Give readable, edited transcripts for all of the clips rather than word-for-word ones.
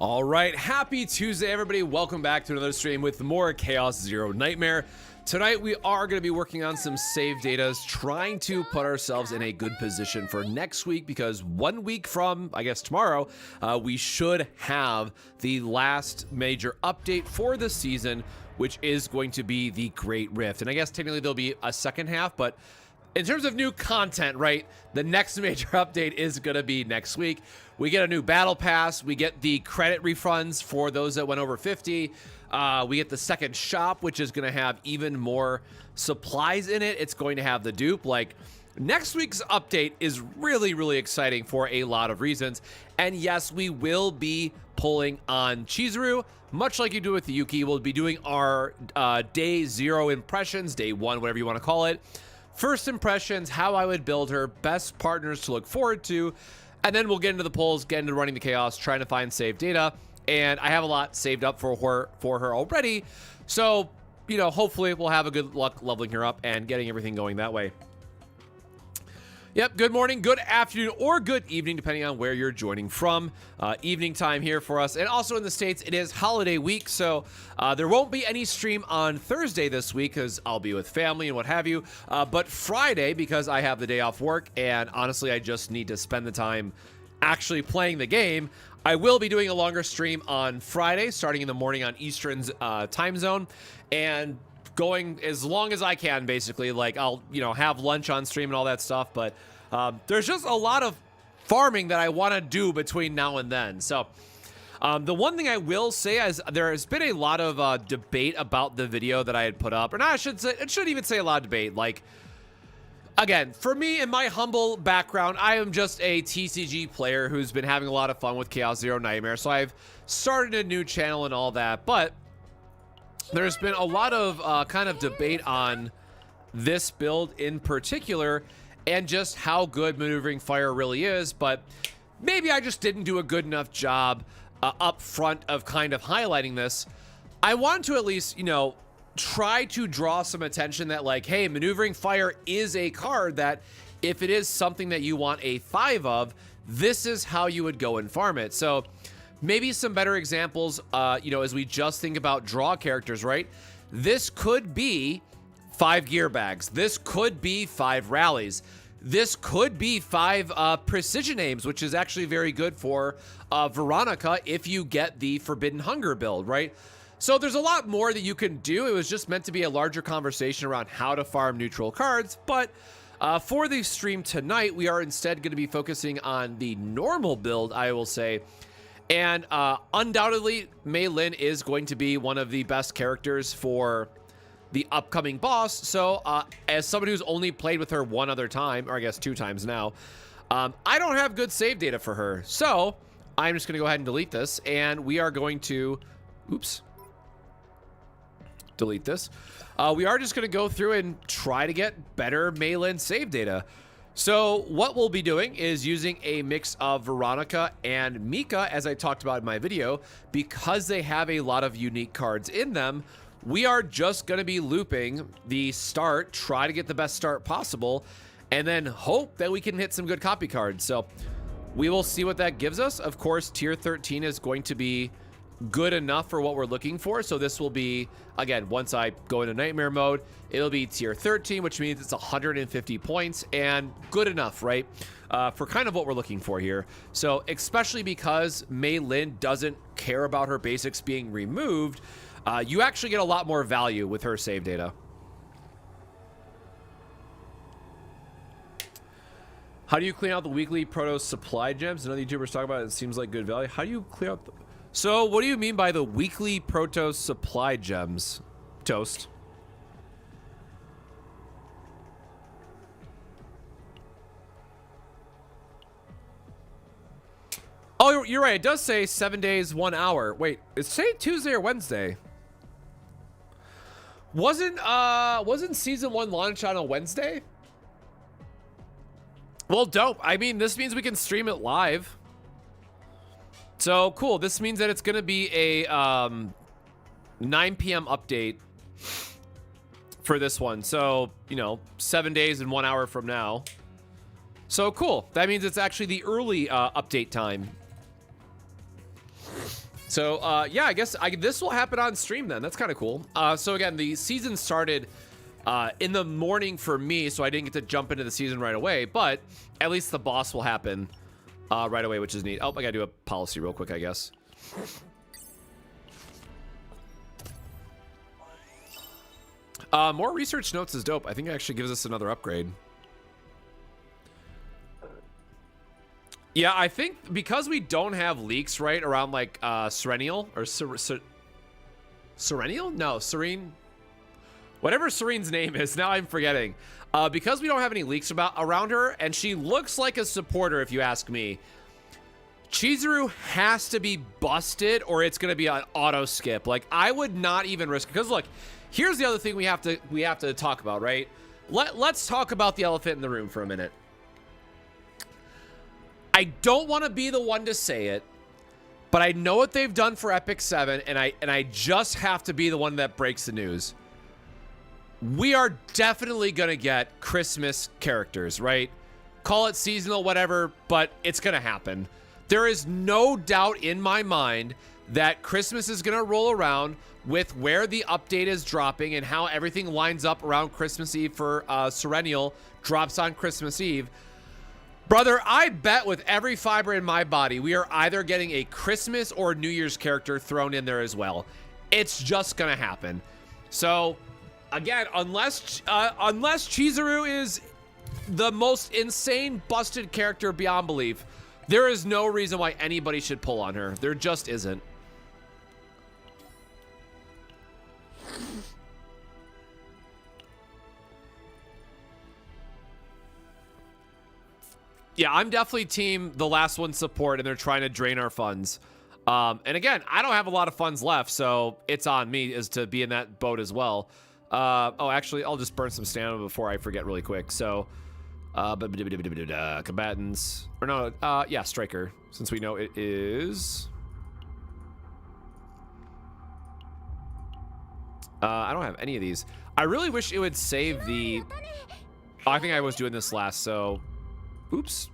All right, happy Tuesday, everybody. Welcome back to another stream with more Chaos Zero Nightmare. Tonight, we are going to be working on some save datas, trying to put ourselves in a good position for next week, because 1 week from, I guess, tomorrow, we should have the last major update for the season, which is going to be the Great Rift. And I guess technically there'll be a second half, but in terms of new content, right, the next major update is going to be next week. We get a new battle pass. We get the credit refunds for those that went over 50. We get the second shop, which is going to have even more supplies in it. It's going to have the dupe. Like, next week's update is really, really exciting for a lot of reasons. And yes, we will be pulling on Chizuru, much like you do with the Yuki. We'll be doing our day 0 impressions, day 1, whatever you want to call it. First impressions, how I would build her, best partners to look forward to, and then we'll get into the polls, get into running the chaos, trying to find saved data. And I have a lot saved up for her already. So, you know, hopefully we'll have a good luck leveling her up and getting everything going that way. Yep, good morning, good afternoon, or good evening, depending on where you're joining from. Evening time here for us. And also in the States, it is holiday week, so there won't be any stream on Thursday this week because I'll be with family and what have you. But Friday, because I have the day off work, and honestly, I just need to spend the time actually playing the game, I will be doing a longer stream on Friday, starting in the morning on Eastern's time zone, and going as long as I can, basically. Like, I'll, you know, have lunch on stream and all that stuff, but there's just a lot of farming that I want to do between now and then. So the one thing I will say is there has been a lot of debate about the video that I had put up, and I should say, it shouldn't even say a lot of debate. Like, again, for me, in my humble background, I am just a TCG player who's been having a lot of fun with Chaos Zero Nightmare, so I've started a new channel and all that, but there's been a lot of kind of debate on this build in particular and just how good Maneuvering Fire really is, but maybe I just didn't do a good enough job up front of kind of highlighting this. I want to at least, you know, try to draw some attention that, like, hey, Maneuvering Fire is a card that if it is something that you want a 5 of, this is how you would go and farm it. So maybe some better examples, you know, as we just think about draw characters, right? This could be 5 gear bags. This could be 5 rallies. This could be 5 precision aims, which is actually very good for Veronica if you get the Forbidden Hunger build, right? So there's a lot more that you can do. It was just meant to be a larger conversation around how to farm neutral cards, but for the stream tonight, we are instead going to be focusing on the normal build, I will say. And undoubtedly, Mlin is going to be one of the best characters for the upcoming boss. So as somebody who's only played with her one other time, or I guess 2 times now, I don't have good save data for her. So I'm just going to go ahead and delete this, and we are going to, oops, delete this. We are just going to go through and try to get better Mlin save data. So what we'll be doing is using a mix of Veronica and Mika, as I talked about in my video, because they have a lot of unique cards in them. We are just going to be looping the start, try to get the best start possible, and then hope that we can hit some good copy cards. So we will see what that gives us. Of course, tier 13 is going to be good enough for what we're looking for. So this will be, again, once I go into nightmare mode, it'll be tier 13, which means it's 150 points and good enough, right? For kind of what we're looking for here. So especially because Mlin doesn't care about her basics being removed, you actually get a lot more value with her save data. How do you clean out the weekly Proto supply gems? Another YouTubers talk about it. It seems like good value. How do you clear out the... So what do you mean by the weekly Proto supply gems, Toast? Oh, you're right. It does say 7 days, 1 hour. Wait, it's say Tuesday or Wednesday. Wasn't season 1 launch on a Wednesday? Well, dope. I mean, this means we can stream it live. So cool. This means that it's going to be a 9 p.m. update for this one. So, you know, 7 days and 1 hour from now. So cool. That means it's actually the early update time. So yeah, I guess this will happen on stream then. That's kind of cool. So again, the season started in the morning for me, so I didn't get to jump into the season right away, but at least the boss will happen right away, which is neat. Oh, I gotta do a policy real quick, I guess. More research notes is dope. I think it actually gives us another upgrade. Yeah, I think because we don't have leaks right around like Serenial or Serenial? No, Serene. Whatever Serene's name is, now I'm forgetting. Because we don't have any leaks around her, and she looks like a supporter if you ask me. Chizuru has to be busted or it's gonna be an auto skip. Like I would not even risk it. Because look, here's the other thing we have to talk about, right? Let's talk about the elephant in the room for a minute. I don't want to be the one to say it, but I know what they've done for Epic 7, and I just have to be the one that breaks the news. We are definitely going to get Christmas characters, right? Call it seasonal, whatever, but it's going to happen. There is no doubt in my mind that Christmas is going to roll around with where the update is dropping and how everything lines up around Christmas Eve for Serenial drops on Christmas Eve. Brother, I bet with every fiber in my body, we are either getting a Christmas or New Year's character thrown in there as well. It's just going to happen. So, again, unless Chizuru is the most insane busted character beyond belief, there is no reason why anybody should pull on her. There just isn't. Yeah, I'm definitely team the last one support, and they're trying to drain our funds. And again, I don't have a lot of funds left, so it's on me is to be in that boat as well. Oh, actually, I'll just burn some stamina before I forget really quick. So, combatants, or no, yeah, striker, since we know it is. I don't have any of these. I really wish it would save the. Oh, I think I was doing this last, so. Oops.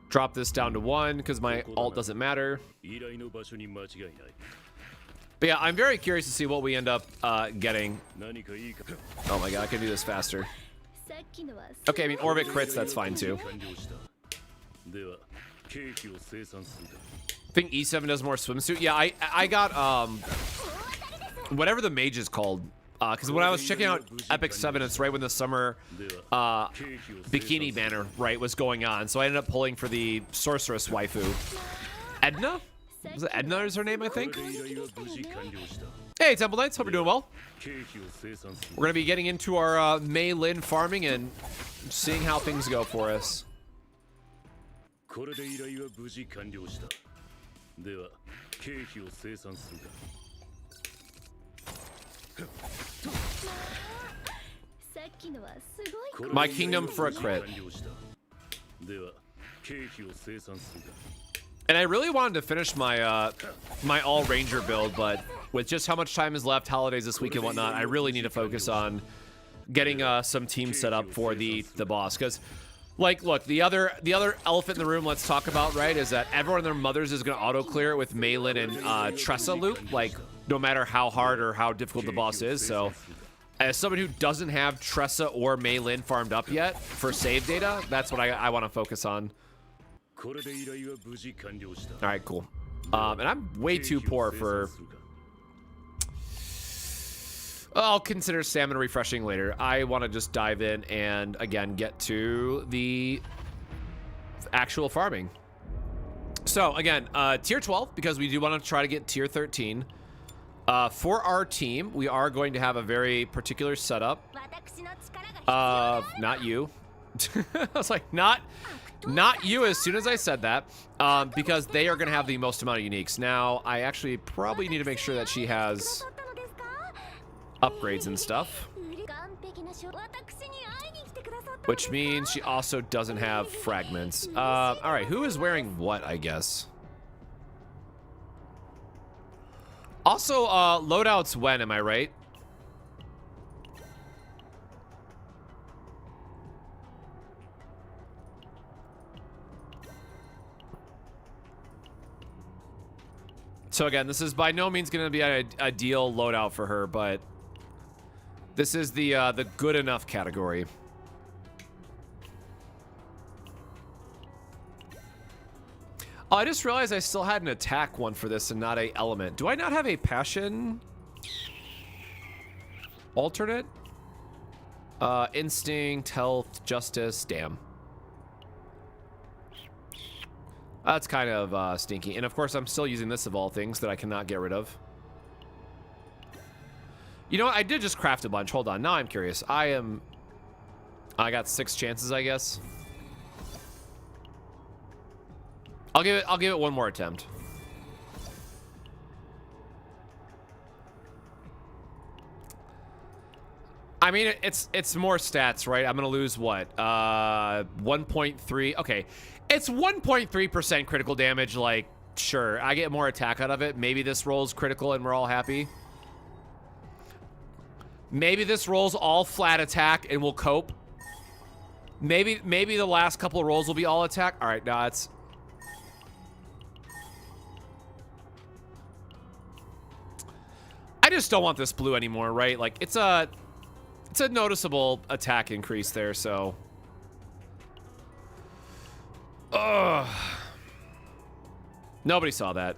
Drop this down to 1 because my alt doesn't matter. But yeah, I'm very curious to see what we end up getting. Oh my god, I can do this faster. Okay, I mean, orbit crits, that's fine too. I think E7 does more swimsuit. Yeah, I got whatever the mage is called. Because when I was checking out Epic 7, it's right when the summer bikini banner, right, was going on. So I ended up pulling for the sorceress waifu. Edna? Was it Edna is her name, I think? Hey, Temple Knights. Hope you're doing well. We're going to be getting into our Mlin farming and seeing how things go for us. My kingdom for a crit. And I really wanted to finish my my all ranger build, but with just how much time is left, holidays this week and whatnot, I really need to focus on getting some teams set up for the boss. Because, like, look, the other elephant in the room, let's talk about, right, is that everyone and their mothers is going to auto clear it with Mlin and Tressa loop, like, no matter how hard or how difficult the boss is. So, as someone who doesn't have Tressa or Mlin farmed up yet for save data, that's what I want to focus on. All right, cool. And I'm way too poor for. I'll consider stamina refreshing later. I want to just dive in and again get to the actual farming. So again, tier 12 because we do want to try to get tier 13. For our team, we are going to have a very particular setup. Not you. I was like, not you as soon as I said that, because they are going to have the most amount of uniques. Now, I actually probably need to make sure that she has upgrades and stuff, which means she also doesn't have fragments. All right, who is wearing what, I guess? Also, loadouts when, am I right? So again, this is by no means going to be a ideal loadout for her, but this is the good enough category. Oh, I just realized I still had an attack one for this and not a element. Do I not have a passion alternate? Instinct, health, justice, damn. That's kind of stinky. And of course, I'm still using this of all things that I cannot get rid of. You know what? I did just craft a bunch. Hold on. Now I'm curious. I got 6 chances, I guess. I'll give it one more attempt. I mean, it's more stats, right? I'm gonna lose what? 1.3. Okay, it's 1.3% critical damage. Like, sure, I get more attack out of it. Maybe this rolls critical and we're all happy. Maybe this rolls all flat attack and we'll cope. Maybe the last couple of rolls will be all attack. All right, now it's. I just don't want this blue anymore, right? Like, it's a noticeable attack increase there, so. Ugh. Nobody saw that.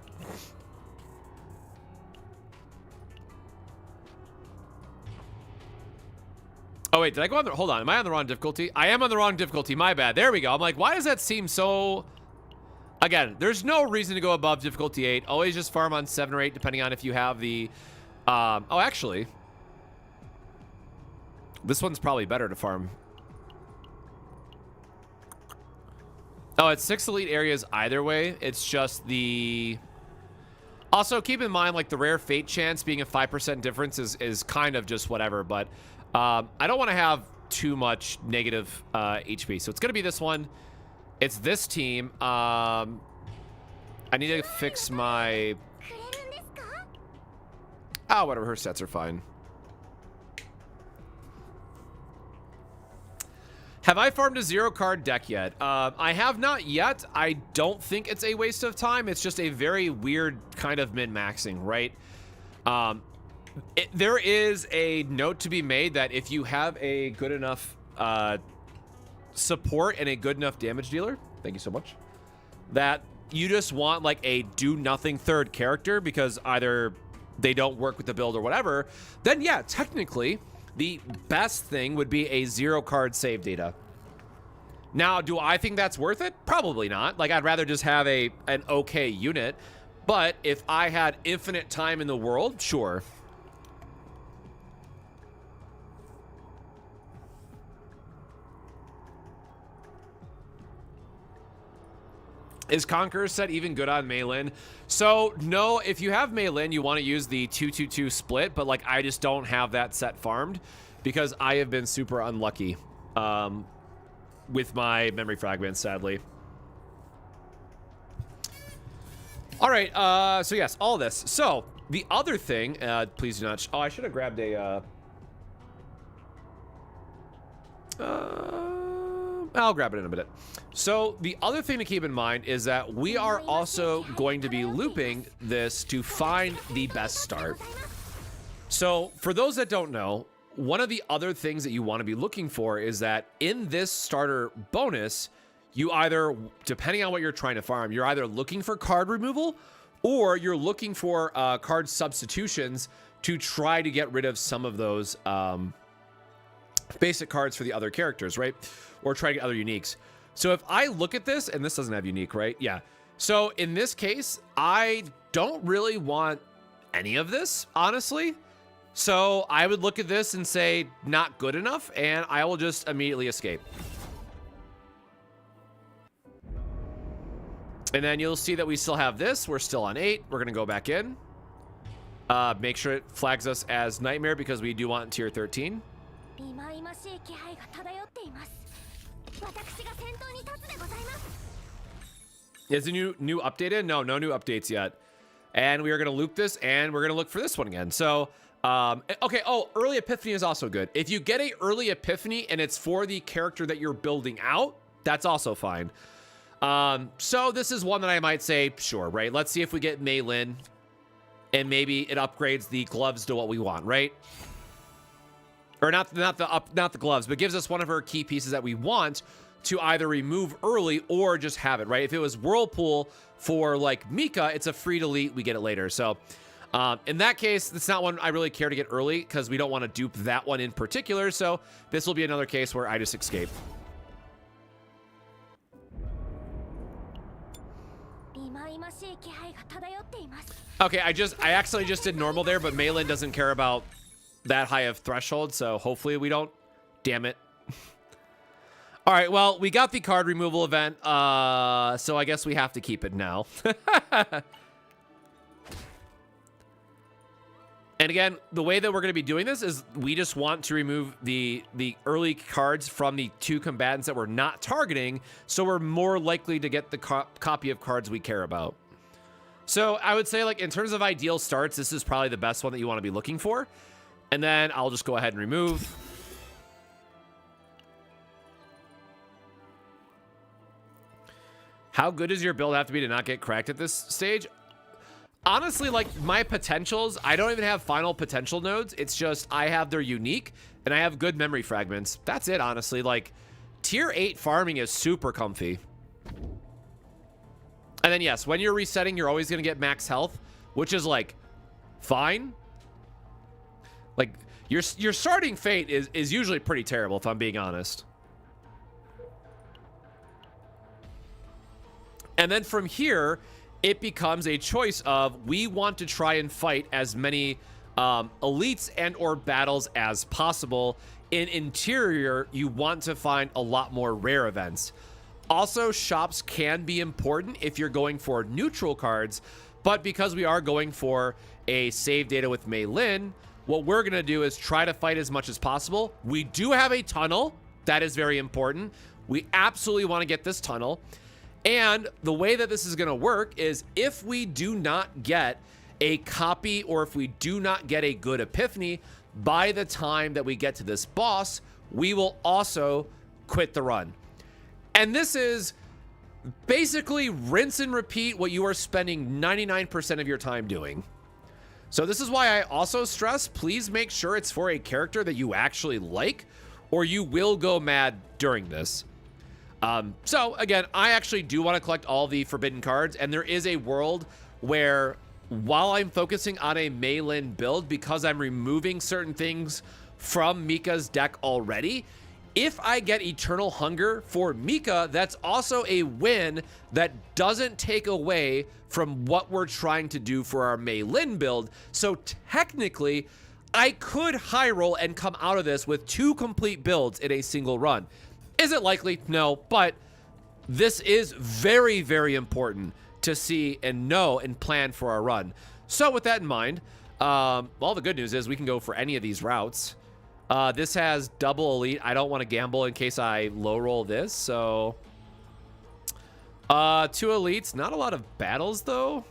Oh, wait, did I go on the... Hold on, am I on the wrong difficulty? I am on the wrong difficulty, my bad. There we go. I'm like, why does that seem so... Again, there's no reason to go above difficulty 8. Always just farm on 7 or 8, depending on if you have the... oh, actually, this one's probably better to farm. Oh, it's 6 elite areas either way. It's just the... Also, keep in mind, like, the rare fate chance being a 5% difference is kind of just whatever, but I don't want to have too much negative HP. So it's going to be this one. It's this team. I need to fix my... Oh, whatever. Her sets are fine. Have I farmed a 0-card deck yet? I have not yet. I don't think it's a waste of time. It's just a very weird kind of min-maxing, right? There is a note to be made that if you have a good enough support and a good enough damage dealer, thank you so much, that you just want like a do-nothing third character because either they don't work with the build or whatever, then yeah, technically, the best thing would be a 0-card save data. Now, do I think that's worth it? Probably not. Like, I'd rather just have an okay unit. But if I had infinite time in the world, sure. Is Conqueror set even good on Mlin? So, no, if you have Mlin, you want to use the 2-2-2 split, but, like, I just don't have that set farmed because I have been super unlucky with my memory fragments, sadly. All right, so yes, all this. So, the other thing, please do not... oh, I should have grabbed a... I'll grab it in a minute. So the other thing to keep in mind is that we are also going to be looping this to find the best start. So for those that don't know, one of the other things that you want to be looking for is that in this starter bonus, you either, depending on what you're trying to farm, you're either looking for card removal or you're looking for card substitutions to try to get rid of some of those basic cards for the other characters, right? Or try to get other uniques. So if I look at this, and this doesn't have unique, right? Yeah. So in this case, I don't really want any of this, honestly. So I would look at this and say, not good enough, and I will just immediately escape. And then you'll see that we still have this. We're still on 8. We're going to go back in. Make sure it flags us as Nightmare because we do want tier 13. Is the new update in? No new updates yet. And we are going to loop this, and we're going to look for this one again. So, okay. Oh, early epiphany is also good. If you get a early epiphany and it's for the character that you're building out, that's also fine. So this is one that I might say, sure, right? Let's see if we get Mlin. and maybe it upgrades the gloves to what we want, right? Or not the gloves, but gives us one of her key pieces that we want to either remove early or just have it, right? If it was Whirlpool for like Mika, it's a free delete, we get it later. So in that case, it's not one I really care to get early because we don't want to dupe that one in particular. So this will be another case where I just escape. Okay, I accidentally just did normal there, but Mlin doesn't care about that high of threshold, so hopefully we don't. Damn it. All right, well, we got the card removal event, so I guess we have to keep it now. And again, the way that we're going to be doing this is we just want to remove the early cards from the 2 combatants that we're not targeting, so we're more likely to get the copy of cards we care about. So I would say, like, in terms of ideal starts, this is probably the best one that you want to be looking for. And then I'll just go ahead and remove. How good does your build have to be to not get cracked at this stage? Honestly, like, my potentials, I don't even have final potential nodes. It's just I have their unique, and I have good memory fragments. That's it, honestly. Like, tier 8 farming is super comfy. And then, yes, when you're resetting, you're always going to get max health, which is, like, fine. Like, your starting fate is usually pretty terrible, if I'm being honest. And then from here, it becomes a choice of we want to try and fight as many elites and or battles as possible. In interior, you want to find a lot more rare events. Also, shops can be important if you're going for neutral cards, but because we are going for a save data with Mlin, what we're going to do is try to fight as much as possible. We do have a tunnel. That is very important. We absolutely want to get this tunnel. And the way that this is going to work is if we do not get a copy or if we do not get a good epiphany by the time that we get to this boss, we will also quit the run. And this is basically rinse and repeat what you are spending 99% of your time doing. So this is why I also stress, please make sure it's for a character that you actually like, or you will go mad during this. So again, I actually do want to collect all the forbidden cards, and there is a world where while I'm focusing on a Mlin build, because I'm removing certain things from Mika's deck already, if I get Eternal Hunger for Mika, that's also a win that doesn't take away from what we're trying to do for our Mlin build. So technically, I could high roll and come out of this with 2 complete builds in a single run. Is it likely? No, but this is very, very important to see and know and plan for our run. So with that in mind, well, the good news is we can go for any of these routes. This has double elite. I don't want to gamble in case I low roll this. So 2 elites, not a lot of battles though.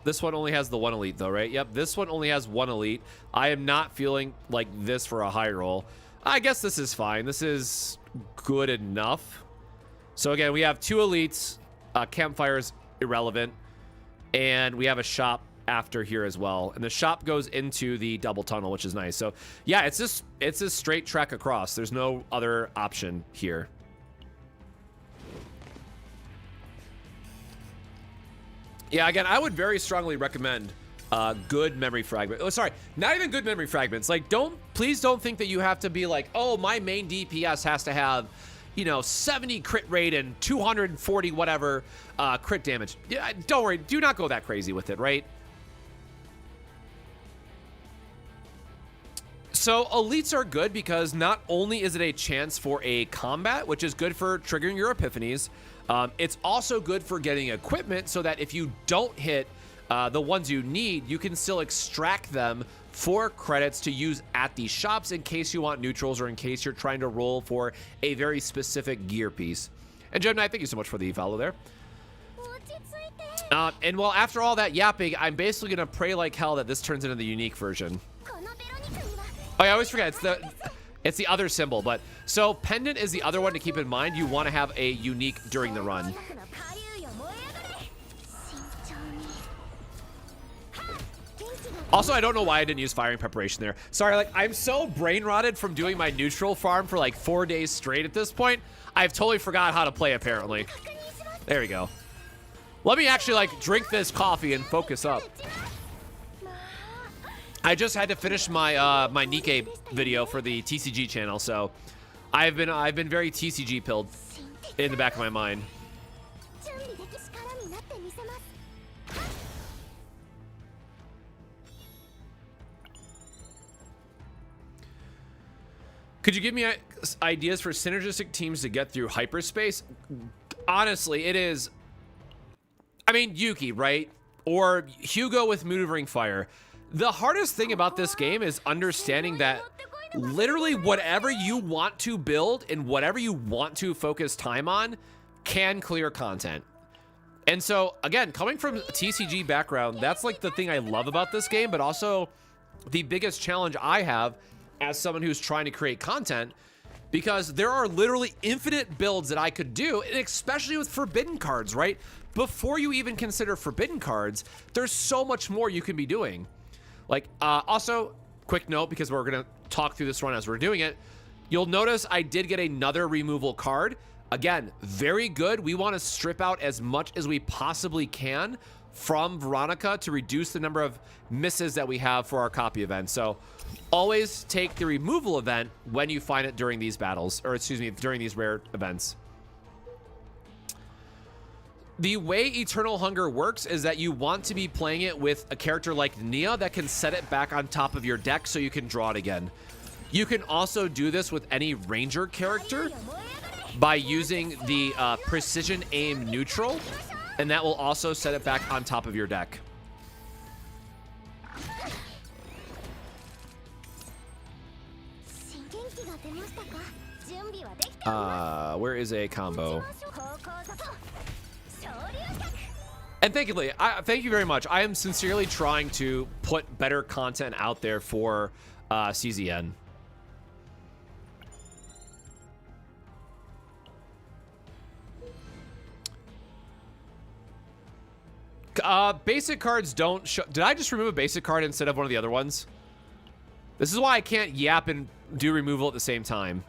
This one only has the 1 elite though, right? Yep, this one only has 1 elite. I am not feeling like this for a high roll. I guess this is fine. This is good enough. So again, we have 2 elites. Campfire's irrelevant. And we have a shop after here as well. And the shop goes into the double tunnel, which is nice. So yeah, it's a straight trek across. There's no other option here. Yeah, again, I would very strongly recommend good memory fragment. Oh, sorry, not even good memory fragments. Like, please don't think that you have to be like, oh, my main DPS has to have, you know, 70 crit rate and 240 whatever crit damage. Yeah, don't worry, do not go that crazy with it, right? So elites are good because not only is it a chance for a combat, which is good for triggering your epiphanies, it's also good for getting equipment so that if you don't hit the ones you need, you can still extract them for credits to use at these shops in case you want neutrals or in case you're trying to roll for a very specific gear piece. And Gem Knight, thank you so much for the follow there. And well, after all that yapping, I'm basically going to pray like hell that this turns into the unique version. Oh, yeah, I always forget. It's the other symbol, but so pendant is the other one to keep in mind. You want to have a unique during the run. Also, I don't know why I didn't use firing preparation there. Sorry, like I'm so brain rotted from doing my neutral farm for like 4 days straight at this point. I've totally forgot how to play apparently. There we go. Let me actually like drink this coffee and focus up. I just had to finish my my Nikkei video for the TCG channel, so I've been very TCG pilled in the back of my mind. Could you give me ideas for synergistic teams to get through hyperspace? Honestly, it is. I mean, Yuki, right? Or Hugo with maneuvering fire. The hardest thing about this game is understanding that literally whatever you want to build and whatever you want to focus time on can clear content. And so, again, coming from a TCG background, that's like the thing I love about this game, but also the biggest challenge I have as someone who's trying to create content, because there are literally infinite builds that I could do, and especially with forbidden cards, right? Before you even consider forbidden cards, there's so much more you can be doing. Like, also, quick note, because we're going to talk through this run as we're doing it, you'll notice I did get another removal card. Again, very good. We want to strip out as much as we possibly can from Veronica to reduce the number of misses that we have for our copy event. So always take the removal event when you find it during these battles, or excuse me, during these rare events. The way Eternal Hunger works is that you want to be playing it with a character like Nia that can set it back on top of your deck so you can draw it again. You can also do this with any ranger character by using the precision aim neutral, and that will also set it back on top of your deck. Where is a combo? And thank you very much. I am sincerely trying to put better content out there for CZN. Basic cards don't show. Did I just remove a basic card instead of one of the other ones? This is why I can't yap and do removal at the same time.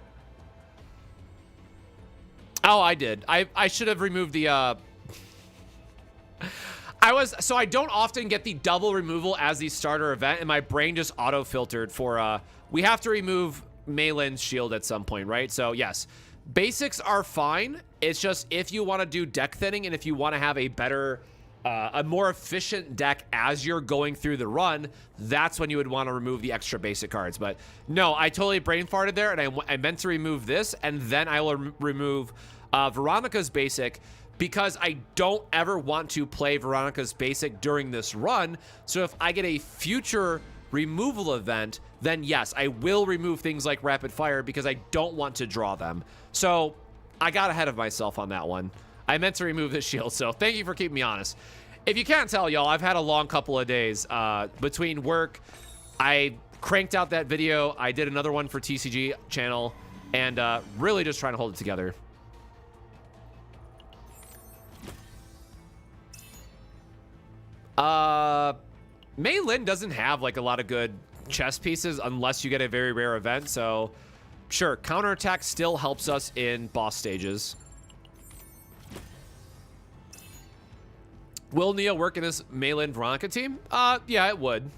Oh, I did. I should have removed the so I don't often get the double removal as the starter event, and my brain just auto-filtered for we have to remove Mlin's shield at some point, right? So yes, basics are fine. It's just if you want to do deck thinning and if you want to have a better a more efficient deck as you're going through the run, that's when you would want to remove the extra basic cards. But no, I totally brain farted there, and I meant to remove this, and then I will remove Veronica's basic, because I don't ever want to play Veronica's basic during this run. So if I get a future removal event, then yes, I will remove things like rapid fire because I don't want to draw them. So I got ahead of myself on that one. I meant to remove this shield, so thank you for keeping me honest. If you can't tell, y'all, I've had a long couple of days between work. I cranked out that video. I did another one for TCG channel, and really just trying to hold it together. Mlin doesn't have like a lot of good chess pieces unless you get a very rare event, so sure, counterattack still helps us in boss stages. Will Nia work in this Mlin Veronica team? Yeah, it would.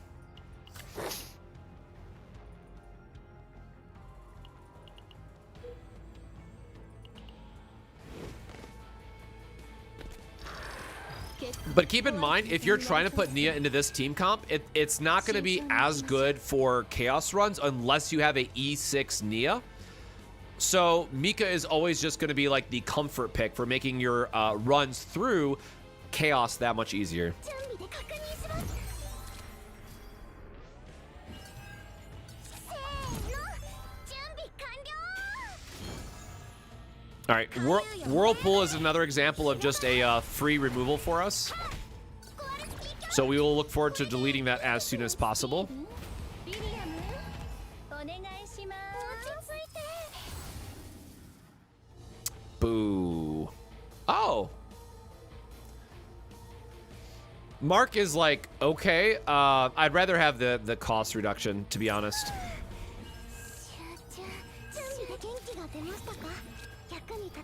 But keep in mind, if you're trying to put Nia into this team comp, it's not going to be as good for Chaos runs unless you have a E6 Nia. So Mika is always just going to be like the comfort pick for making your runs through Chaos that much easier. All right, Whirlpool is another example of just a free removal for us. So we will look forward to deleting that as soon as possible. Boo. Oh. Mark is like, okay, I'd rather have the cost reduction, to be honest.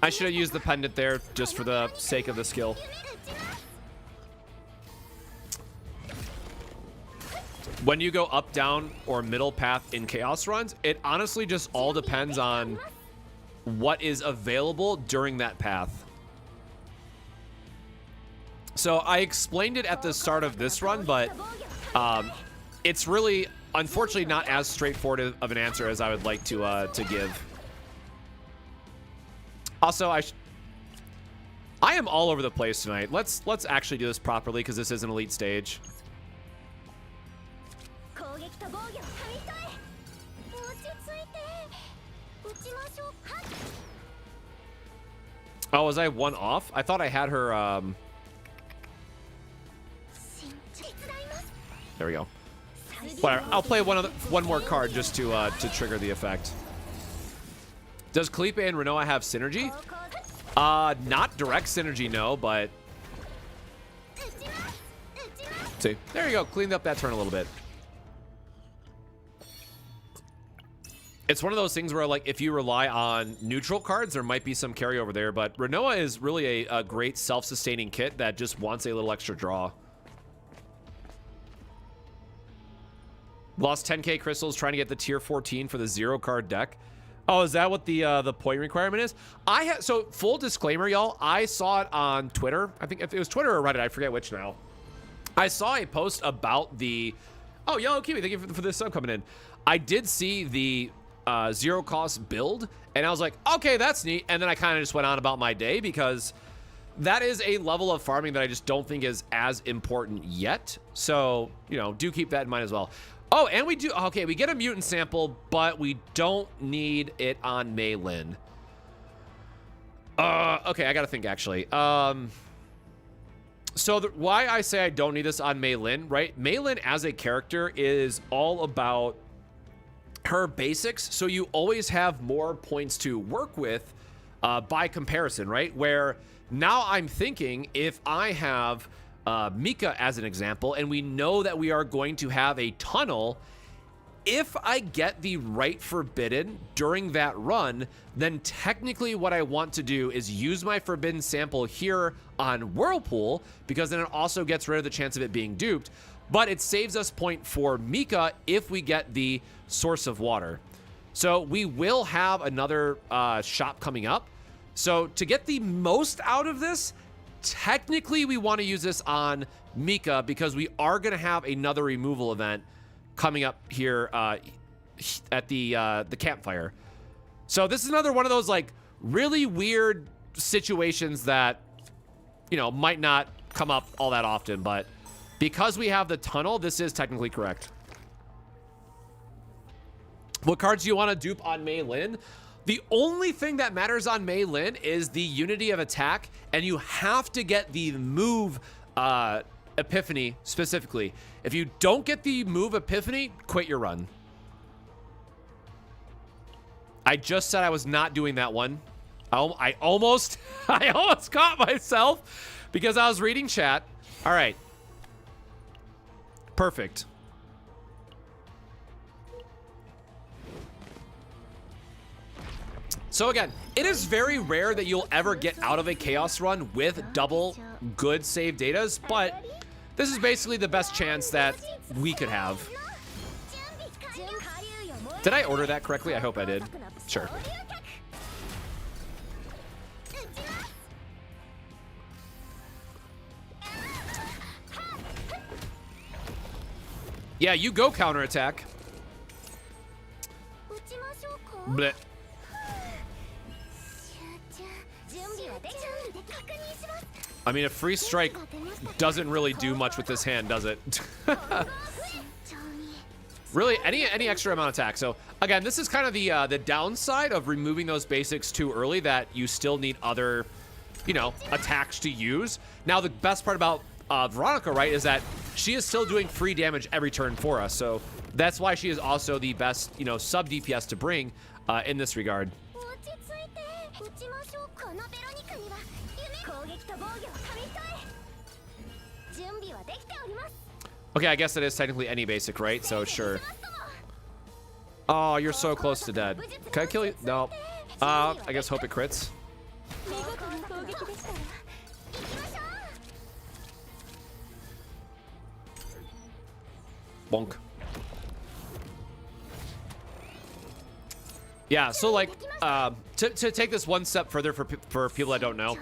I should have used the pendant there just for the sake of the skill. When you go up, down, or middle path in Chaos runs, it honestly just all depends on what is available during that path. So I explained it at the start of this run, but it's really, unfortunately, not as straightforward of an answer as I would like to give. Also, I am all over the place tonight. Let's actually do this properly because this is an elite stage. Oh, was I one off? I thought I had her. There we go. Whatever. I'll play one more card just to trigger the effect. Does Kalipe and Renoa have synergy? Not direct synergy, no, but see, there you go. Cleaned up that turn a little bit. It's one of those things where, like, if you rely on neutral cards, there might be some carryover there, but Renoa is really a great self-sustaining kit that just wants a little extra draw. Lost 10k crystals trying to get the tier 14 for the 0-card deck. Oh, is that what the point requirement is? So full disclaimer, y'all. I saw it on Twitter. I think if it was Twitter or Reddit, I forget which now. I saw a post about the. Oh, Yellow Kiwi, thank you for this sub coming in. I did see the 0-cost build, and I was like, okay, that's neat. And then I kind of just went on about my day because that is a level of farming that I just don't think is as important yet. So, you know, do keep that in mind as well. Oh, and we do, okay, we get a mutant sample, but we don't need it on Mlin. Okay, I gotta think, actually. So why I say I don't need this on Mlin, right? Mlin as a character is all about her basics, so you always have more points to work with by comparison, right? Where now I'm thinking if I have Mika as an example, and we know that we are going to have a tunnel, if I get the right forbidden during that run, then technically what I want to do is use my forbidden sample here on Whirlpool, because then it also gets rid of the chance of it being duped, but it saves us point for Mika if we get the source of water. So we will have another shop coming up. So to get the most out of this, technically, we want to use this on Mika because we are going to have another removal event coming up here at the campfire. So this is another one of those like really weird situations that, you know, might not come up all that often, but because we have the tunnel, this is technically correct. What cards do you want to dupe on Mlin? The only thing that matters on Mlin is the unity of attack, and you have to get the move epiphany specifically. If you don't get the move epiphany, quit your run. I just said I was not doing that one. I almost caught myself because I was reading chat. All right. Perfect. So again, it is very rare that you'll ever get out of a chaos run with double good save datas, but this is basically the best chance that we could have. Did I order that correctly? I hope I did. Sure. Yeah, you go counterattack. Blech. I mean, a free strike doesn't really do much with this hand, does it? Really, any extra amount of attack. So again, this is kind of the downside of removing those basics too early, that you still need other, you know, attacks to use. Now, the best part about Veronica, right, is that she is still doing free damage every turn for us. So That's why she is also the best, you know, sub DPS to bring in this regard. Okay, I guess it is technically any basic, right? So sure. Oh, you're so close to dead. Can I kill you? No. I guess hope it crits. Bonk. Yeah, so like, to take this one step further for people that don't know.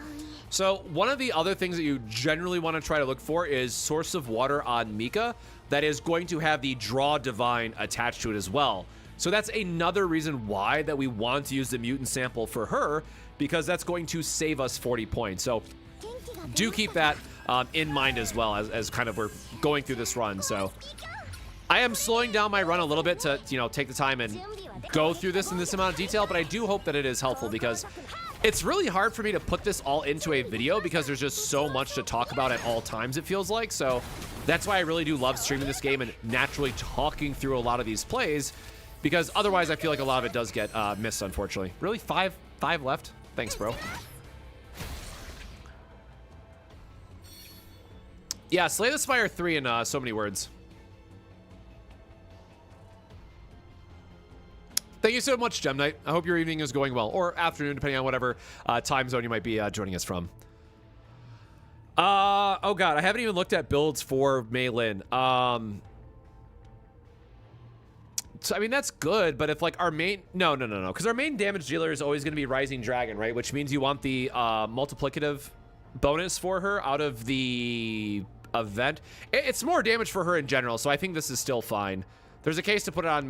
So one of the other things that you generally want to try to look for is Source of Water on Mika that is going to have the Draw Divine attached to it as well. So that's another reason why that we want to use the mutant sample for her, because that's going to save us 40 points. So do keep that in mind as well as kind of we're going through this run. So I am slowing down my run a little bit to, you know, take the time and go through this in this amount of detail, but I do hope that it is helpful because it's really hard for me to put this all into a video because there's just so much to talk about at all times, it feels like. So that's why I really do love streaming this game and naturally talking through a lot of these plays, because otherwise I feel like a lot of it does get missed, unfortunately. Really? Five left? Thanks, bro. Yeah, Slay the Spire 3 in so many words. Thank you so much, Gem Knight. I hope your evening is going well, or afternoon, depending on whatever time zone you might be joining us from. Oh god, I haven't even looked at builds for Mlin. So I mean that's good, but if like our main no, because our main damage dealer is always going to be Rising Dragon, right? Which means you want the multiplicative bonus for her out of the event. It's more damage for her in general, so I think this is still fine. There's a case to put it on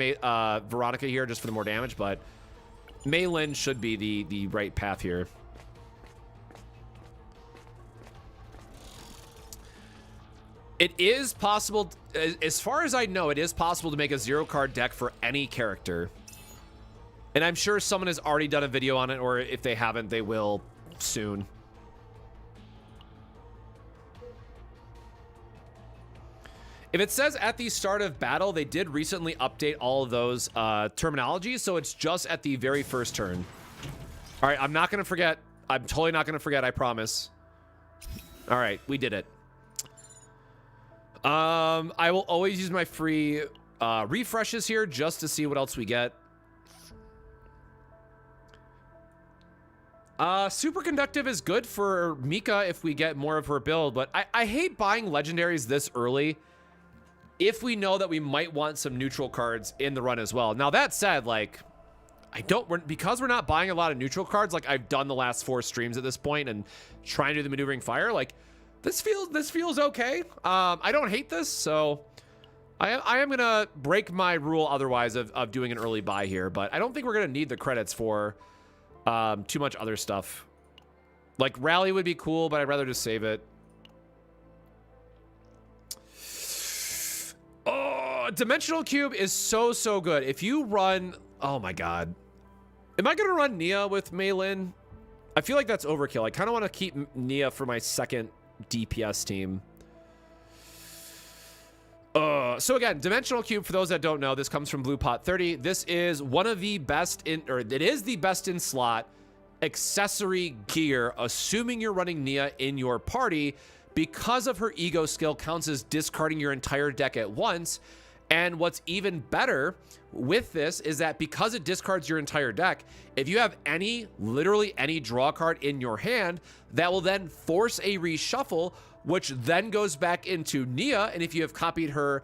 Veronica here just for the more damage, but Mlin should be the right path here. It is possible, as far as I know, it is possible to make a 0-card deck for any character. And I'm sure someone has already done a video on it, or if they haven't, they will soon. If it says at the start of battle, they did recently update all of those terminologies, so it's just at the very first turn. All right, I'm not going to forget. I'm totally not going to forget, I promise. All right, we did it. I will always use my free refreshes here just to see what else we get. Superconductive is good for Mika if we get more of her build, but I hate buying legendaries this early if we know that we might want some neutral cards in the run as well. Now that said, like, because we're not buying a lot of neutral cards, like I've done the last 4 streams at this point and trying to do the maneuvering fire, like this feels okay. I don't hate this, so I am gonna break my rule otherwise of doing an early buy here, but I don't think we're gonna need the credits for too much other stuff. Like rally would be cool, but I'd rather just save it. Oh, Dimensional Cube is so good. If you run, oh my god, am I gonna run Nia with Mlin? I feel like that's overkill. I kind of want to keep Nia for my second DPS team. So again, Dimensional Cube, for those that don't know, this comes from Blue Pot 30. This is one of the best in, or it is the best in slot accessory gear, assuming you're running Nia in your party, because of her ego skill counts as discarding your entire deck at once. And what's even better with this is that because it discards your entire deck, if you have literally any draw card in your hand, that will then force a reshuffle, which then goes back into Nia. And if you have copied her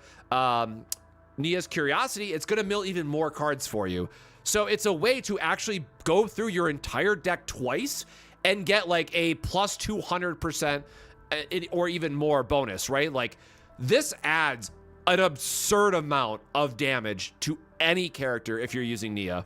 Nia's Curiosity, it's going to mill even more cards for you. So it's a way to actually go through your entire deck twice and get like a plus 200% or even more bonus, right? Like this adds an absurd amount of damage to any character if you're using Nia.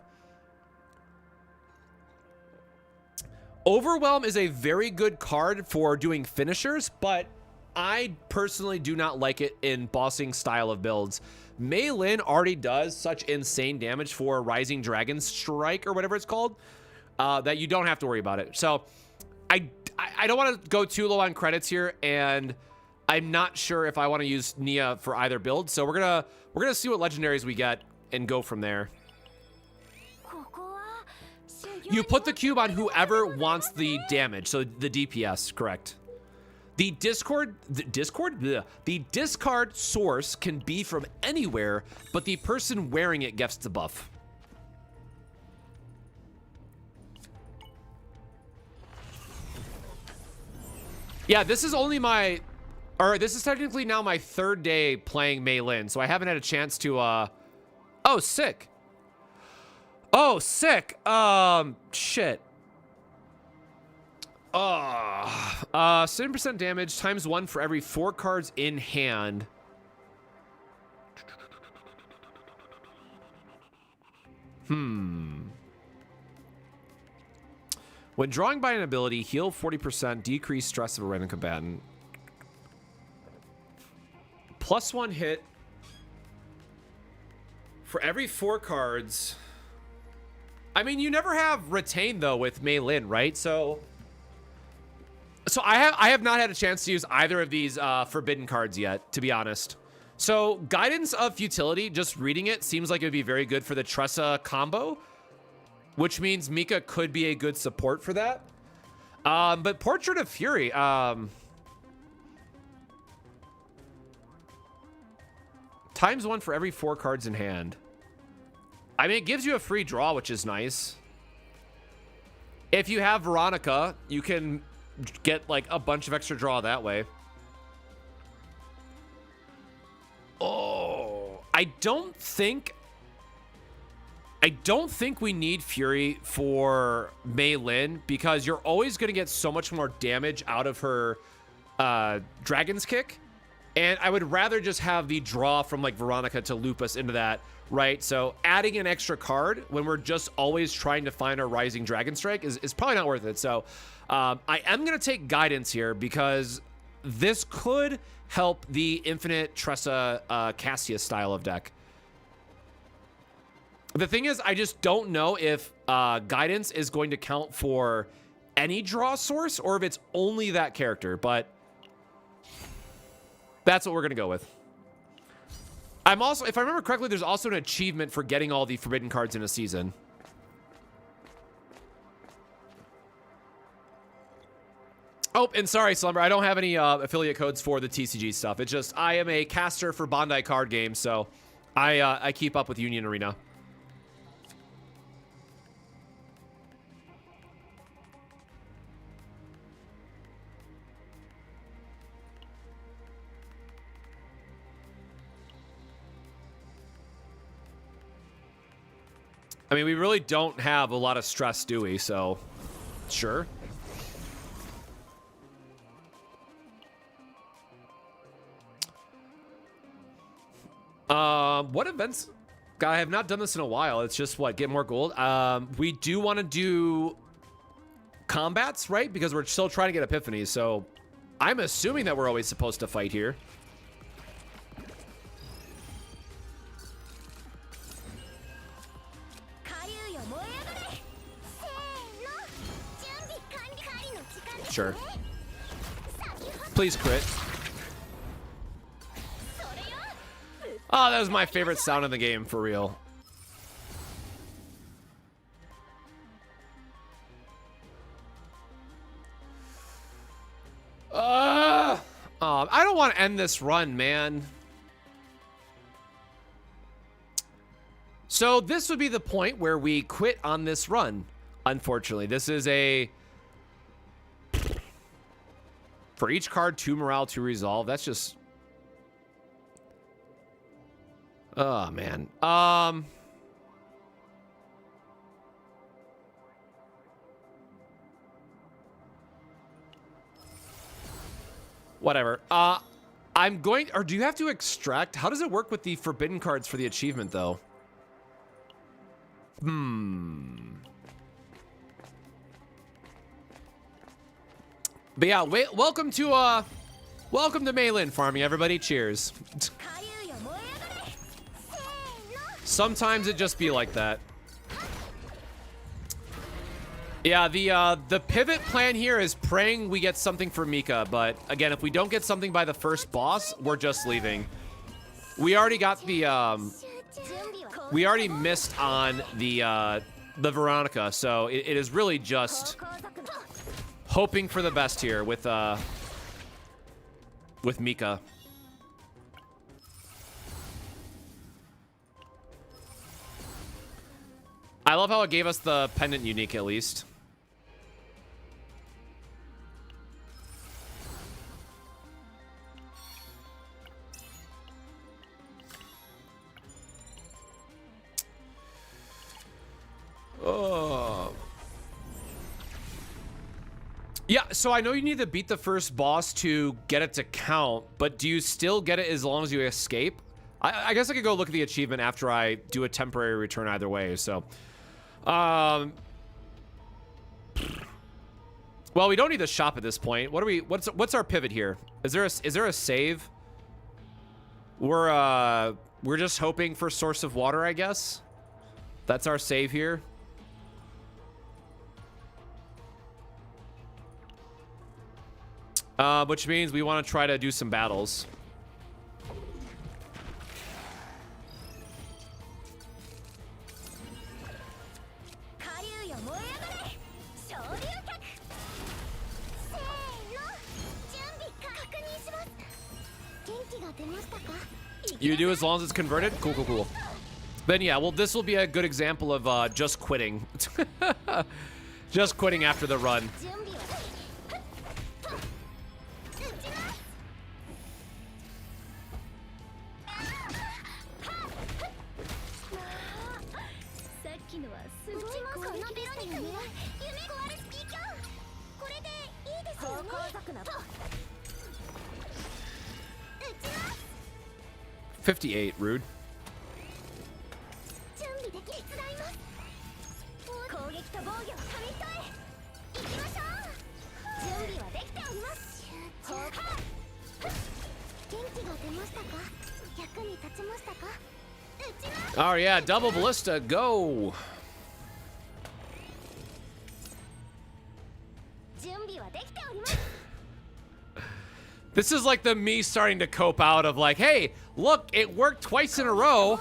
Overwhelm is a very good card for doing finishers, but I personally do not like it in bossing style of builds. Mlin already does such insane damage for Rising Dragon Strike or whatever it's called that you don't have to worry about it. So I don't want to go too low on credits here, and I'm not sure if I want to use Nia for either build, so we're gonna see what legendaries we get and go from there. You put the cube on whoever wants the damage, so the DPS, correct. The discard source can be from anywhere, but the person wearing it gets the buff. Yeah, this is only this is technically now my 3rd day playing Mlin, so I haven't had a chance to, oh, sick. Oh, sick. Shit. 7% damage times 1 for every 4 cards in hand. When drawing by an ability, heal 40%, decrease stress of a random combatant. +1 hit for every 4 cards. I mean, you never have retain though with Mlin, right? So I have not had a chance to use either of these forbidden cards yet, to be honest. So Guidance of Futility, just reading it seems like it would be very good for the Tressa combo, which means Mika could be a good support for that. But Portrait of Fury, times 1 for every 4 cards in hand. I mean, it gives you a free draw, which is nice. If you have Veronica, you can get like a bunch of extra draw that way. Oh, I don't think we need Fury for Mlin because you're always going to get so much more damage out of her Dragon's Kick. And I would rather just have the draw from like Veronica to loop us into that, right? So adding an extra card when we're just always trying to find our Rising Dragon Strike is probably not worth it. So I am going to take Guidance here because this could help the Infinite Tressa Cassius style of deck. The thing is, I just don't know if Guidance is going to count for any draw source or if it's only that character, but that's what we're going to go with. I'm also, if I remember correctly, there's also an achievement for getting all the forbidden cards in a season. Oh, and sorry, Slumber, I don't have any affiliate codes for the TCG stuff. It's just, I am a caster for Bandai card games, so I keep up with Union Arena. I mean, we really don't have a lot of stress, do we? So, sure. What events? God, I have not done this in a while. It's just, what, get more gold? We do want to do combats, right? Because we're still trying to get epiphanies, so I'm assuming that we're always supposed to fight here. Sure. Please crit. Oh, that was my favorite sound in the game, for real. I don't want to end this run, man. So this would be the point where we quit on this run. Unfortunately, this is a... For each card, 2 morale, 2 resolve. That's just... Oh, man. Whatever. I'm going... Or do you have to extract? How does it work with the forbidden cards for the achievement, though? But yeah, welcome to Mlin farming, everybody. Cheers. Sometimes it just be like that. Yeah, the pivot plan here is praying we get something for Mika, but again, if we don't get something by the first boss, we're just leaving. We already got the we already missed on the Veronica, so it is really just hoping for the best here with Mika. I love how it gave us the pendant unique at least. Oh. Yeah, so I know you need to beat the first boss to get it to count, but do you still get it as long as you escape? I guess I could go look at the achievement after I do a temporary return either way, so. Well, we don't need to shop at this point. What's our pivot here? Is there a save? We're just hoping for source of water, I guess. That's our save here. Which means we want to try to do some battles. You do as long as it's converted? Cool, cool, cool. Then yeah, well, this will be a good example of just quitting. Just quitting after the run. $58, rude. Oh yeah, double ballista, go. This is like the me starting to cope out of like, hey, look, it worked twice in a row.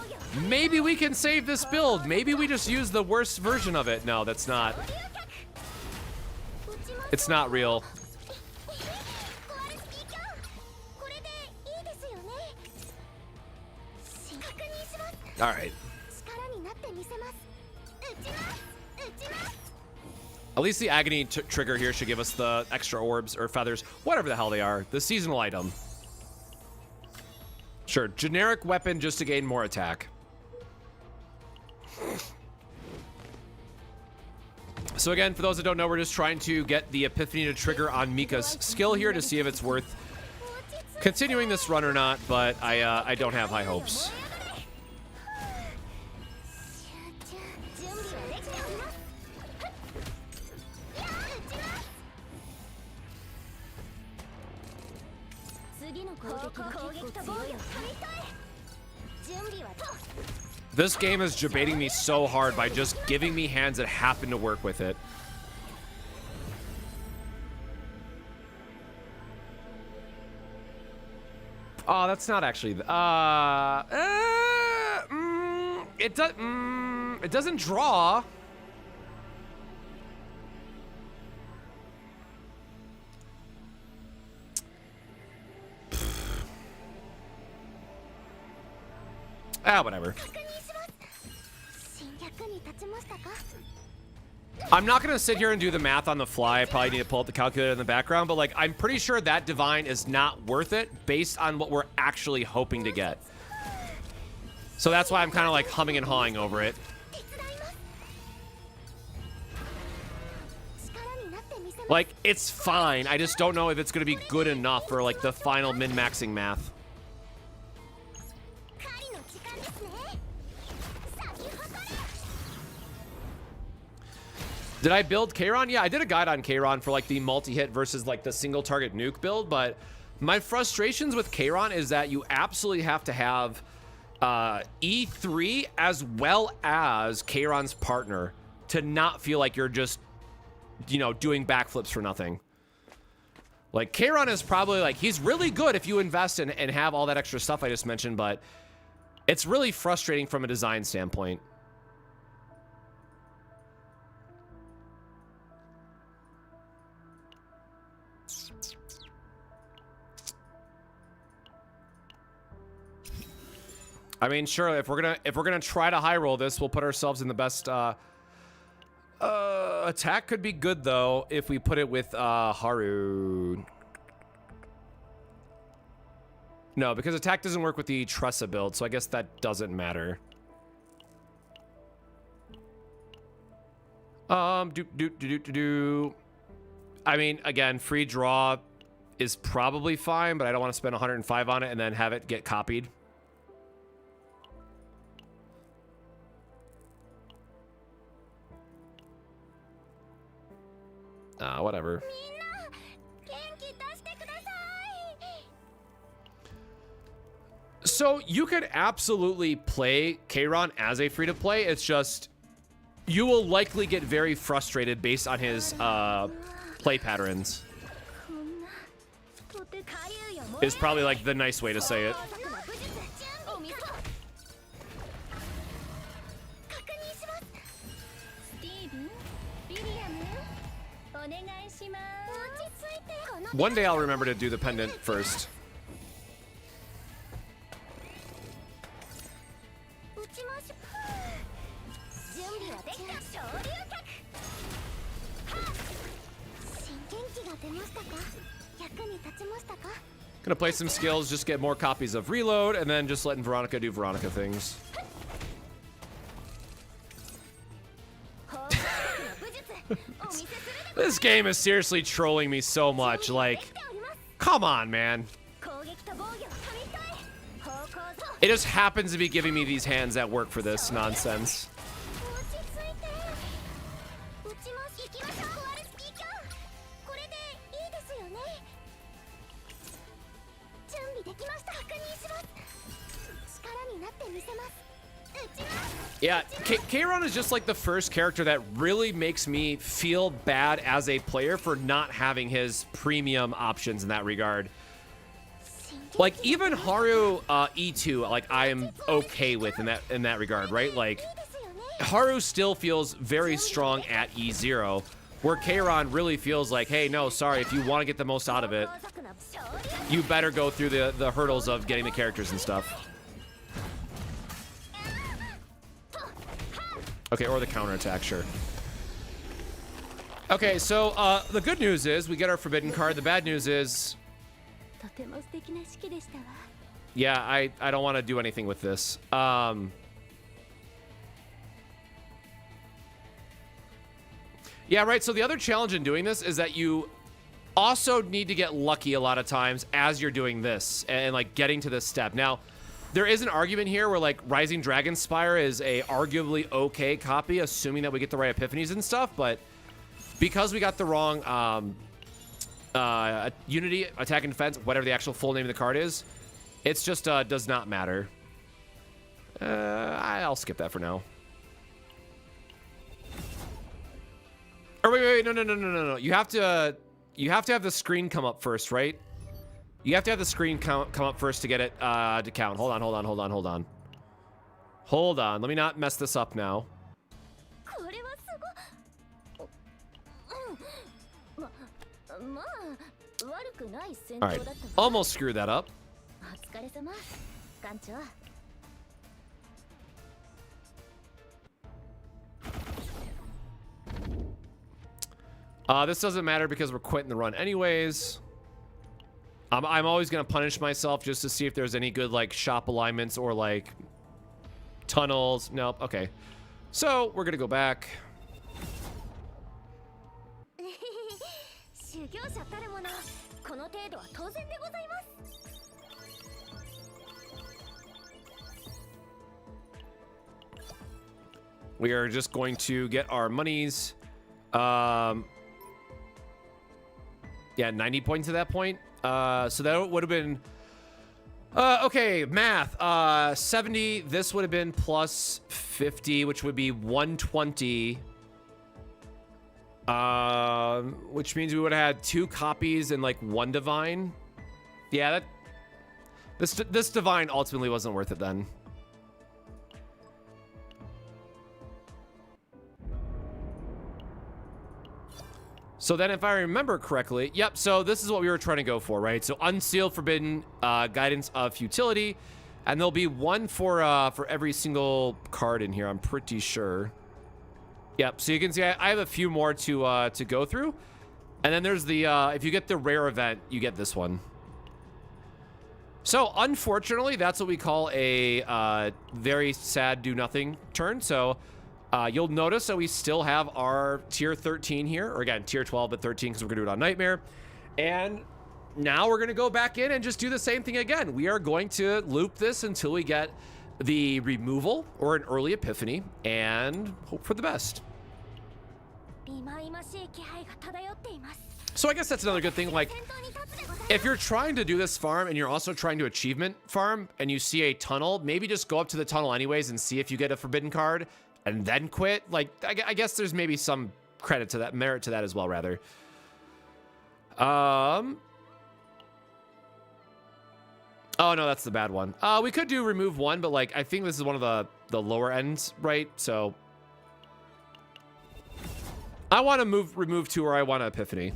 Maybe we can save this build. Maybe we just use the worst version of it. No, that's not. It's not real. All right. At least the agony trigger here should give us the extra orbs or feathers, whatever the hell they are. The seasonal item. Sure, generic weapon just to gain more attack. So again, for those that don't know, we're just trying to get the epiphany to trigger on Mika's skill here to see if it's worth continuing this run or not, but I don't have high hopes. This game is debating me so hard by just giving me hands that happen to work with it. Oh, that's not actually. It doesn't draw. Ah, whatever. I'm not gonna sit here and do the math on the fly. I probably need to pull up the calculator in the background, but like, I'm pretty sure that divine is not worth it based on what we're actually hoping to get. So that's why I'm kind of like humming and hawing over it. Like, it's fine. I just don't know if it's gonna be good enough for like the final min-maxing math. Did I build Kairon? Yeah, I did a guide on Kairon for like the multi-hit versus like the single target nuke build, but my frustrations with Kairon is that you absolutely have to have E3 as well as Kairon's partner to not feel like you're just you know, doing backflips for nothing. Like, Kayron is probably, like, he's really good if you invest and have all that extra stuff I just mentioned, but it's really frustrating from a design standpoint. I mean, sure, if we're gonna try to high roll this, we'll put ourselves in the best. Attack could be good though if we put it with Haru. No, because attack doesn't work with the Tressa build, so I guess that doesn't matter. I mean, again, free draw is probably fine, but I don't want to spend 105 on it and then have it get copied. Whatever. So you could absolutely play Kayron as a free-to-play. It's just you will likely get very frustrated based on his play patterns. Is probably like the nice way to say it. One day I'll remember to do the pendant first. Gonna play some skills, just get more copies of Reload, and then just letting Veronica do Veronica things. This game is seriously trolling me so much. Like, come on, man. It just happens to be giving me these hands that work for this nonsense. Yeah, Kayron is just like the first character that really makes me feel bad as a player for not having his premium options in that regard. Like, even Haru E2, like, I am okay with in that regard, right? Like, Haru still feels very strong at E0, where Kayron really feels like, hey, no, sorry, if you want to get the most out of it, you better go through the hurdles of getting the characters and stuff. Okay, or the counterattack, sure. Okay, so the good news is we get our forbidden card. The bad news is, yeah, I don't want to do anything with this. Yeah, right. So the other challenge in doing this is that you also need to get lucky a lot of times as you're doing this and like getting to this step. Now, there is an argument here where like Rising Dragon Spire is a arguably okay copy, assuming that we get the right epiphanies and stuff, but because we got the wrong Unity, Attack and Defense, whatever the actual full name of the card is, it's just does not matter. I'll skip that for now. Or wait, no. You have to have the screen come up first, right? You have to have the screen come up first to get it to count. Hold on. Hold on. Let me not mess this up now. All right. Almost screwed that up. This doesn't matter because we're quitting the run anyways. I'm always going to punish myself just to see if there's any good, like, shop alignments or, like, tunnels. Nope. Okay. So, we're going to go back. We are just going to get our monies. Yeah, 90 points at that point. So that would have been okay, math. 70, this would have been plus 50, which would be 120. Which means we would have had 2 copies and like 1 divine. Yeah, this divine ultimately wasn't worth it then. So then if I remember correctly, yep, so this is what we were trying to go for, right? So unsealed, forbidden, guidance of futility, and there'll be 1 for every single card in here, I'm pretty sure. Yep, so you can see I have a few more to go through. And then there's the, if you get the rare event, you get this one. So unfortunately, that's what we call a very sad do nothing turn. So you'll notice that we still have our tier 13 here, or again, tier 12 but 13 because we're gonna do it on Nightmare. And now we're gonna go back in and just do the same thing again. We are going to loop this until we get the removal or an early epiphany and hope for the best. So I guess that's another good thing. Like, if you're trying to do this farm and you're also trying to achievement farm and you see a tunnel, maybe just go up to the tunnel anyways and see if you get a forbidden card and then quit. Like, I guess there's maybe some credit to that, merit to that as well, rather. Oh no, that's the bad one. We could do remove 1, but like I think this is one of the lower ends, right? So I want to remove 2, or I want an epiphany.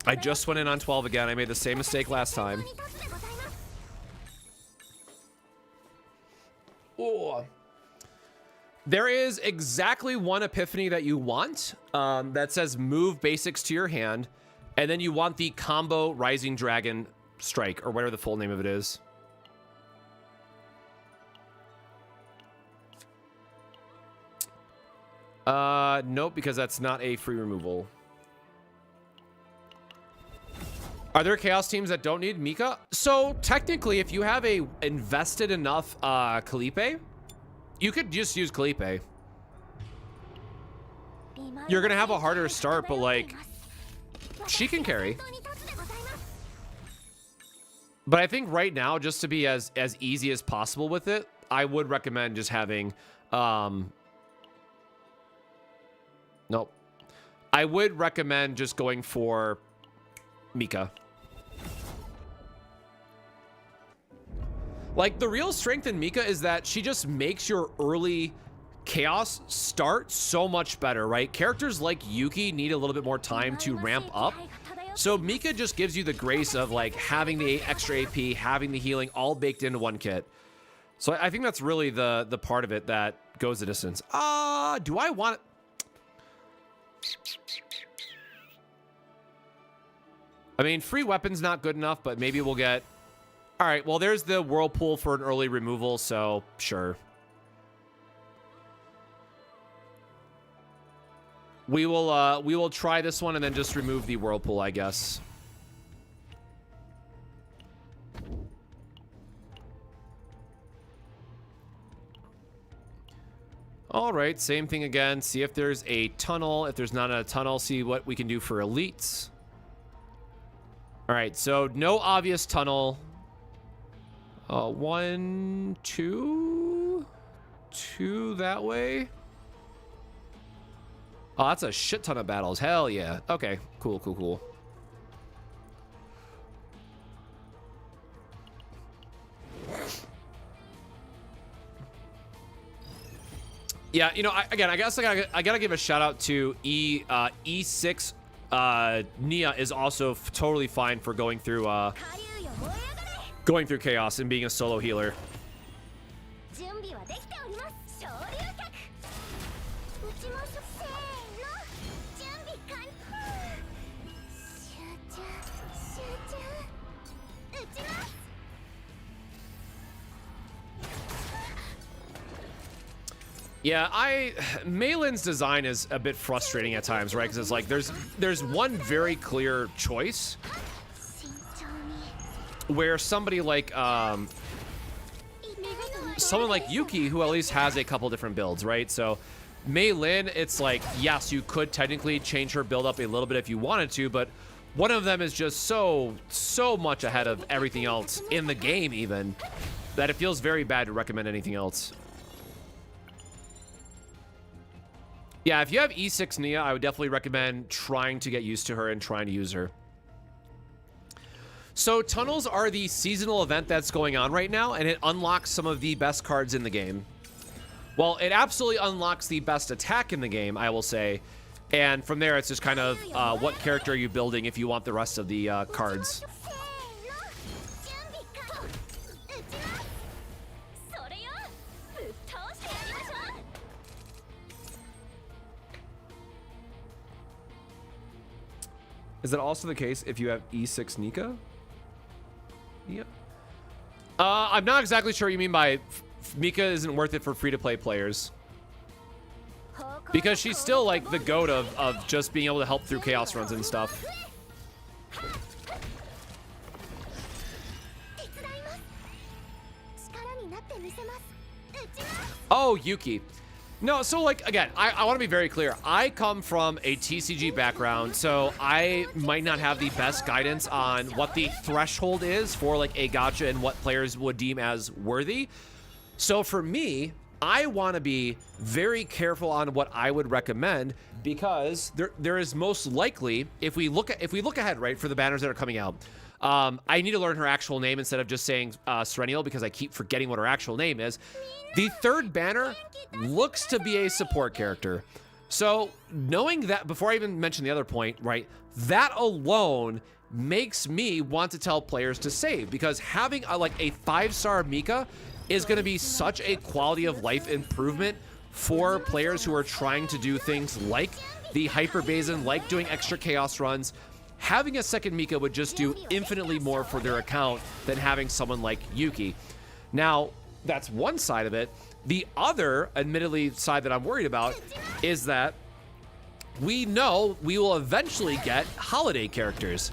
I just went in on 12 again. I made the same mistake last time. Oh. There is exactly 1 epiphany that you want that says move basics to your hand, and then you want the combo Rising Dragon Strike, or whatever the full name of it is. Nope, because that's not a free removal. Are there Chaos teams that don't need Mika? So technically, if you have a invested enough Kalipe, you could just use Kalipe. You're gonna have a harder start, but like, she can carry. But I think right now, just to be as easy as possible with it, I would recommend just having, nope. I would recommend just going for Mika. Like, the real strength in Mika is that she just makes your early chaos start so much better, right? Characters like Yuki need a little bit more time to ramp up. So Mika just gives you the grace of like having the extra AP, having the healing all baked into 1 kit. So I think that's really the part of it that goes the distance. Do I want it? I mean, free weapon's not good enough, but maybe we'll get... All right, well, there's the Whirlpool for an early removal, so sure. We will try this one and then just remove the Whirlpool, I guess. All right, same thing again. See if there's a tunnel. If there's not a tunnel, see what we can do for elites. All right, so no obvious tunnel. 1, 2, 2 that way. Oh, that's a shit ton of battles. Hell yeah. Okay, cool, cool, cool. Yeah, you know, again, I guess I gotta give a shout out to E6. Nia is also totally fine for going through chaos and being a solo healer. Yeah, Mlin's design is a bit frustrating at times, right? Because it's like there's one very clear choice where somebody like someone like Yuki, who at least has a couple different builds, right? So Mlin, it's like, yes, you could technically change her build up a little bit if you wanted to, but one of them is just so much ahead of everything else in the game even that it feels very bad to recommend anything else. Yeah, if you have E6 Nia, I would definitely recommend trying to get used to her and trying to use her. So tunnels are the seasonal event that's going on right now, and it unlocks some of the best cards in the game. Well, it absolutely unlocks the best attack in the game, I will say. And from there, it's just kind of what character are you building if you want the rest of the cards. Is that also the case if you have E6 Nika? Yeah. I'm not exactly sure what you mean by Mika isn't worth it for free-to-play players. Because she's still like the goat of just being able to help through chaos runs and stuff. Oh, Yuki. No, so like, again, I want to be very clear. I come from a TCG background, so I might not have the best guidance on what the threshold is for like a gacha and what players would deem as worthy. So for me, I want to be very careful on what I would recommend, because there is most likely, if we look ahead, right, for the banners that are coming out, I need to learn her actual name instead of just saying Serenial, because I keep forgetting what her actual name is. The third banner looks to be a support character. So knowing that, before I even mention the other point, right, that alone makes me want to tell players to save, because having like a 5-star Mika is going to be such a quality of life improvement for players who are trying to do things like the Hyper Basin, like doing extra chaos runs. Having a second Mika would just do infinitely more for their account than having someone like Yuki. Now, that's one side of it. The other, admittedly, side that I'm worried about is that we know we will eventually get holiday characters.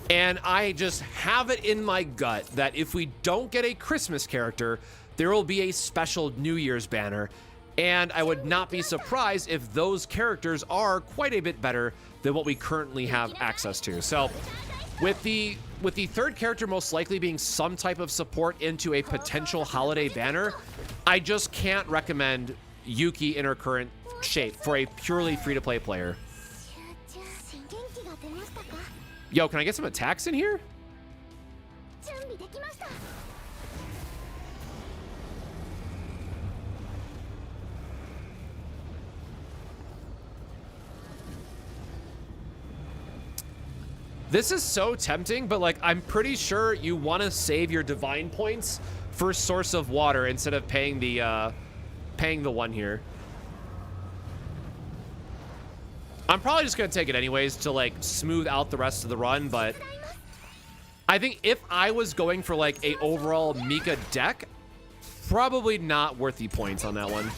And I just have it in my gut that if we don't get a Christmas character, there will be a special New Year's banner. And I would not be surprised if those characters are quite a bit better than what we currently have access to. So with the third character most likely being some type of support into a potential holiday banner, I just can't recommend Yuki in her current shape for a purely free-to-play player. Yo, can I get some attacks in here? This is so tempting, but like, I'm pretty sure you want to save your divine points for Source of Water instead of paying the one here. I'm probably just gonna take it anyways to like smooth out the rest of the run, but I think if I was going for like a overall Mika deck, probably not worth the points on that one.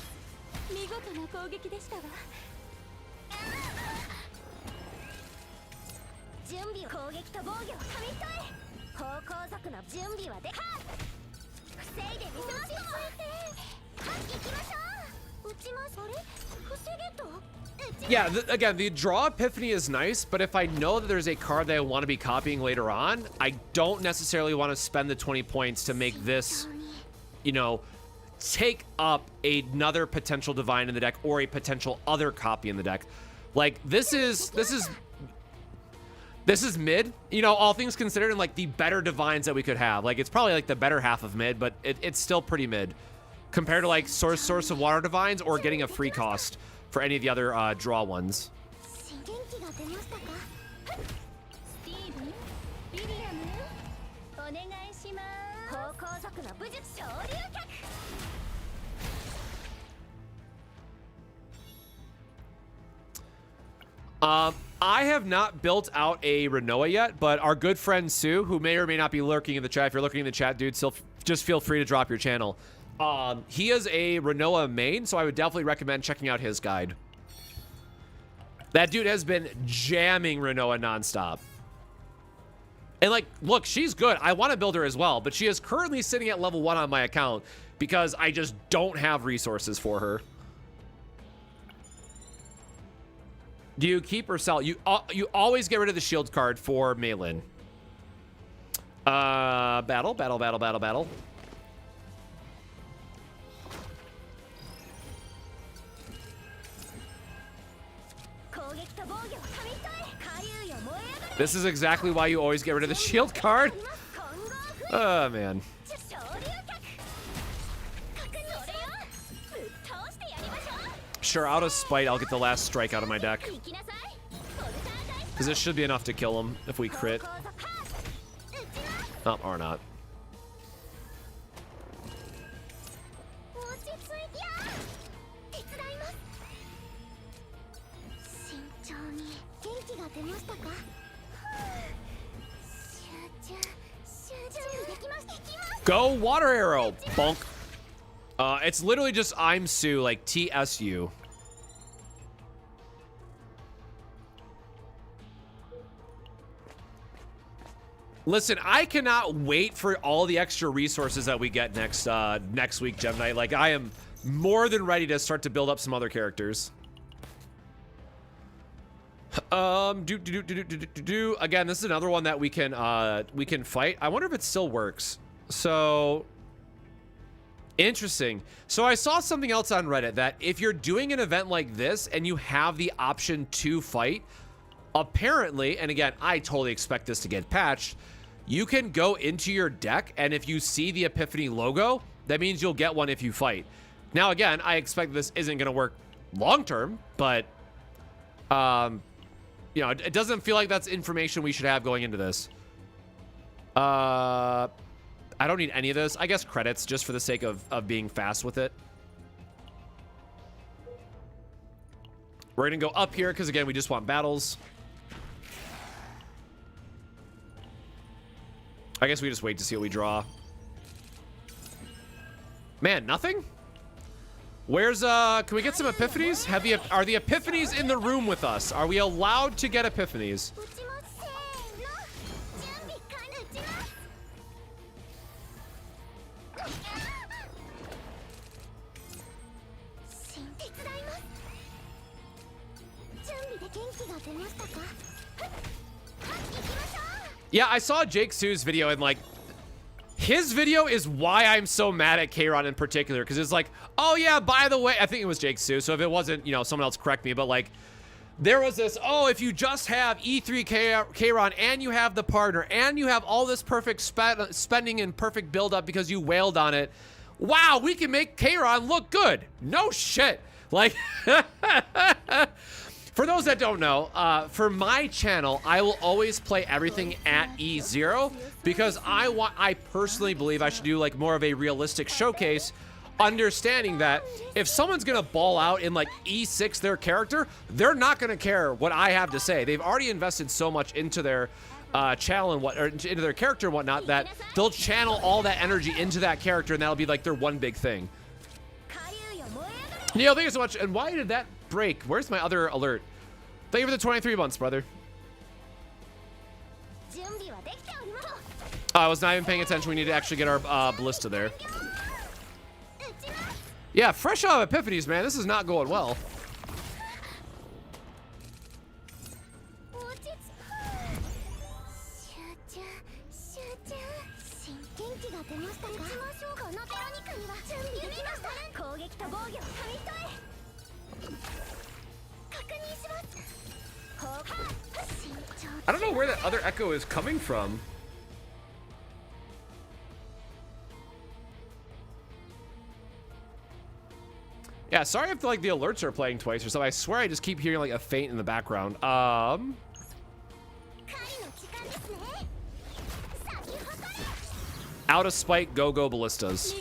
Yeah, again, the draw epiphany is nice, but if I know that there's a card that I want to be copying later on, I don't necessarily want to spend the 20 points to make this, you know, take up another potential divine in the deck or a potential other copy in the deck. Like, this is mid, you know, all things considered, and like the better divines that we could have. Like, it's probably like the better half of mid, but it's still pretty mid compared to like source of water divines or getting a free cost for any of the other draw ones. I have not built out a Renoa yet, but our good friend Sue, who may or may not be lurking in the chat, if you're lurking in the chat, dude, still just feel free to drop your channel. He is a Renoa main, so I would definitely recommend checking out his guide. That dude has been jamming Renoa nonstop. And like, look, she's good. I want to build her as well, but she is currently sitting at level 1 on my account because I just don't have resources for her. Do you keep or sell? You always get rid of the shield card for Mlin. Battle. This is exactly why you always get rid of the shield card. Oh, man. Sure, out of spite, I'll get the last strike out of my deck. Because this should be enough to kill him if we crit. Oh, or not. Go water arrow, bonk. It's literally just I'm Sue, like TSU. Listen, I cannot wait for all the extra resources that we get next week, Gem Knight. Like, I am more than ready to start to build up some other characters. Again, this is another one that we can fight. I wonder if it still works. So interesting. So I saw something else on Reddit that if you're doing an event like this and you have the option to fight, apparently, and again, I totally expect this to get patched, you can go into your deck, and if you see the Epiphany logo, that means you'll get one if you fight. Now, again, I expect this isn't going to work long term, but you know, it doesn't feel like that's information we should have going into this. I don't need any of this. I guess credits just for the sake of being fast with it. We're going to go up here because, again, we just want battles. I guess we just wait to see what we draw. Man, nothing? Where's, can we get some epiphanies? Are the epiphanies in the room with us? Are we allowed to get epiphanies? Yeah, I saw Jake Sue's video, and like, his video is why I'm so mad at Kayron in particular, because it's like, oh yeah, by the way, I think it was Jake Sue, so if it wasn't, you know, someone else correct me, but like, there was this, oh, if you just have E3 Kayron and you have the partner and you have all this perfect spending and perfect build-up because you wailed on it, wow, we can make Kayron look good. No shit. Like, for those that don't know, for my channel, I will always play everything at E0 because I personally believe I should do like more of a realistic showcase, understanding that if someone's gonna ball out in like E6 their character, they're not gonna care what I have to say. They've already invested so much into their channel and into their character and whatnot that they'll channel all that energy into that character, and that'll be like their one big thing. Neil, thank you so much. And why did that break? Where's my other alert? Thank you for the 23 months, brother. I was not even paying attention. We need to actually get our ballista there. Yeah, fresh out of epiphanies, man. This is not going well. I don't know where that other echo is coming from. Yeah, sorry if like the alerts are playing twice or something. I swear I just keep hearing like a faint in the background. Out of spite, go ballistas.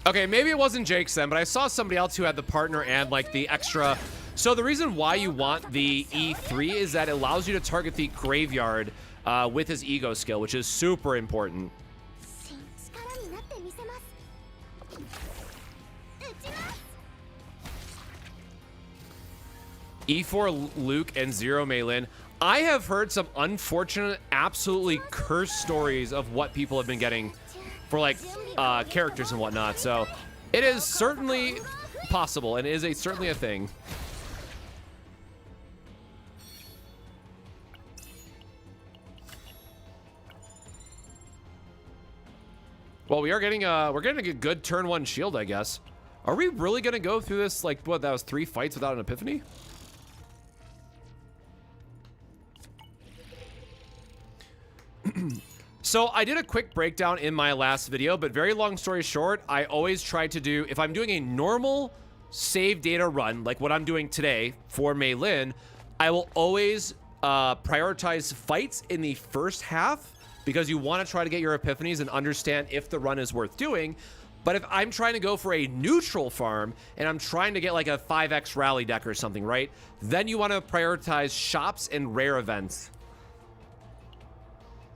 Okay, maybe it wasn't Jake's then, but I saw somebody else who had the partner and like the extra. So the reason why you want the E3 is that it allows you to target the graveyard with his ego skill, which is super important. E4 Luke and 0 Mlin. I have heard some unfortunate, absolutely cursed stories of what people have been getting for like characters and whatnot. So it is certainly possible and is certainly a thing. Well, we're getting a good turn 1 shield, I guess. Are we really gonna go through this, like, what, that was 3 fights without an epiphany? So I did a quick breakdown in my last video, but very long story short, I always try to do, if I'm doing a normal save data run, like what I'm doing today for Mlin, I will always prioritize fights in the first half because you want to try to get your epiphanies and understand if the run is worth doing. But if I'm trying to go for a neutral farm and I'm trying to get like a 5x rally deck or something, right? Then you want to prioritize shops and rare events.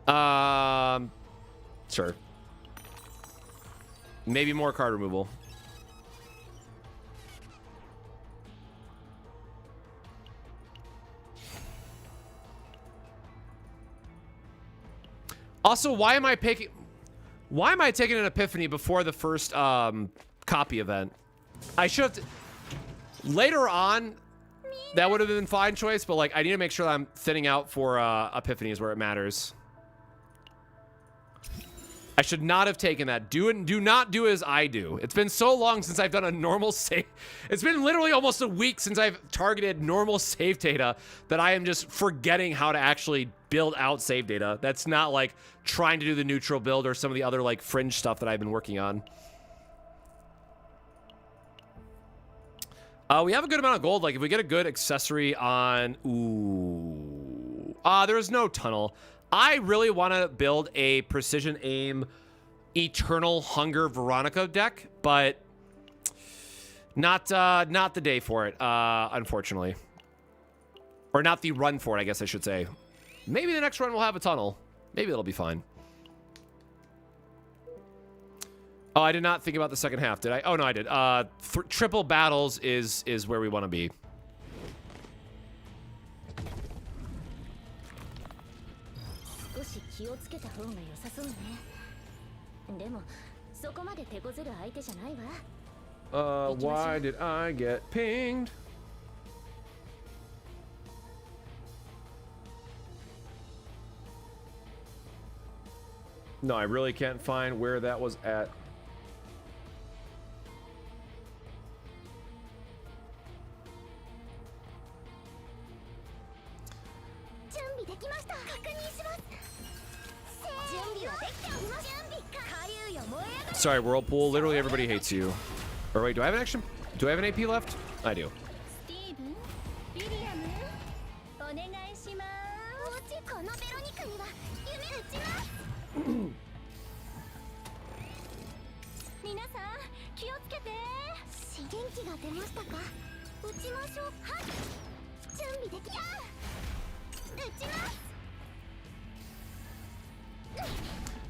Sure. Maybe more card removal. Also, why am I taking an epiphany before the first copy event? I should have later on. That would have been a fine choice, but like I need to make sure that I'm thinning out for epiphanies where it matters. I should not have taken that. Do not do as I do. It's been so long since I've done a normal save. It's been literally almost a week since I've targeted normal save data that I am just forgetting how to actually build out save data. That's not like trying to do the neutral build or some of the other like fringe stuff that I've been working on. We have a good amount of gold. Like if we get a good accessory on, ooh, there's no tunnel. I really want to build a precision aim Eternal Hunger Veronica deck, but not the day for it, unfortunately. Or not the run for it, I guess I should say. Maybe the next run will have a tunnel. Maybe it'll be fine. Oh, I did not think about the second half, did I? Oh, no, I did. Triple battles is where we want to be. Why did I get pinged? No, I really can't find where that was at. Sorry, Whirlpool. Literally everybody hates you. Or wait, do I have an action? Do I have an AP left? I do.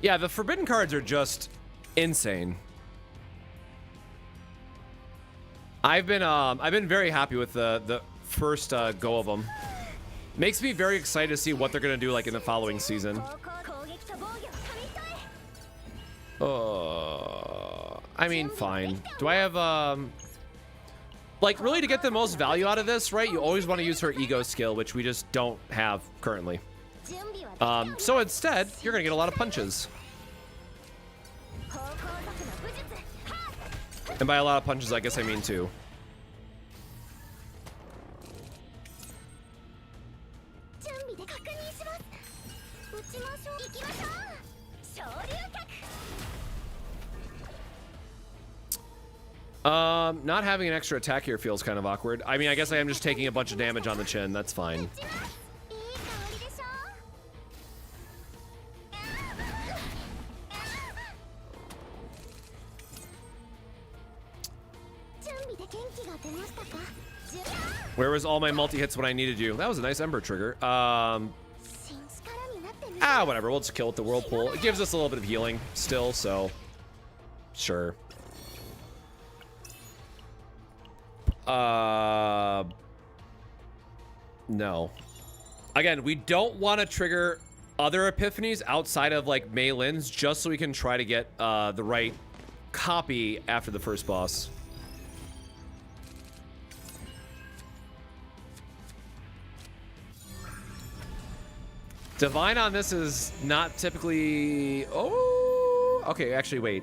Yeah, the forbidden cards are just insane. I've been very happy with the first go of them. Makes me very excited to see what they're gonna do like in the following season. I mean, fine. Do I have like really to get the most value out of this, right? You always want to use her ego skill, which we just don't have currently. So instead, you're gonna get a lot of punches. And by a lot of punches, I guess I mean 2. Not having an extra attack here feels kind of awkward. I mean, I guess I am just taking a bunch of damage on the chin. That's fine. Where was all my multi-hits when I needed you? That was a nice Ember trigger. Whatever. We'll just kill with the Whirlpool. It gives us a little bit of healing still, so sure. No. Again, we don't want to trigger other epiphanies outside of like Mlin's just so we can try to get the right copy after the first boss. Divine on this is not typically... Oh, Okay, actually, wait.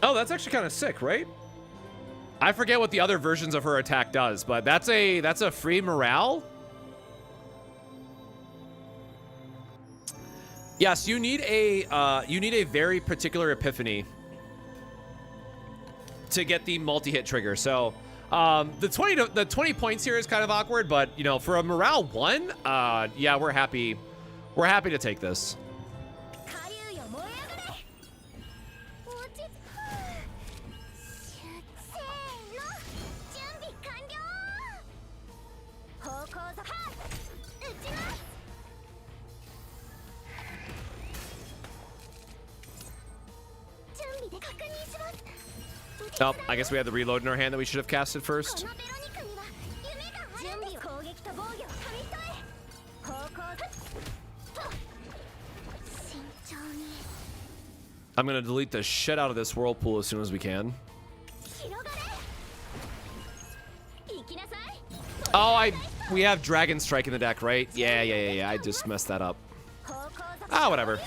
Oh, that's actually kind of sick, right? I forget what the other versions of her attack does, but that's a free morale. Yes, you need a very particular epiphany to get the multi-hit trigger. So the 20 points here is kind of awkward, but you know, for a morale 1, yeah, we're happy to take this. Oh, I guess we had the reload in our hand that we should have casted first. I'm gonna delete the shit out of this whirlpool as soon as we can. Oh, we have Dragon Strike in the deck, right? Yeah. I just messed that up. Ah, whatever.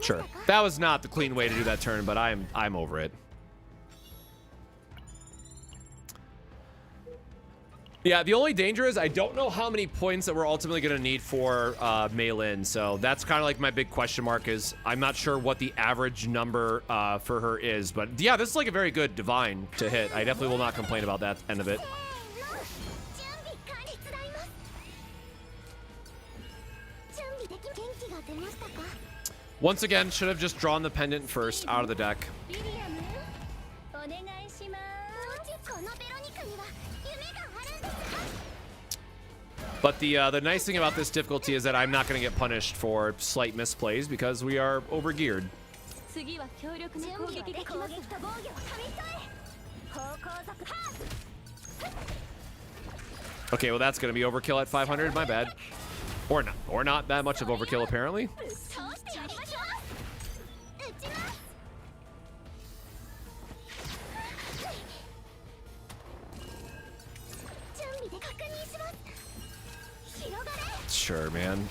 Sure. That was not the clean way to do that turn, but I'm over it. Yeah, the only danger is I don't know how many points that we're ultimately going to need for Mlin, so that's kind of like my big question mark. Is I'm not sure what the average number for her is, but yeah, this is like a very good divine to hit. I definitely will not complain about that end of it. Once again, should have just drawn the pendant first out of the deck. But the nice thing about this difficulty is that I'm not going to get punished for slight misplays because we are overgeared. Okay, well that's going to be overkill at 500. My bad. Or not that much of overkill apparently. Sure, man.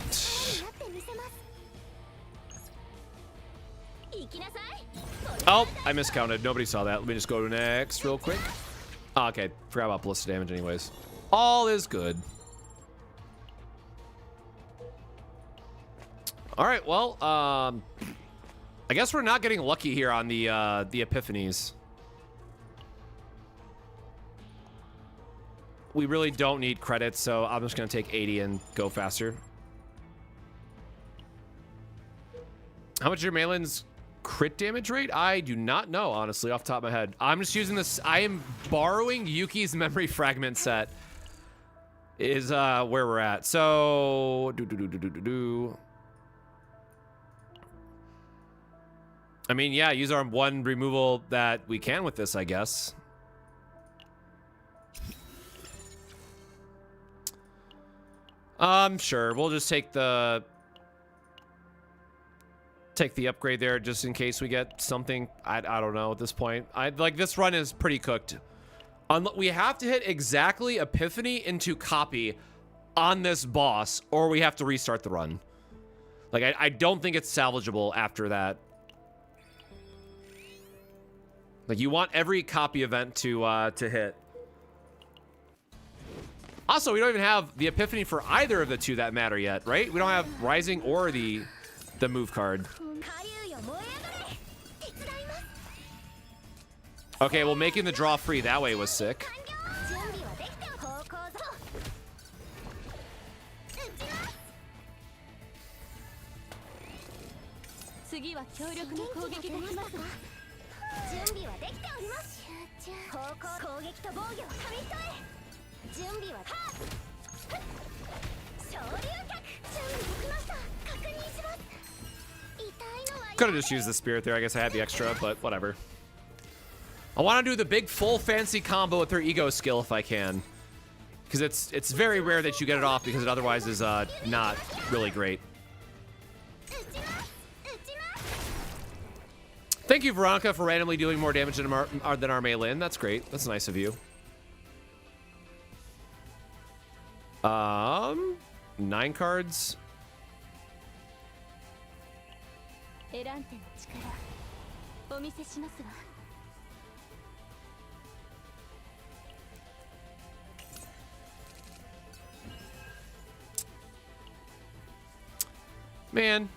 Oh, I miscounted. Nobody saw that. Let me just go to next real quick. Oh, okay, forgot about ballistic damage anyways. All is good. All right, well, I guess we're not getting lucky here on the epiphanies. We really don't need credits, so I'm just gonna take 80 and go faster. How much is your Mlin's crit damage rate? I do not know, honestly, off the top of my head. I'm just using this. I am borrowing Yuki's memory fragment set. Is where we're at. So I mean, yeah, use our one removal that we can with this, I guess. Sure. We'll just take the upgrade there just in case we get something. I don't know at this point. Like this run is pretty cooked. We have to hit exactly Epiphany into copy on this boss, or we have to restart the run. Like I don't think it's salvageable after that. Like you want every copy event to hit. Also, we don't even have the Epiphany for either of the two that matter yet, right? We don't have Rising or the move card. Okay, well, making the draw free that way was sick. Could have just used the spirit there. I guess I had the extra, but whatever. I want to do the big full fancy combo with her ego skill if I can, because it's very rare that you get it off because it otherwise is not really great. Thank you, Veronica, for randomly doing more damage than our Mlin. That's great. That's nice of you. 9 cards. Man.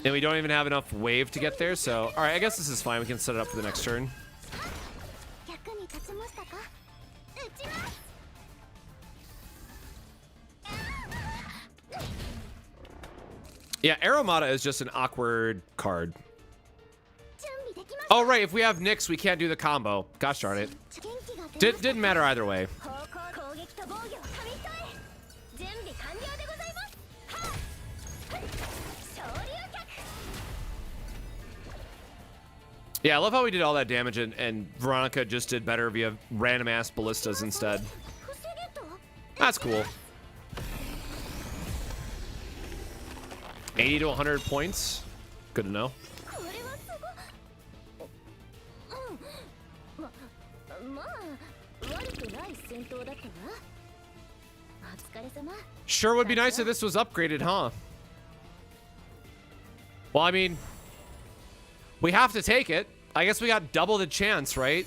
And we don't even have enough wave to get there, so... Alright, I guess this is fine. We can set it up for the next turn. Yeah, Aromata is just an awkward card. Oh, right. If we have Nyx, we can't do the combo. Gosh darn it. Didn't matter either way. Yeah, I love how we did all that damage and Veronica just did better via random ass ballistas instead. That's cool. 80 to 100 points. Good to know. Sure would be nice if this was upgraded, huh? Well, I mean, we have to take it. I guess we got double the chance, right?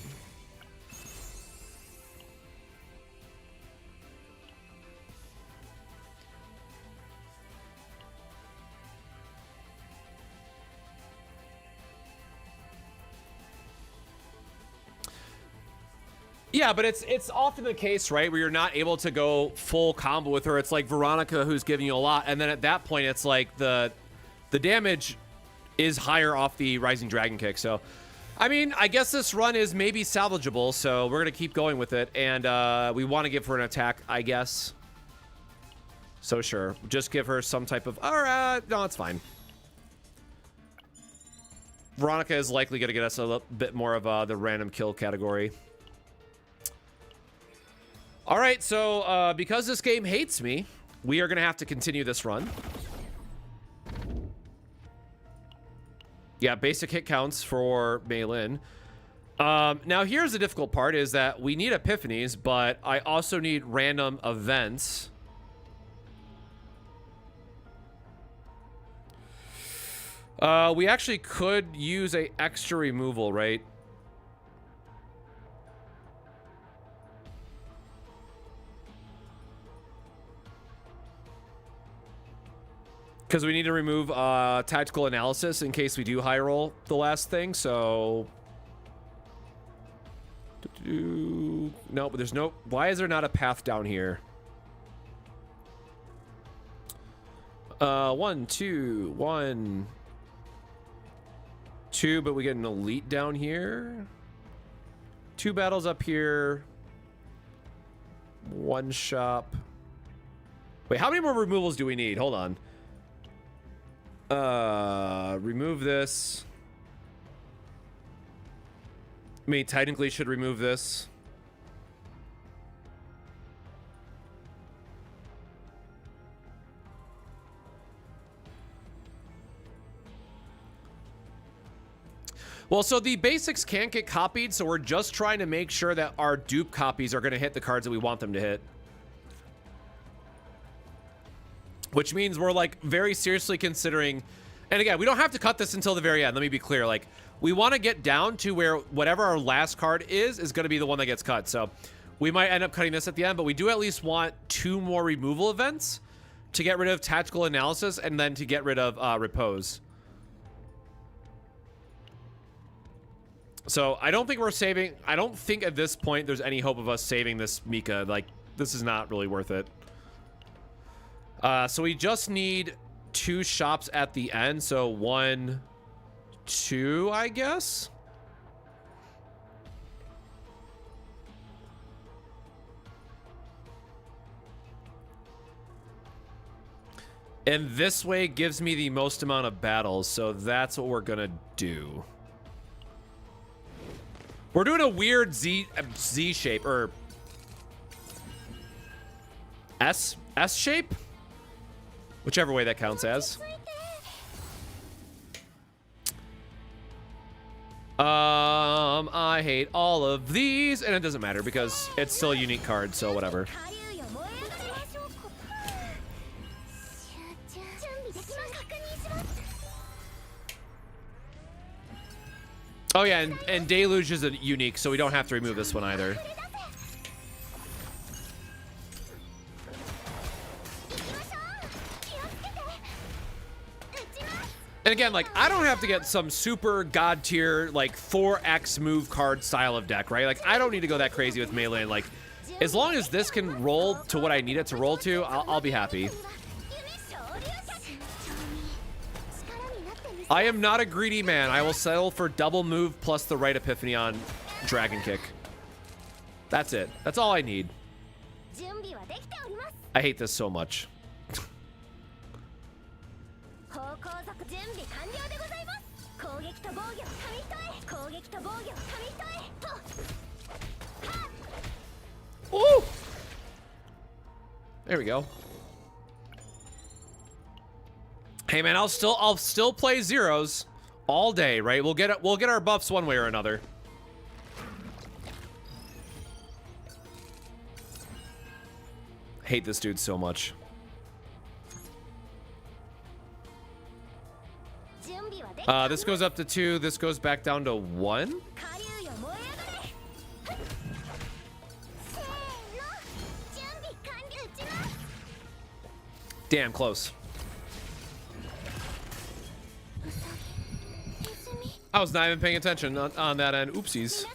Yeah, but it's often the case, right, where you're not able to go full combo with her. It's like Veronica who's giving you a lot, and then at that point, it's like the damage is higher off the Rising Dragon kick. So, I mean, I guess this run is maybe salvageable, so we're going to keep going with it, and we want to give her an attack, I guess. So, sure. Just give her some type of... All right, no, it's fine. Veronica is likely going to get us a little bit more of the random kill category. All right, so because this game hates me, we are going to have to continue this run. Yeah, basic hit counts for Mlin. Now, here's the difficult part is that we need epiphanies, but I also need random events. We actually could use a extra removal, right? Because we need to remove tactical analysis in case we do high roll the last thing, so... No, but there's no... Why is there not a path down here? 1, 2, 1... 2, but we get an elite down here. 2 battles up here. 1 shop. Wait, how many more removals do we need? Hold on. Remove this. I mean, technically should remove this. Well, so the basics can't get copied, so we're just trying to make sure that our dupe copies are going to hit the cards that we want them to hit. Which means we're like very seriously considering, and again, we don't have to cut this until the very end. Let me be clear. Like, we want to get down to where whatever our last card is going to be the one that gets cut. So we might end up cutting this at the end, but we do at least want 2 more removal events to get rid of tactical analysis and then to get rid of repose. So I don't think we're saving. I don't think at this point there's any hope of us saving this Mika. Like, this is not really worth it. So we just need 2 shops at the end. So 1, 2, I guess. And this way gives me the most amount of battles. So that's what we're going to do. We're doing a weird Z shape, or S shape? Whichever way that counts as. I hate all of these, and it doesn't matter because it's still a unique card, so whatever. Oh yeah, and Deluge is a unique, so we don't have to remove this one either. And again, like, I don't have to get some super god tier, like, 4x move card style of deck, right? Like, I don't need to go that crazy with Mlin. Like, as long as this can roll to what I need it to roll to, I'll be happy. I am not a greedy man. I will settle for double move plus the right epiphany on Dragon Kick. That's it. That's all I need. I hate this so much. Ooh! There we go. Hey man, I'll still play zeros all day, right? We'll get our buffs one way or another. Hate this dude so much. This goes up to 2. This goes back down to 1. Damn close. I was not even paying attention on that end. Oopsies.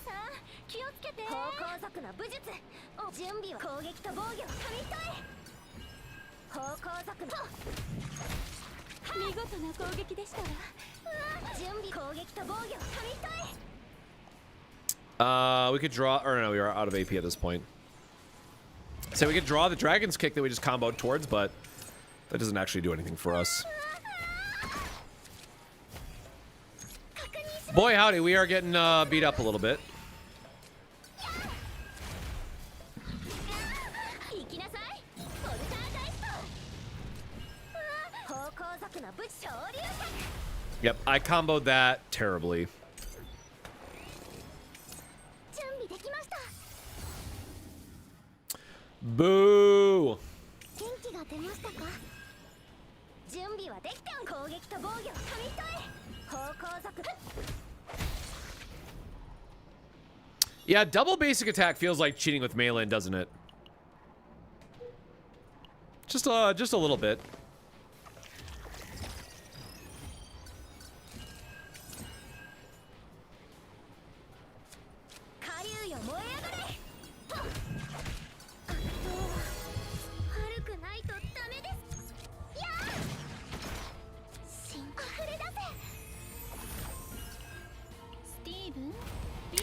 We could draw, or no, we are out of AP at this point. So we could draw the Dragon's Kick that we just comboed towards, but that doesn't actually do anything for us. Boy, howdy, we are getting beat up a little bit. Yep, I comboed that terribly. Boo! Yeah, double basic attack feels like cheating with Mlin, doesn't it? Just a little bit.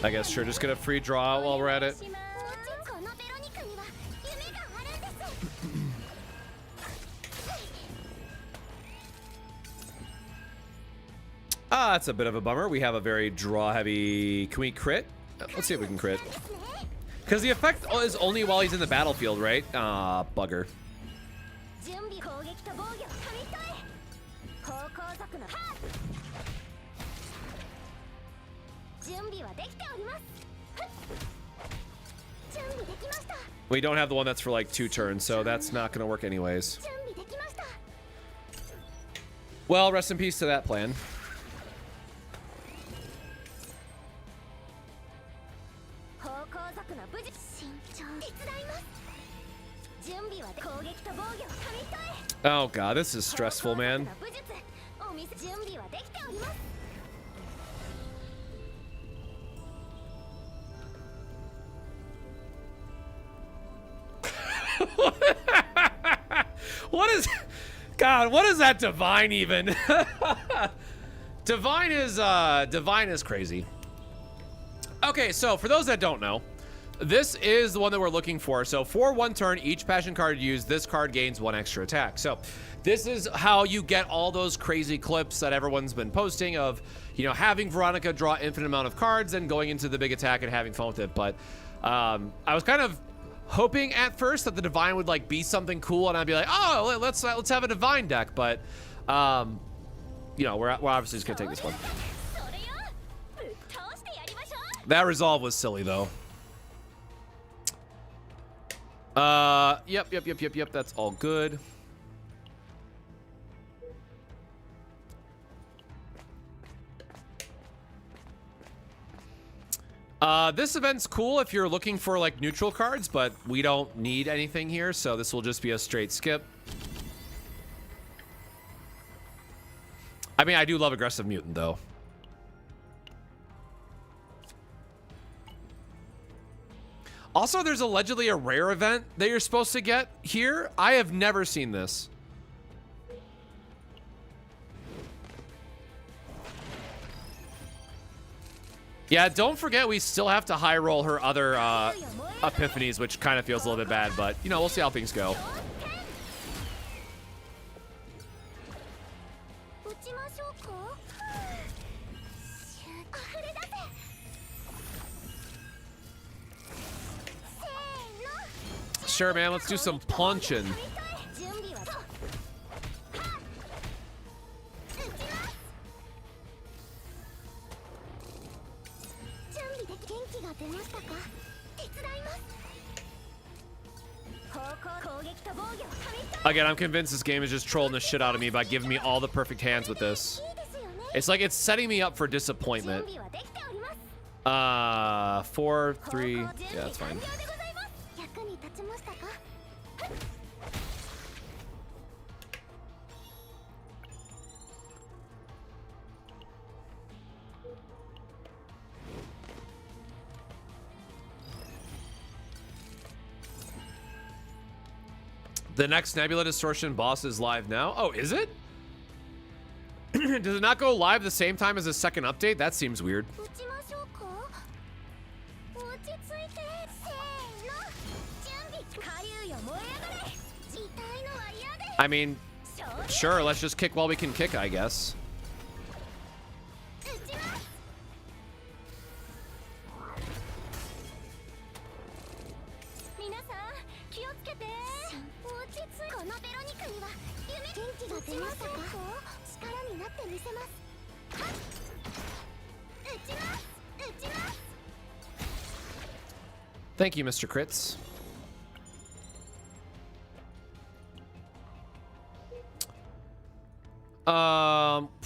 I guess sure, just get a free draw while we're at it. That's a bit of a bummer. We have a very draw heavy. Can we crit? Let's see if we can crit. Because the effect is only while he's in the battlefield, right? Ah, bugger. We don't have the one that's for like 2 turns, so that's not going to work anyways. Well, rest in peace to that plan. Oh god, this is stressful, man. What is, God, what is that divine even? Divine is crazy. Okay, so for those that don't know, this is the one that we're looking for. So for 1 turn, each passion card used, this card gains 1 extra attack. So this is how you get all those crazy clips that everyone's been posting of, you know, having Veronica draw infinite amount of cards and going into the big attack and having fun with it. But I was kind of hoping at first that the divine would like be something cool and I'd be like, oh, let's have a divine deck. But you know, we're obviously just gonna take this one. That resolve was silly, though. Yep. That's all good. This event's cool if you're looking for like neutral cards, but we don't need anything here, so this will just be a straight skip. I mean, I do love aggressive mutant though. Also, there's allegedly a rare event that you're supposed to get here. I have never seen this. Yeah, don't forget we still have to high roll her other epiphanies, which kind of feels a little bit bad, but you know, we'll see how things go. Sure, man, let's do some punching. Again, I'm convinced this game is just trolling the shit out of me by giving me all the perfect hands with this. It's like it's setting me up for disappointment. 4, 3. Yeah, that's fine. The next Nebula Distortion boss is live now. Oh, is it? Does it not go live the same time as the second update? That seems weird. I mean, sure, let's just kick while we can kick, I guess. Thank you, Mr. Crits.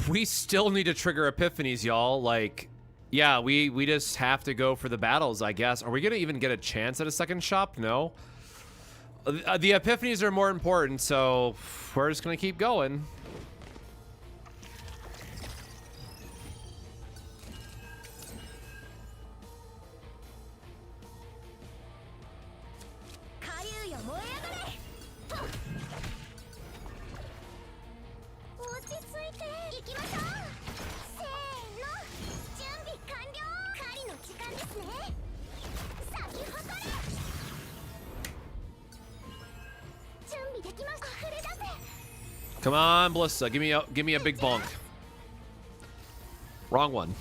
We still need to trigger epiphanies, y'all. Like, yeah, we just have to go for the battles, I guess. Are we gonna even get a chance at a second shop? No. The epiphanies are more important, so we're just gonna keep going. Come on, Ballista, give me a big bonk. Wrong one.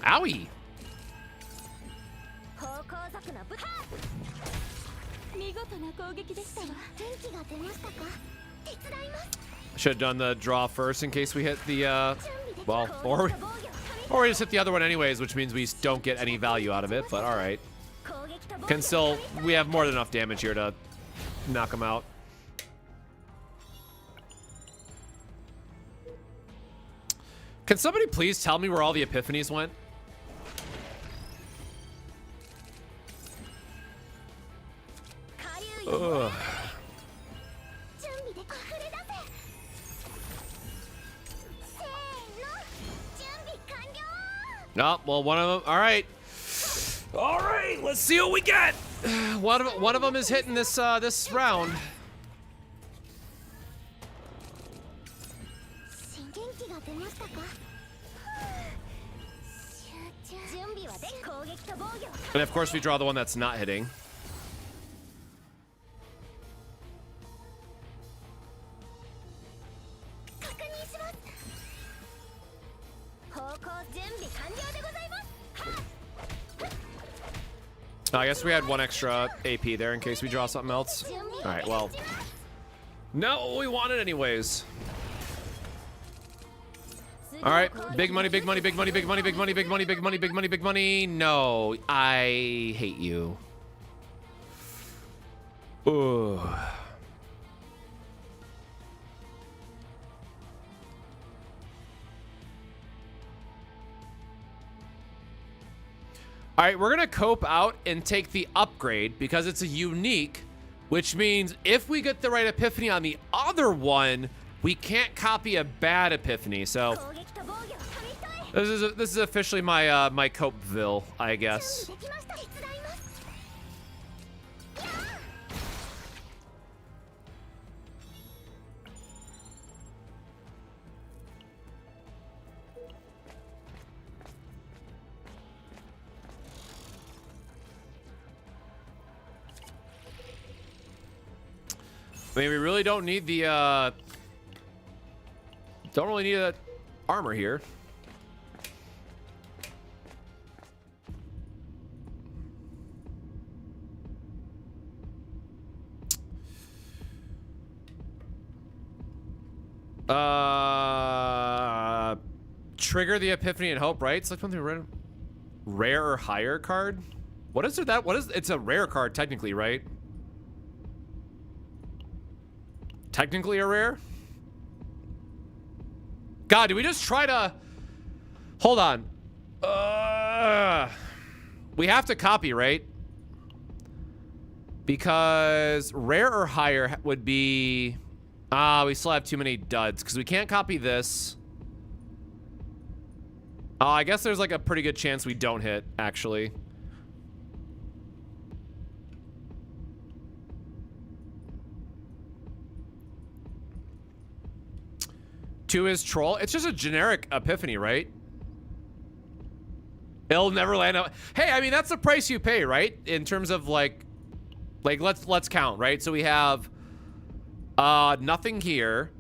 Owie. Should have done the draw first in case we hit the well, or we just hit the other one anyways, which means we don't get any value out of it, but all right. Can still, we have more than enough damage here to knock him out. Can somebody please tell me where all the epiphanies went? Ugh. No, well, one of them. All right, let's see what we get. One of them is hitting this this round. And of course, we draw the one that's not hitting. I guess we had one extra AP there in case we draw something else. All right, well, no, we want it anyways. All right, big money, big money, big money, big money, big money, big money, big money, big money, big money. No, I hate you. Ugh. All right, we're gonna cope out and take the upgrade because it's a unique, which means if we get the right epiphany on the other one, we can't copy a bad epiphany. So this is officially my my Copeville, I guess. I mean, we really don't need the, don't really need that armor here. Trigger the epiphany and hope, right? Select something rare or higher card. What is it that? What is? It's a rare card technically, right? Technically a rare? God, did we just try to... Hold on. We have to copy, right? Because rare or higher would be... we still have too many duds because we can't copy this. I guess there's like a pretty good chance we don't hit, actually. Two is troll. It's just a generic epiphany, right? It'll never land out. Hey, I mean, that's the price you pay, right? In terms of like let's count, right? So we have nothing here.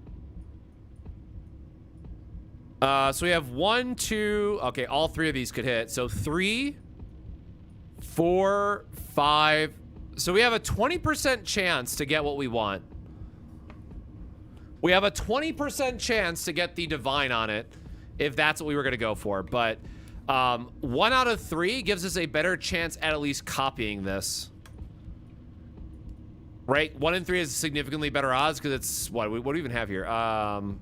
So we have 1, 2, okay, all three of these could hit. So 3, 4, 5. So we have a 20% chance to get what we want. We have a 20% chance to get the divine on it, if that's what we were going to go for. But 1 out of 3 gives us a better chance at least copying this. Right? 1 in 3 is significantly better odds because it's... What do we even have here? 1,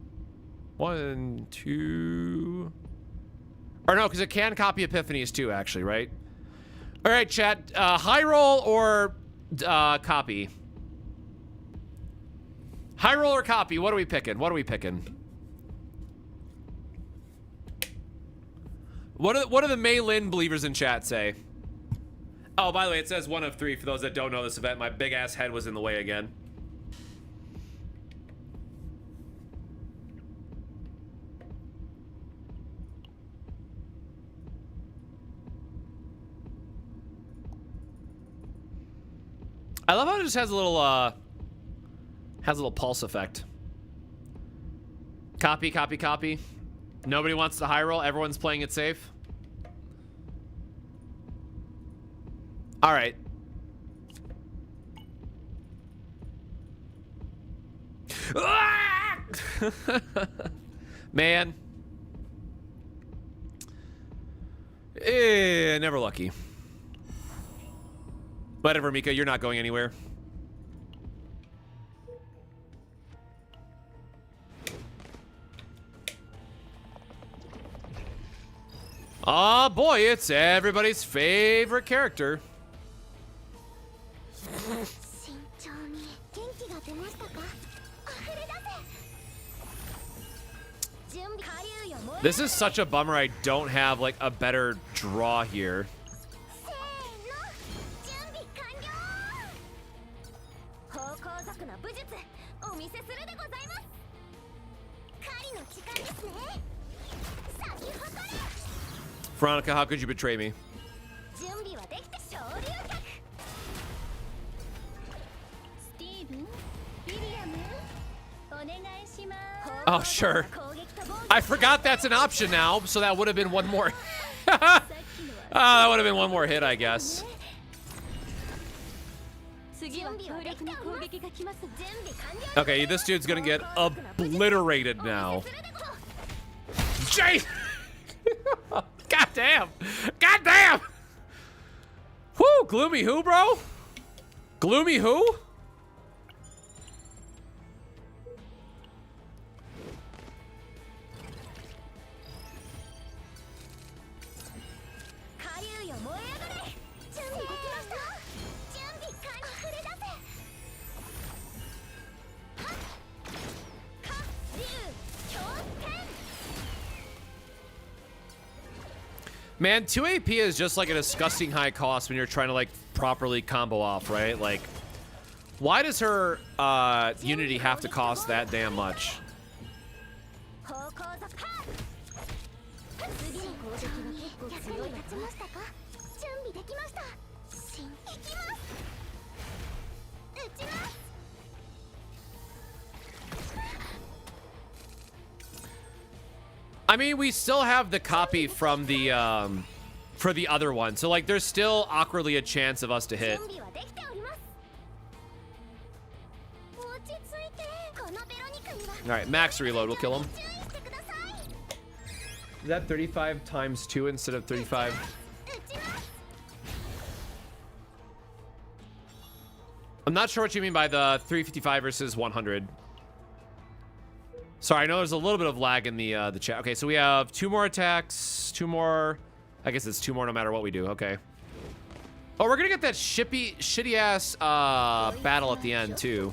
2... Or no, because it can copy epiphanies too, actually, right? All right, chat. High roll or copy? High roll or copy? What are we picking? What are we picking? What do the Mlin believers in chat say? Oh, by the way, it says 1 of 3 for those that don't know this event. My big ass head was in the way again. I love how it just has a little pulse effect. Copy, copy, copy. Nobody wants to high roll. Everyone's playing it safe. All right. Man. Never lucky. Whatever, Mika, you're not going anywhere. Oh boy, it's everybody's favorite character. This is such a bummer I don't have like a better draw here. Veronica, how could you betray me? Oh, sure. I forgot that's an option now, so that would have been one more. That would have been one more hit, I guess. Okay, this dude's gonna get obliterated now. Jay! God damn! God damn! Whoo! Gloomy who, bro? Gloomy who? Man, 2 AP is just like a disgusting high cost when you're trying to like properly combo off, right? Like, why does her Unity have to cost that damn much? I mean, we still have the copy from the for the other one, so like there's still awkwardly a chance of us to hit. All right, max reload will kill him. Is that 35 times 2 instead of 35? I'm not sure what you mean by the 355 versus 100. Sorry, I know there's a little bit of lag in the chat. Okay, so we have 2 more attacks, 2 more. I guess it's 2 more no matter what we do. Okay. Oh, we're gonna get that shitty ass battle at the end too.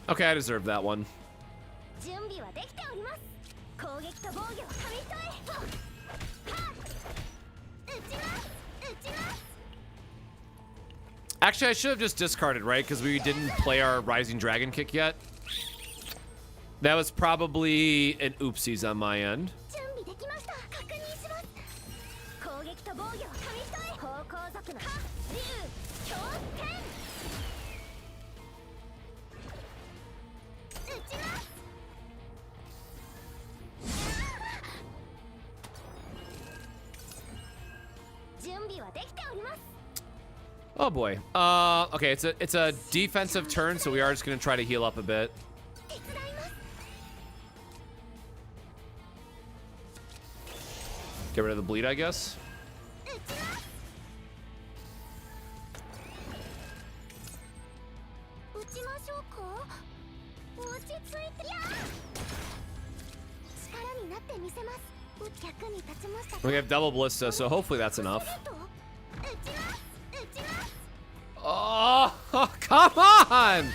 Okay, I deserve that one. Actually, I should have just discarded, right? Because we didn't play our Rising Dragon kick yet. That was probably an oopsies on my end. Oh boy. Okay, it's a defensive turn, so we are just gonna try to heal up a bit. Get rid of the bleed, I guess. We have double ballista, so hopefully that's enough. Oh, come on!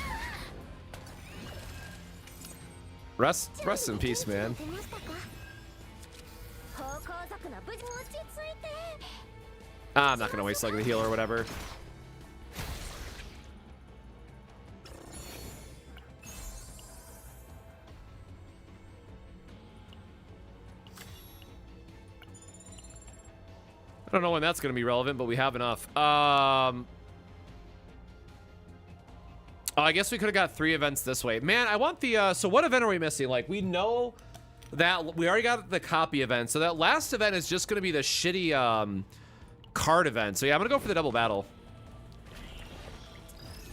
Rest in peace, man. I'm not gonna waste like the heal or whatever. I don't know when that's gonna be relevant, but we have enough. Oh, I guess we could have got 3 events this way. Man, I want the, so what event are we missing? Like, we know that we already got the copy event. So that last event is just going to be the shitty card event. So yeah, I'm going to go for the double battle.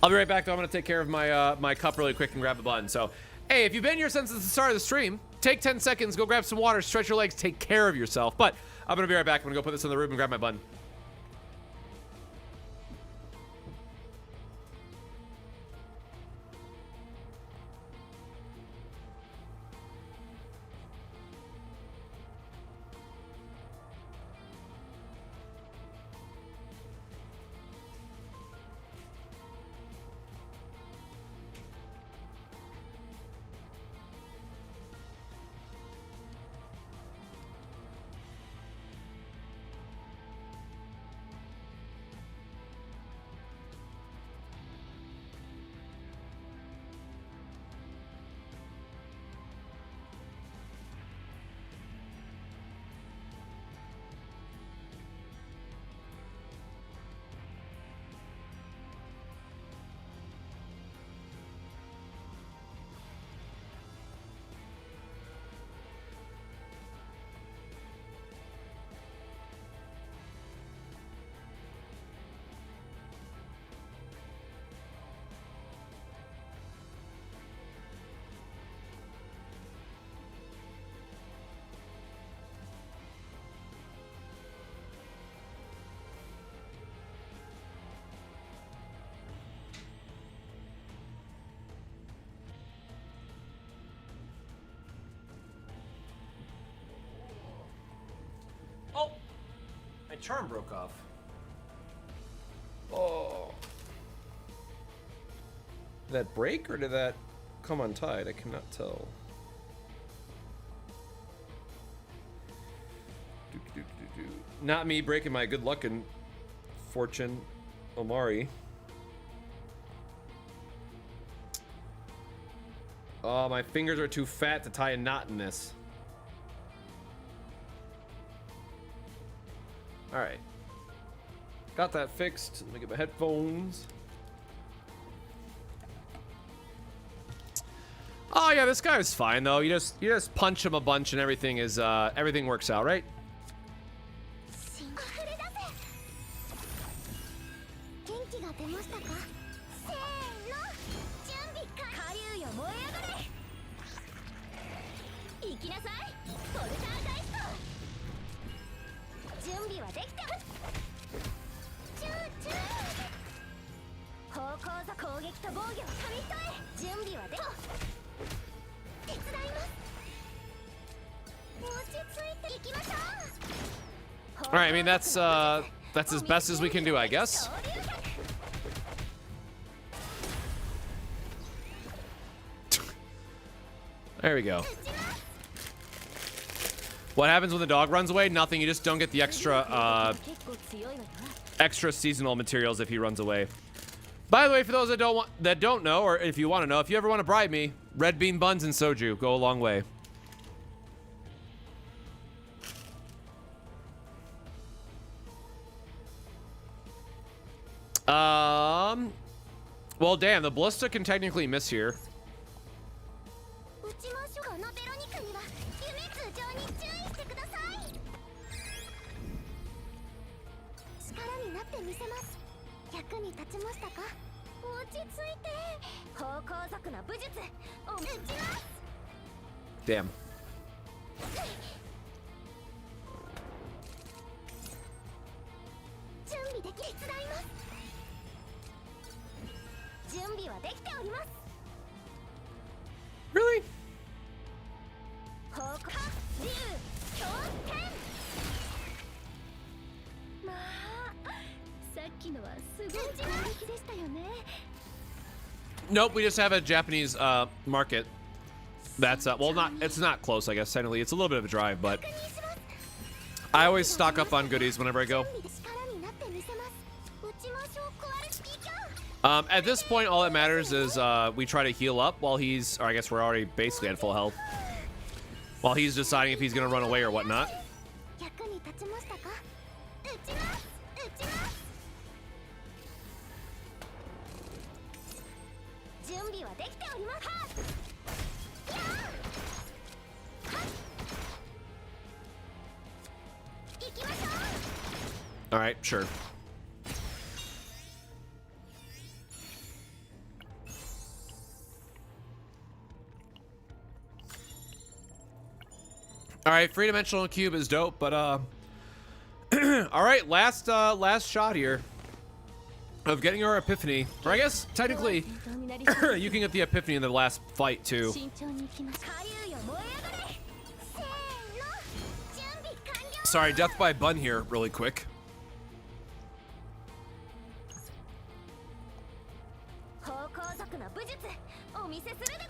I'll be right back, though. I'm going to take care of my my cup really quick and grab a button. So, hey, if you've been here since the start of the stream, take 10 seconds, go grab some water, stretch your legs, take care of yourself. But I'm going to be right back. I'm going to go put this in the room and grab my button. My charm broke off. Oh. Did that break or did that come untied? I cannot tell. Not me breaking my good luck and fortune, Omari. Oh, my fingers are too fat to tie a knot in this. All right. Got that fixed. Let me get my headphones. Oh yeah, this guy is fine though. You just punch him a bunch and everything is everything works out, right? All right, I mean that's as best as we can do, I guess. There we go. What happens when the dog runs away? Nothing. You just don't get the extra seasonal materials if he runs away. By the way, for those that don't know, or if you want to know, if you ever want to bribe me, red bean buns and soju go a long way. Well, damn, the ballista can technically miss here. Damn. Really? Nope, we just have a Japanese market. That's well, it's not close, I guess. Technically, it's a little bit of a drive, but I always stock up on goodies whenever I go. At this point, all that matters is we try to heal up while he's, or I guess we're already basically at full health, while he's deciding if he's gonna run away or whatnot. All right, sure. All right, three-dimensional cube is dope, but all right, last shot here of getting our epiphany. Or I guess technically you can get the epiphany in the last fight too. Sorry, death by bun here really quick.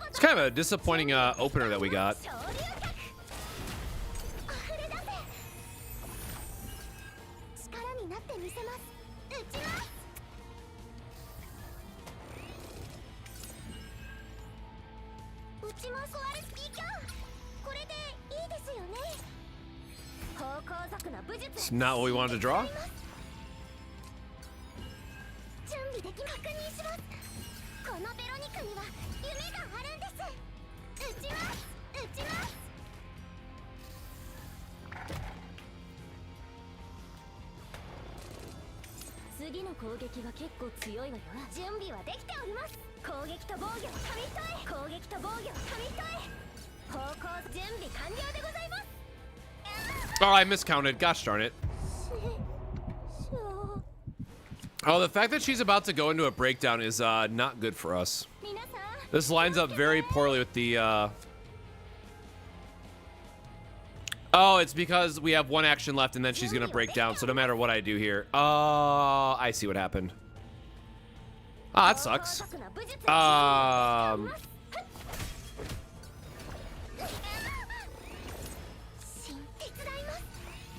It's kind of a disappointing opener that we got. It's not what we wanted to draw. Oh, I miscounted. Gosh darn it. Oh, the fact that she's about to go into a breakdown is not good for us. This lines up very poorly with the Oh, it's because we have one action left and then she's gonna break down. So no matter what I do here. Oh, I see what happened. Ah, that sucks.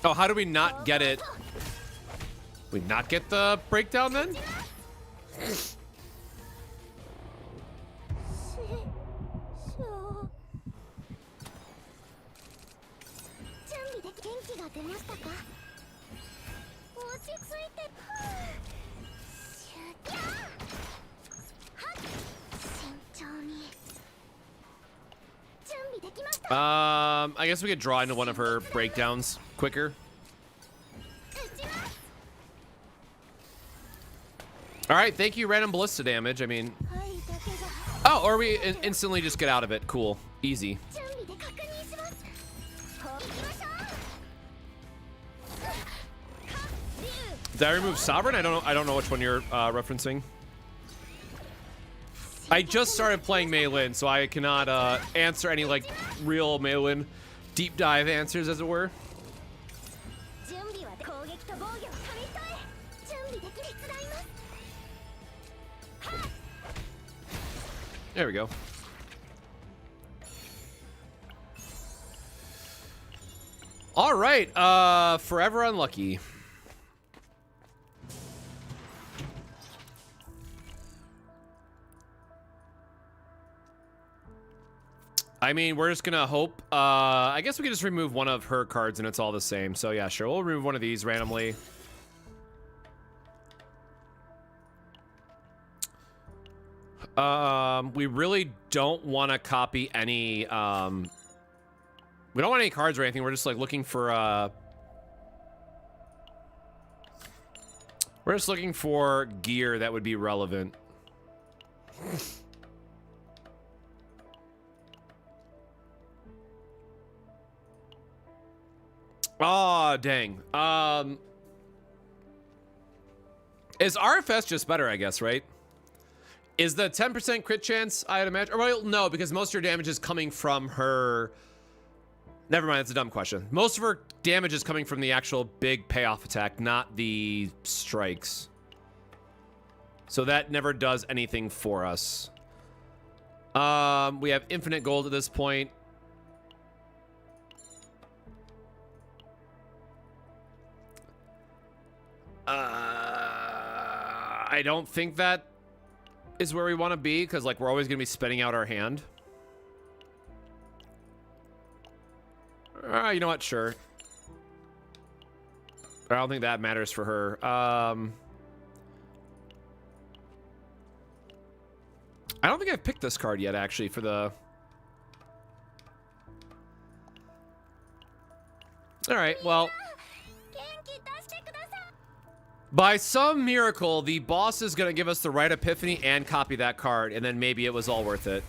Oh, how do we not get it? We not get the breakdown then? I guess we could draw into one of her breakdowns quicker. All right, thank you, random ballista damage. I mean, oh, or we instantly just get out of it. Cool, easy. Did I remove Sovereign? I don't know which one you're referencing. I just started playing Mlin, so I cannot answer any like real Mlin deep dive answers, as it were. There we go. All right, forever unlucky. I mean, we're just gonna hope. I guess we could just remove one of her cards and it's all the same. So yeah, sure. We'll remove one of these randomly. We really don't want to copy any. We don't want any cards or anything. We're just like looking for. We're just looking for gear that would be relevant. Oh, dang. Is RFS just better, I guess, right? Is the 10% crit chance, I'd imagine? Or, well, no, because most of your damage is coming from her... Never mind, that's a dumb question. Most of her damage is coming from the actual big payoff attack, not the strikes. So that never does anything for us. We have infinite gold at this point. I don't think that is where we want to be, because like we're always going to be spinning out our hand. You know what? Sure. I don't think that matters for her. I don't think I've picked this card yet, actually, for the... All right, well... By some miracle, the boss is going to give us the right epiphany and copy that card, and then maybe it was all worth it.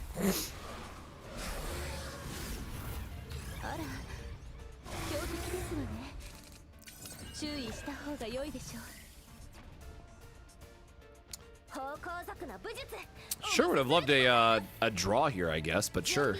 Sure would have loved a draw here, I guess, but sure.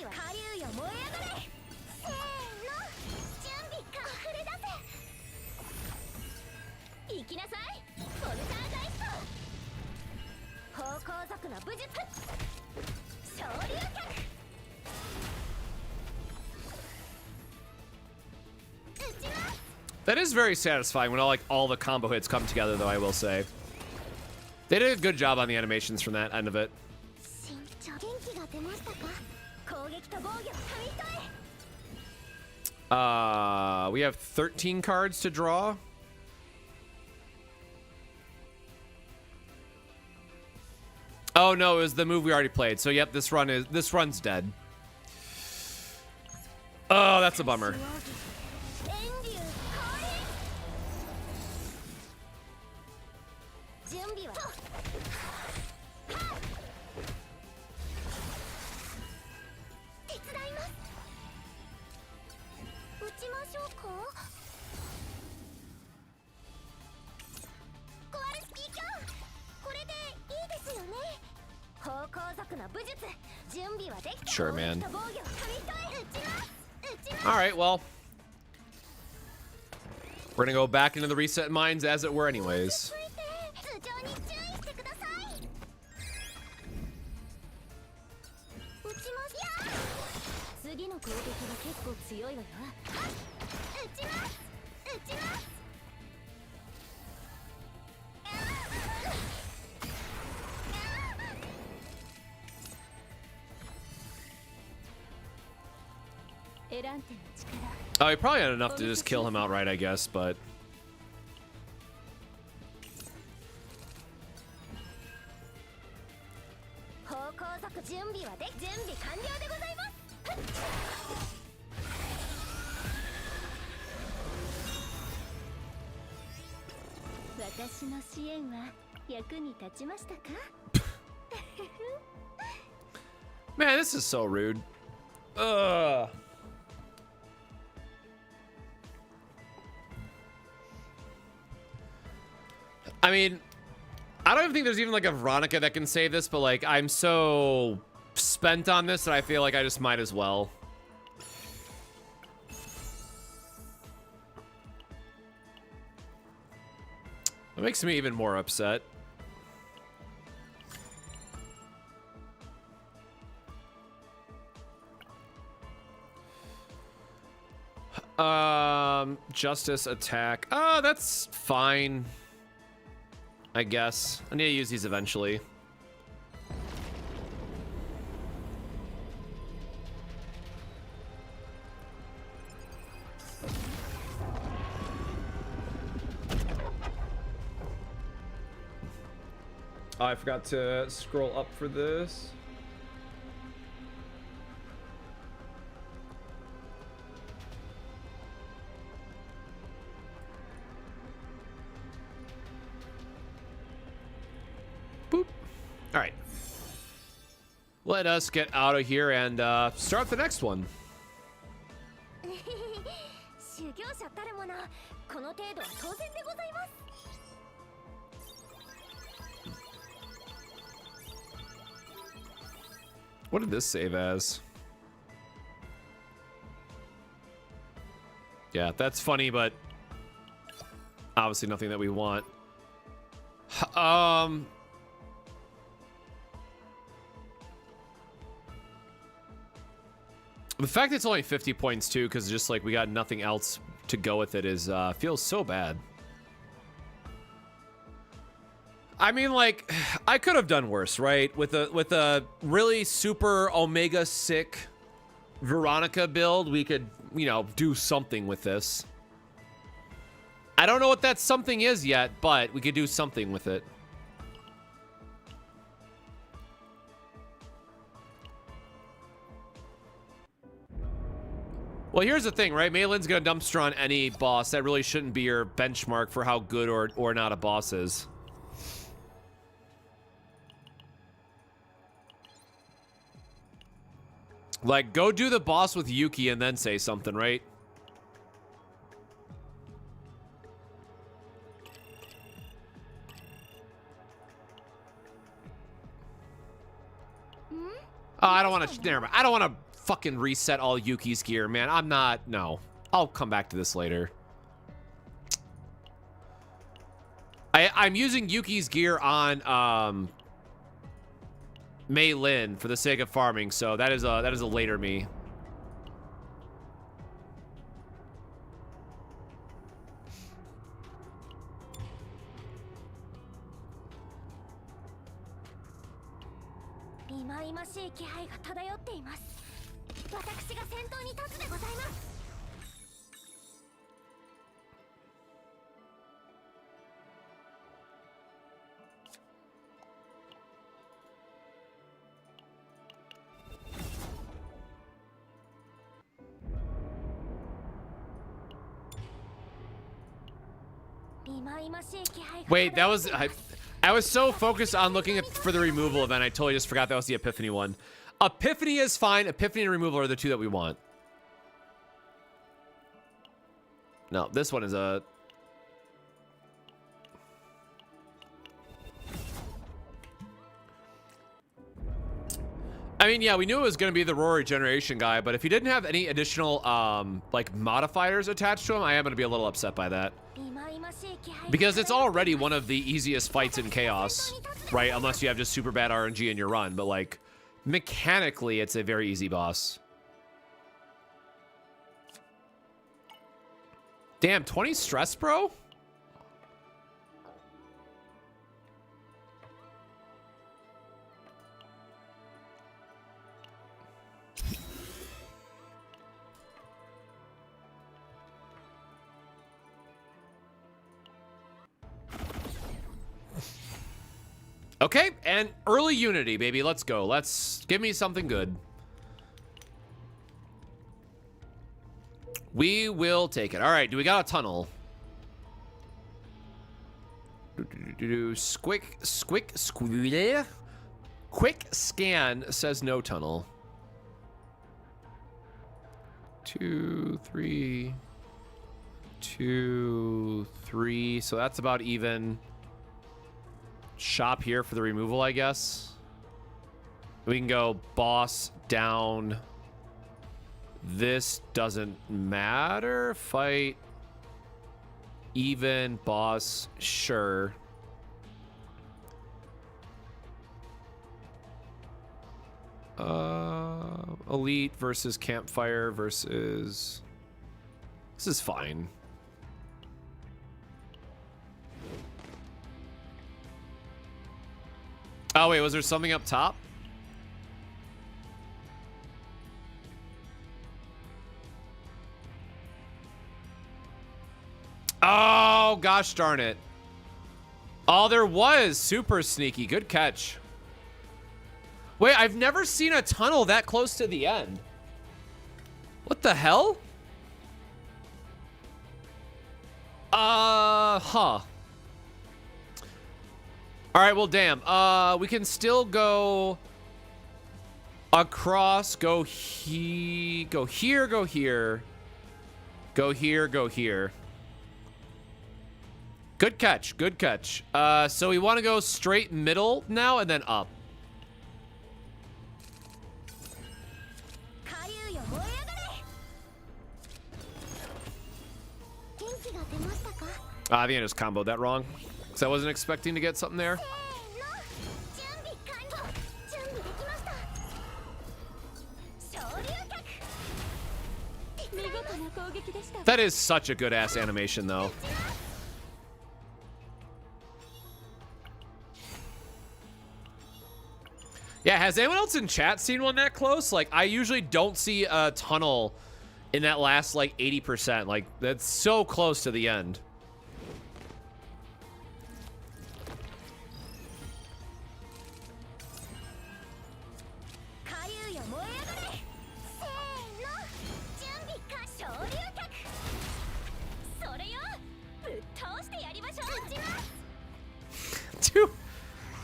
That is very satisfying when all the combo hits come together, though, I will say. They did a good job on the animations from that end of it. We have 13 cards to draw. Oh no, it was the move we already played. So yep, this run's dead. Oh, that's a bummer. Sure, man. All right, well, We're gonna go back into the reset mines as it were anyways. Oh, he probably had enough to just kill him outright, I guess, but... Man, this is so rude. Ugh. I mean, I don't even think there's even like a Veronica that can save this, but like I'm so spent on this that I feel like I just might as well. It makes me even more upset. Justice attack. Oh, that's fine. I guess. I need to use these eventually. Oh, I forgot to scroll up for this. Boop. All right. Let us get out of here and start the next one. What did this save as? Yeah, that's funny, but obviously nothing that we want. The fact it's only 50 points too, because just like we got nothing else to go with it, is feels so bad. I mean, like, I could have done worse, right? With a really super Omega sick Veronica build, we could, you know, do something with this. I don't know what that something is yet, but we could do something with it. Well, here's the thing, right? Mlin's gonna dumpster on any boss. That really shouldn't be your benchmark for how good or not a boss is. Like, go do the boss with Yuki and then say something, right? Oh, I don't want to. Never mind. I don't want to fucking reset all Yuki's gear, man. I'm not. No, I'll come back to this later. I'm using Yuki's gear on Mlin for the sake of farming, so that is a later me. Wait, that was... I was so focused on looking for the removal event, I totally just forgot that was the Epiphany one. Epiphany is fine. Epiphany and removal are the two that we want. No, this one is a... I mean, yeah, we knew it was going to be the Roar Regeneration guy, but if he didn't have any additional, like, modifiers attached to him, I am going to be a little upset by that. Because it's already one of the easiest fights in Chaos, right? Unless you have just super bad RNG in your run, but like mechanically, it's a very easy boss. Damn, 20 stress, bro? Okay, and early Unity, baby. Let's go. Let's give me something good. We will take it. All right, do we got a tunnel? Quick scan says no tunnel. 2, 3, 2, 3. So that's about even. Shop here for the removal, I guess. We can go boss down. This doesn't matter. Fight. Even. Boss. Sure. Elite versus campfire versus... This is fine. Oh, wait, was there something up top? Oh, gosh darn it. Oh, there was. Super sneaky. Good catch. Wait, I've never seen a tunnel that close to the end. What the hell? Huh. All right, well, damn. We can still go across, go here, go here, go here, go here, go here. Good catch, good catch. So we want to go straight middle now and then up. I think I just comboed that wrong. Because I wasn't expecting to get something there. That is such a good ass animation, though. Yeah, has anyone else in chat seen one that close? Like, I usually don't see a tunnel in that last, like, 80%. Like, that's so close to the end.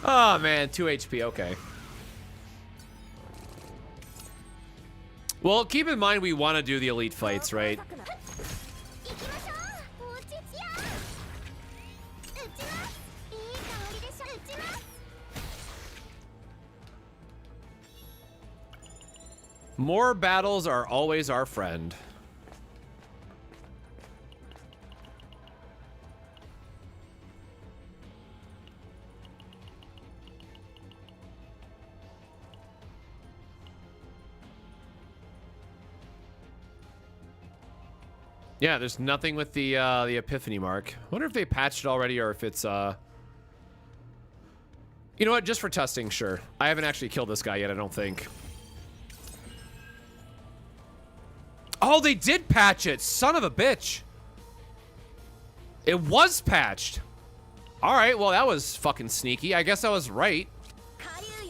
Oh man, 2 HP, okay. Well, keep in mind we want to do the elite fights, right? More battles are always our friend. Yeah, there's nothing with the epiphany mark. I wonder if they patched it already or if it's you know what, just for testing, sure. I haven't actually killed this guy yet, I don't think. Oh, they did patch it, son of a bitch. It was patched. All right, well, that was fucking sneaky. I guess I was right.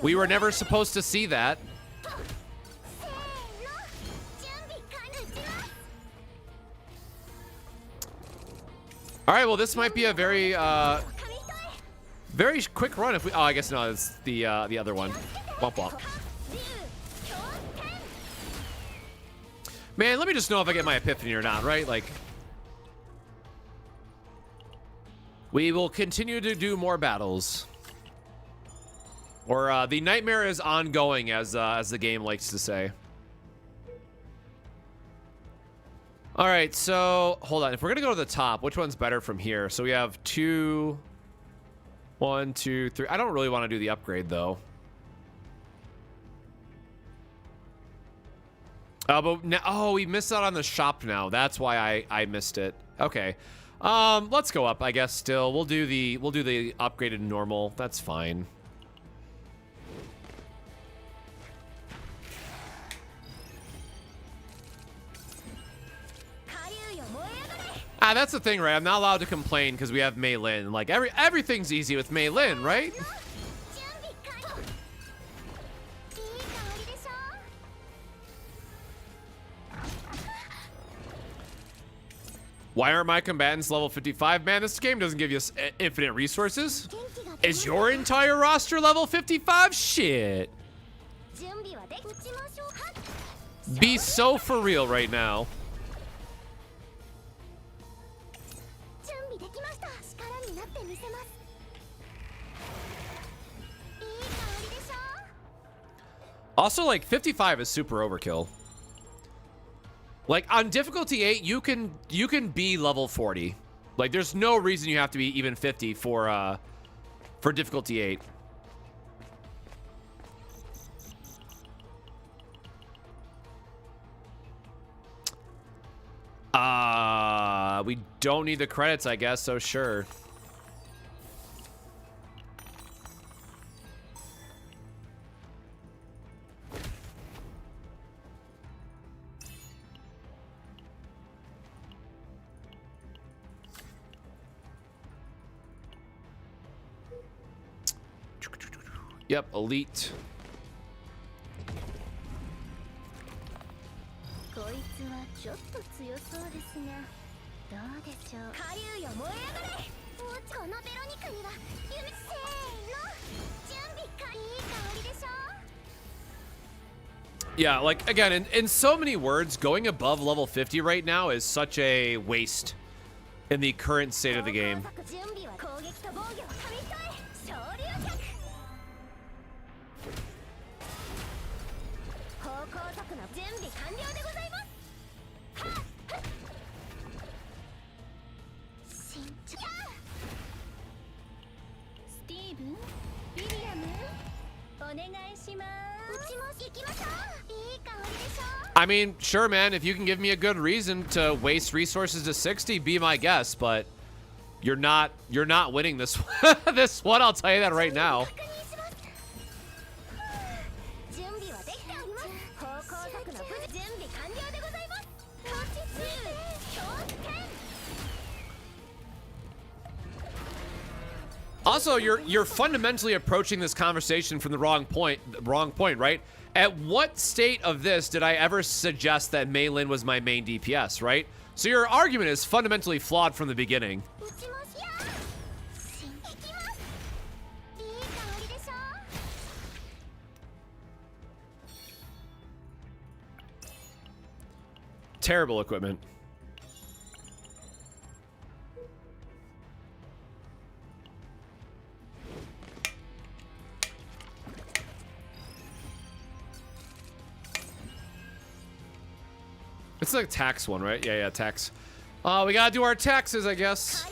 We were never supposed to see that. All right, well, this might be a very, very quick run if we... Oh, I guess no, it's the other one. Womp womp. Man, let me just know if I get my epiphany or not, right? Like... We will continue to do more battles. Or, the nightmare is ongoing, as the game likes to say. All right, so hold on. If we're gonna go to the top, which one's better from here? So we have 2, 1, 2, 3. I don't really want to do the upgrade though. But now, oh, we missed out on the shop now. That's why I missed it. Okay. Let's go up, I guess. Still, we'll do the upgraded normal. That's fine. That's the thing, right? I'm not allowed to complain because we have Mlin. Like everything's easy with Mlin, right? Why aren't my combatants level 55? Man, this game doesn't give you infinite resources. Is your entire roster level 55? Shit. Be so for real right now. Also, like, 55 is super overkill. Like, on difficulty 8, you can be level 40. Like, there's no reason you have to be even 50 for difficulty 8. We don't need the credits, I guess, so sure. Yep, elite. Yeah, like, again, in so many words, going above level 50 right now is such a waste in the current state of the game. I mean, sure, man, if you can give me a good reason to waste resources to 60, be my guest, but you're not winning this this one, I'll tell you that right now. Also, you're fundamentally approaching this conversation from the wrong point, right? At what state of this did I ever suggest that Mlin was my main DPS, right? So your argument is fundamentally flawed from the beginning. Terrible equipment. It's like a tax one, right? Yeah, tax. We gotta do our taxes, I guess.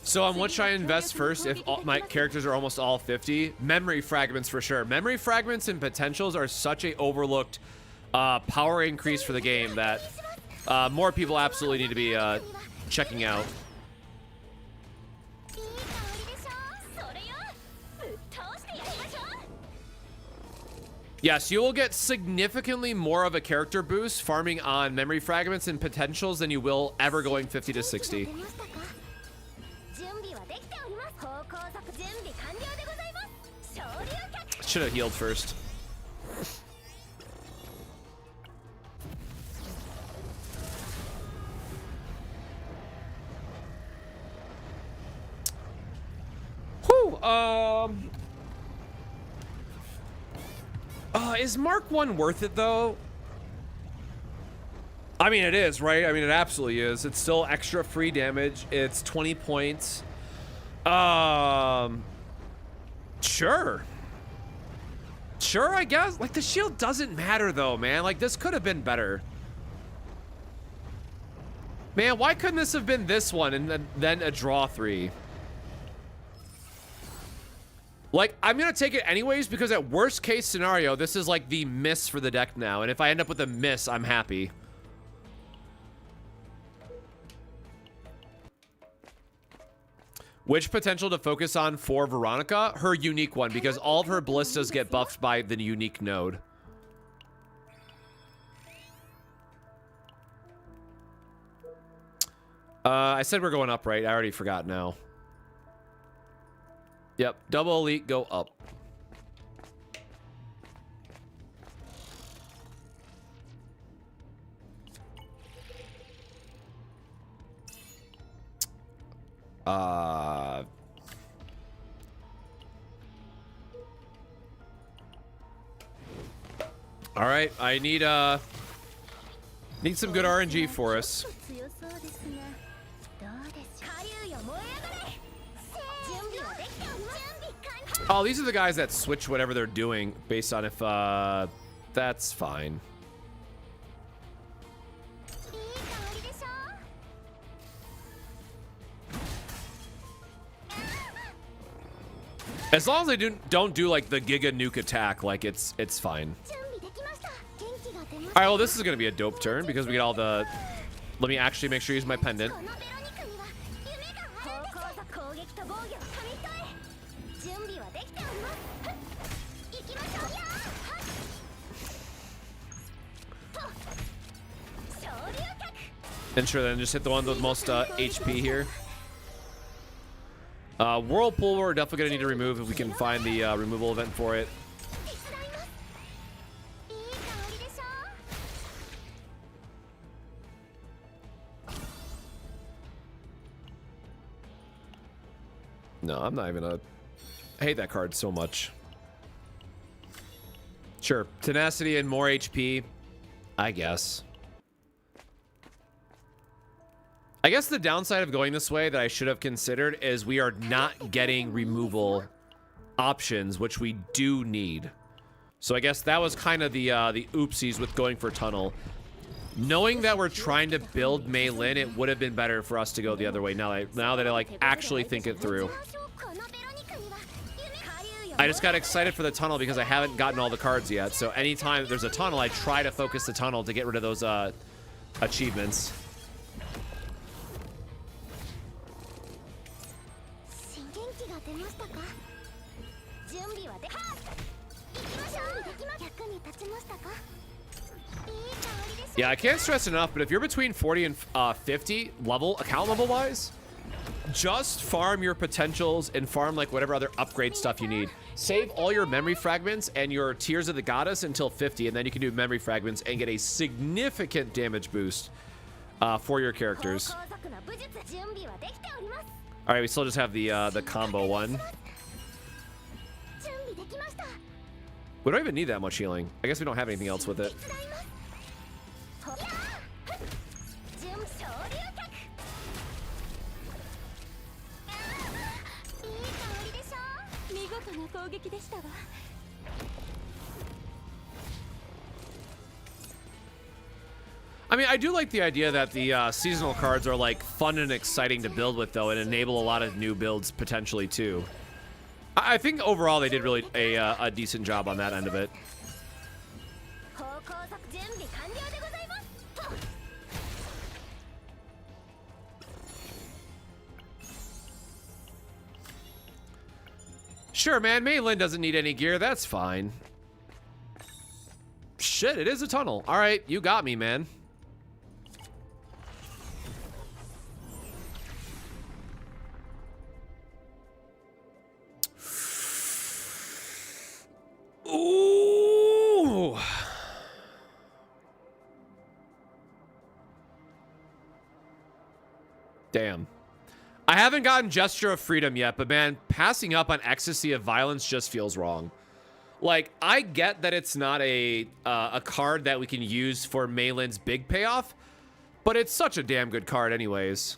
So on what should I invest first if all my characters are almost all 50? Memory fragments for sure. Memory fragments and potentials are such a overlooked power increase for the game that more people absolutely need to be checking out. Yes, you will get significantly more of a character boost farming on memory fragments and potentials than you will ever going 50 to 60. Should have healed first. Is Mark 1 worth it though? I mean, it is, right? I mean, it absolutely is. It's still extra free damage. It's 20 points. Sure. Sure, I guess. Like, the shield doesn't matter, though, man. Like, this could have been better. Man, why couldn't this have been this one and then a draw 3? Like, I'm going to take it anyways because at worst case scenario, this is like the miss for the deck now. And if I end up with a miss, I'm happy. Which potential to focus on for Veronica? Her unique one, because all of her ballistas get buffed by the unique node. I said we're going up, right? I already forgot now. Yep, double elite, go up. All right, I need some good RNG for us. Oh, these are the guys that switch whatever they're doing based on if that's fine. As long as they don't do like the Giga Nuke attack, like it's fine. All right, well, this is gonna be a dope turn because we get all the. Let me actually make sure I use my pendant. And sure, then just hit the one with most HP here. Whirlpool, we're definitely gonna need to remove if we can find the removal event for it. No, I'm not even gonna. I hate that card so much. Sure, tenacity and more HP, I guess. I guess the downside of going this way that I should have considered is we are not getting removal options, which we do need. So I guess that was kind of the oopsies with going for tunnel. Knowing that we're trying to build Mlin, it would have been better for us to go the other way. Now that I like actually think it through. I just got excited for the tunnel because I haven't gotten all the cards yet. So anytime there's a tunnel, I try to focus the tunnel to get rid of those achievements. Yeah, I can't stress enough, but if you're between 40 and 50 account level wise, just farm your potentials and farm like whatever other upgrade stuff you need. Save all your memory fragments and your Tears of the Goddess until 50, and then you can do memory fragments and get a significant damage boost for your characters. All right, we still just have the combo one. We don't even need that much healing. I guess we don't have anything else with it. I mean, I do like the idea that the seasonal cards are like fun and exciting to build with, though, and enable a lot of new builds potentially too. I think overall they did really a decent job on that end of it. Sure, man. Mlin doesn't need any gear. That's fine. Shit, it is a tunnel. All right, you got me, man. Ooh. Damn. I haven't gotten Gesture of Freedom yet, but man, passing up on Ecstasy of Violence just feels wrong. Like, I get that it's not a card that we can use for Mlin's big payoff, but it's such a damn good card anyways.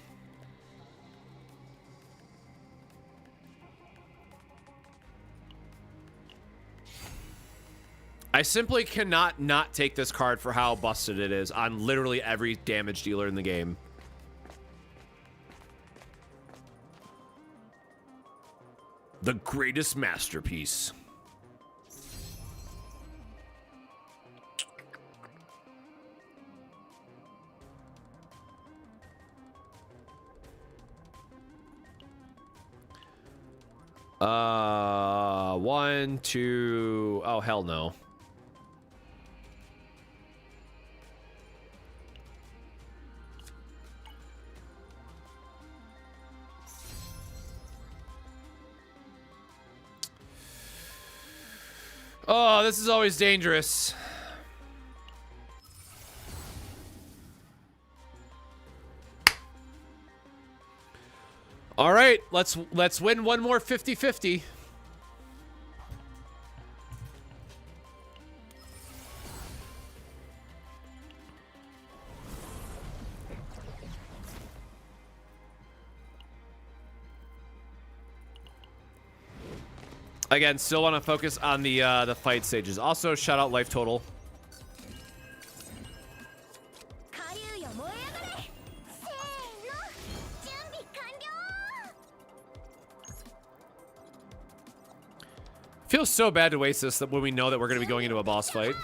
I simply cannot not take this card for how busted it is on literally every damage dealer in the game. The greatest masterpiece. One, two, oh, hell no. Oh, this is always dangerous. All right, let's win one more 50-50. Again, still want to focus on the fight stages. Also, shout out life total. Feels so bad to waste this when we know that we're going to be going into a boss fight.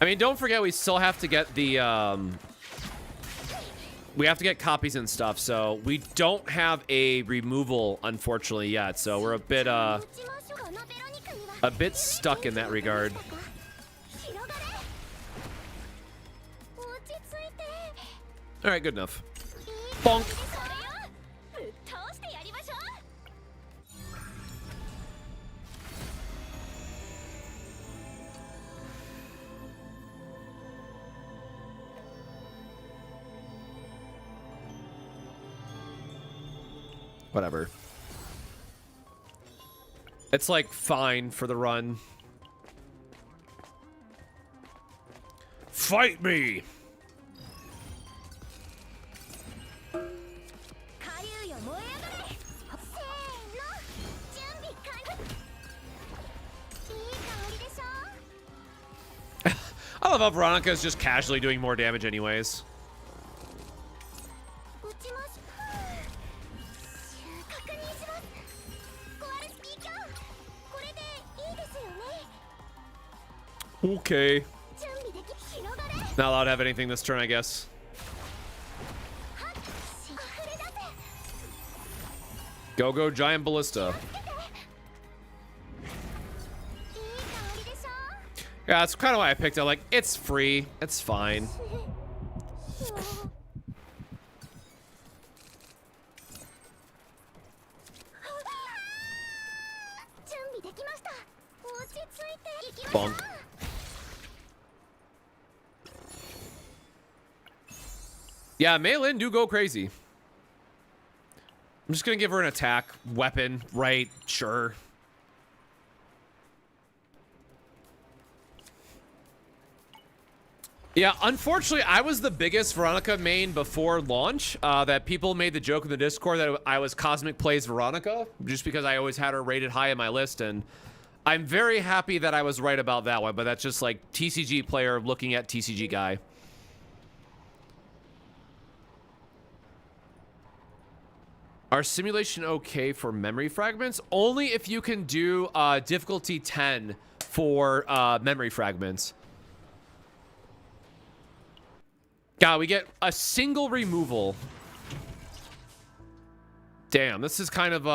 I mean, don't forget we still have to get the we have to get copies and stuff, so we don't have a removal, unfortunately, yet. So we're a bit stuck in that regard. All right, good enough. Bonk. Whatever. It's like fine for the run. Fight me! I love how Veronica is just casually doing more damage anyways. Okay. Not allowed to have anything this turn, I guess. Go giant ballista. Yeah, that's kind of why I picked it. Like, it's free. It's fine. Bonk. Yeah, Mlin do go crazy. I'm just gonna give her an attack weapon, right? Sure. Yeah, unfortunately, I was the biggest Veronica main before launch. That people made the joke in the Discord that I was Cosmic Plays Veronica, just because I always had her rated high in my list, and I'm very happy that I was right about that one, but that's just like TCG player looking at TCG guy. Are simulation okay for memory fragments? Only if you can do difficulty 10 for memory fragments. God, we get a single removal. Damn, this is kind of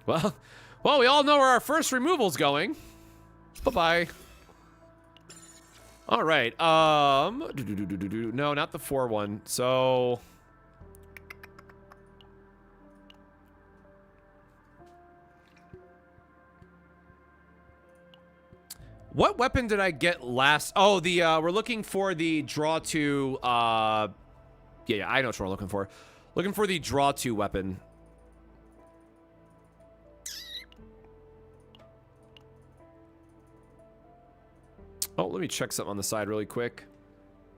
well, we all know where our first removal's going. Bye-bye. All right. No, not the 4-1. So what weapon did I get last? Oh, we're looking for the draw to, yeah, I know what we're looking for. Looking for the draw 2 weapon. Oh, let me check something on the side really quick.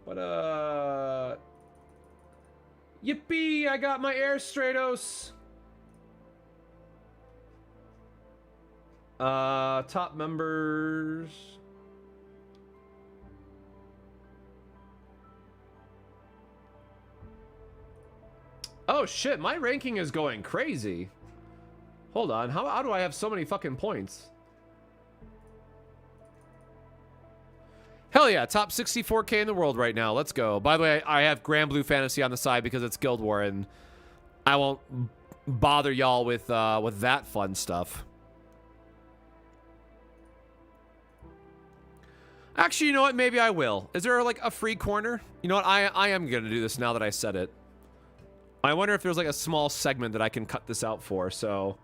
But, yippee! I got my Air Stratos! Top members... Oh shit, my ranking is going crazy. Hold on, how do I have so many fucking points? Hell yeah, top 64k in the world right now. Let's go. By the way, I have Grand Blue Fantasy on the side because it's Guild War, and I won't bother y'all with that fun stuff. Actually, you know what? Maybe I will. Is there like a free corner? You know what? I am gonna do this now that I said it. I wonder if there's like a small segment that I can cut this out for. So,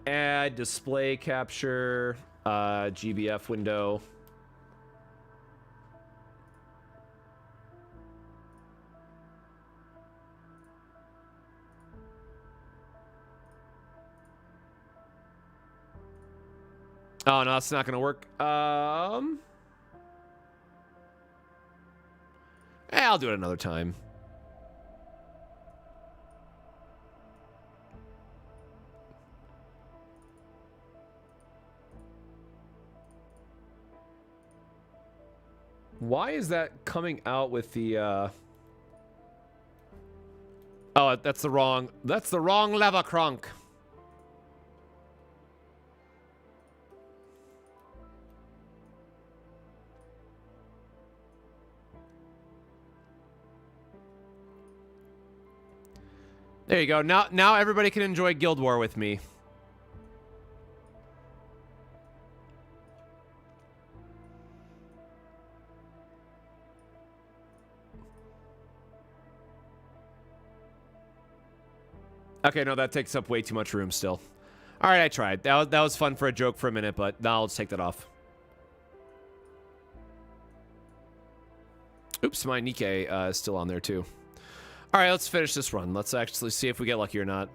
add display capture, GBF window. Oh no, it's not gonna work. I'll do it another time. Why is that coming out with the Oh, that's the wrong lever crunk. There you go. Now everybody can enjoy Guild War with me. Okay, no, that takes up way too much room still. All right, I tried. That was fun for a joke for a minute, but now let's take that off. Oops, my Nikkei is still on there too. All right, let's finish this run. Let's actually see if we get lucky or not.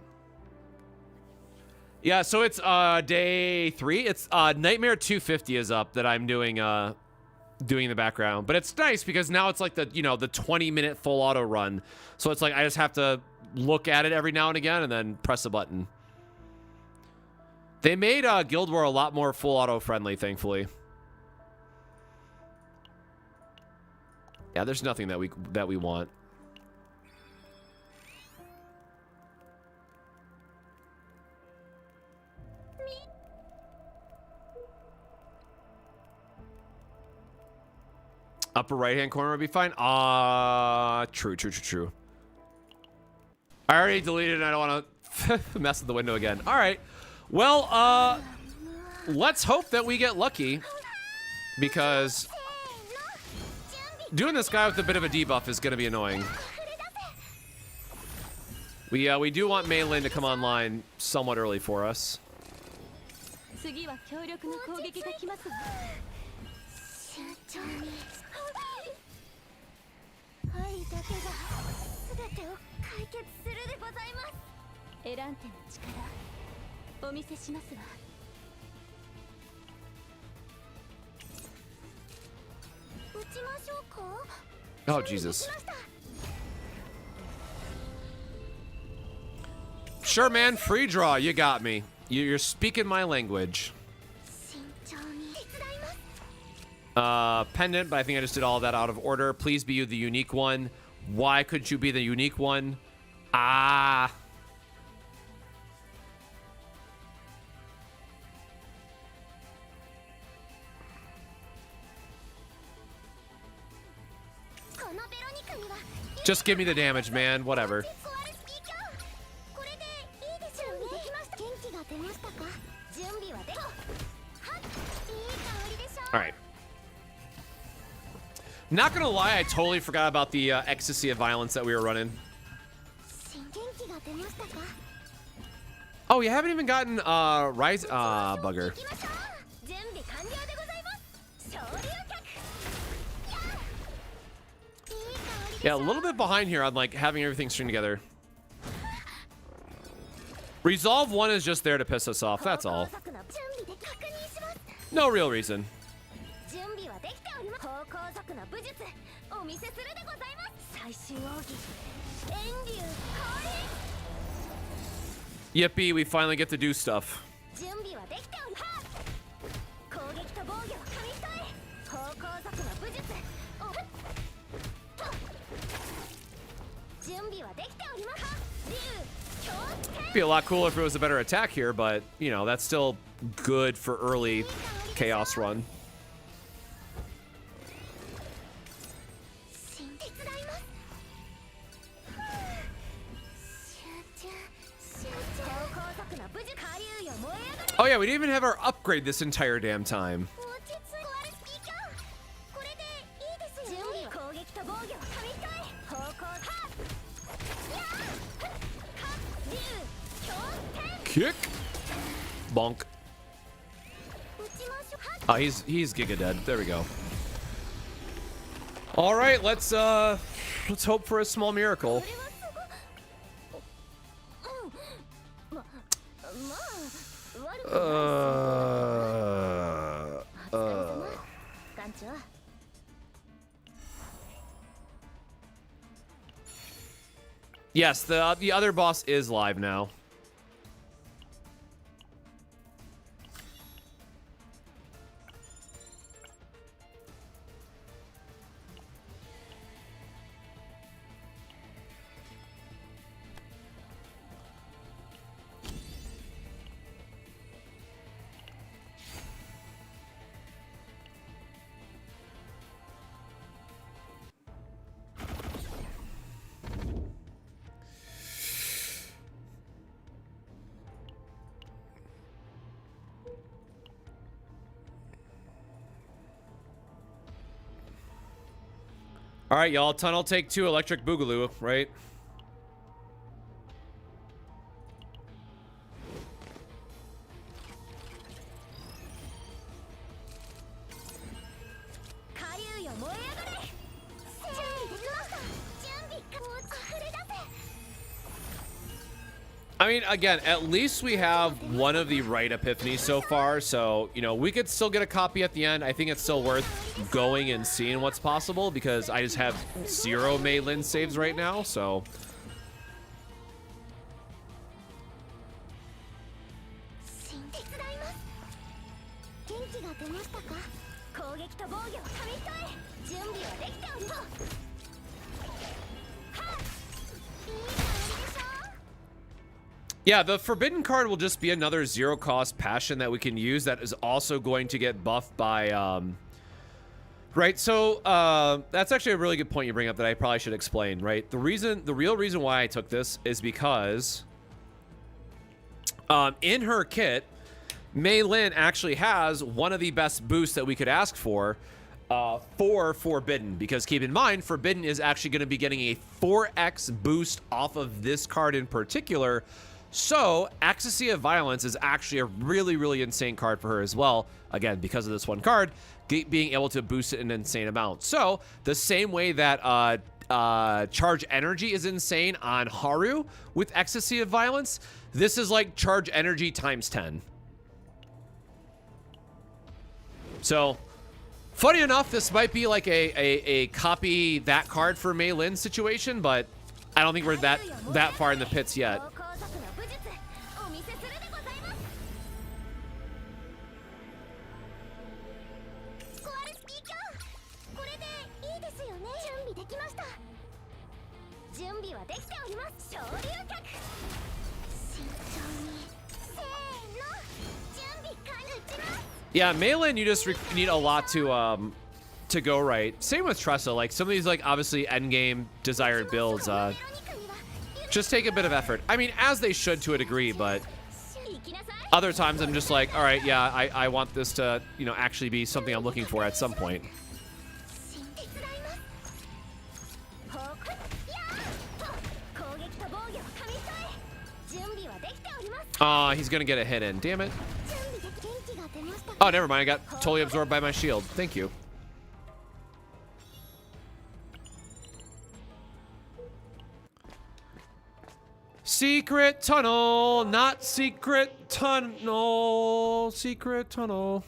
Yeah, so it's day 3. It's Nightmare 250 is up that I'm doing in the background. But it's nice because now it's like the 20-minute full auto run. So it's like I just have to look at it every now and again and then press a button. They made Guild War a lot more full auto friendly, thankfully. Yeah, there's nothing that we want. Upper right-hand corner would be fine. True. I already deleted it. I don't want to mess with the window again. All right. Well, let's hope that we get lucky, because doing this guy with a bit of a debuff is going to be annoying. We do want Mlin to come online somewhat early for us. Oh, Jesus. Sure, man. Free draw. You got me. You're speaking my language. Pendant, but I think I just did all of that out of order. Please be you the unique one. Why could you be the unique one? Ah. Just give me the damage, man. Whatever. All right. Not gonna lie, I totally forgot about the ecstasy of violence that we were running. Oh, you haven't even gotten rise bugger. Yeah, a little bit behind here on like having everything string together. Resolve 1 is just there to piss us off, that's all. No real reason. Yippee, we finally get to do stuff. Be a lot cooler if it was a better attack here, but you know, that's still good for early chaos run. Oh yeah, we didn't even have our upgrade this entire damn time. Kick. Bonk. Oh, he's Giga dead. There we go. All right, let's hope for a small miracle. Yes, the other boss is live now. All right, y'all. Tunnel take 2, electric boogaloo, right? I mean, again, at least we have one of the right epiphanies so far, so, you know, we could still get a copy at the end. I think it's still worth going and seeing what's possible, because I just have 0 Mlin saves right now, so... Yeah, the Forbidden card will just be another 0-cost passion that we can use that is also going to get buffed by, right, so, that's actually a really good point you bring up that I probably should explain, right? The real reason why I took this is because, in her kit, Mlin actually has one of the best boosts that we could ask for Forbidden, because keep in mind, Forbidden is actually going to be getting a 4x boost off of this card in particular. So, Ecstasy of Violence is actually a really, really insane card for her as well. Again, because of this one card, being able to boost it an insane amount. So, the same way that Charge Energy is insane on Haru with Ecstasy of Violence, this is like Charge Energy times 10. So, funny enough, this might be like a copy that card for Mlin situation, but I don't think we're that far in the pits yet. Yeah, Mlin, you just need a lot to go right. Same with Tressa. Like, some of these, like, obviously endgame desired builds, just take a bit of effort. I mean, as they should to a degree, but other times I'm just like, all right, yeah, I want this to, you know, actually be something I'm looking for at some point. He's gonna get a hit in. Damn it. Oh, never mind. I got totally absorbed by my shield. Thank you. Secret tunnel, not secret tunnel. Secret tunnel.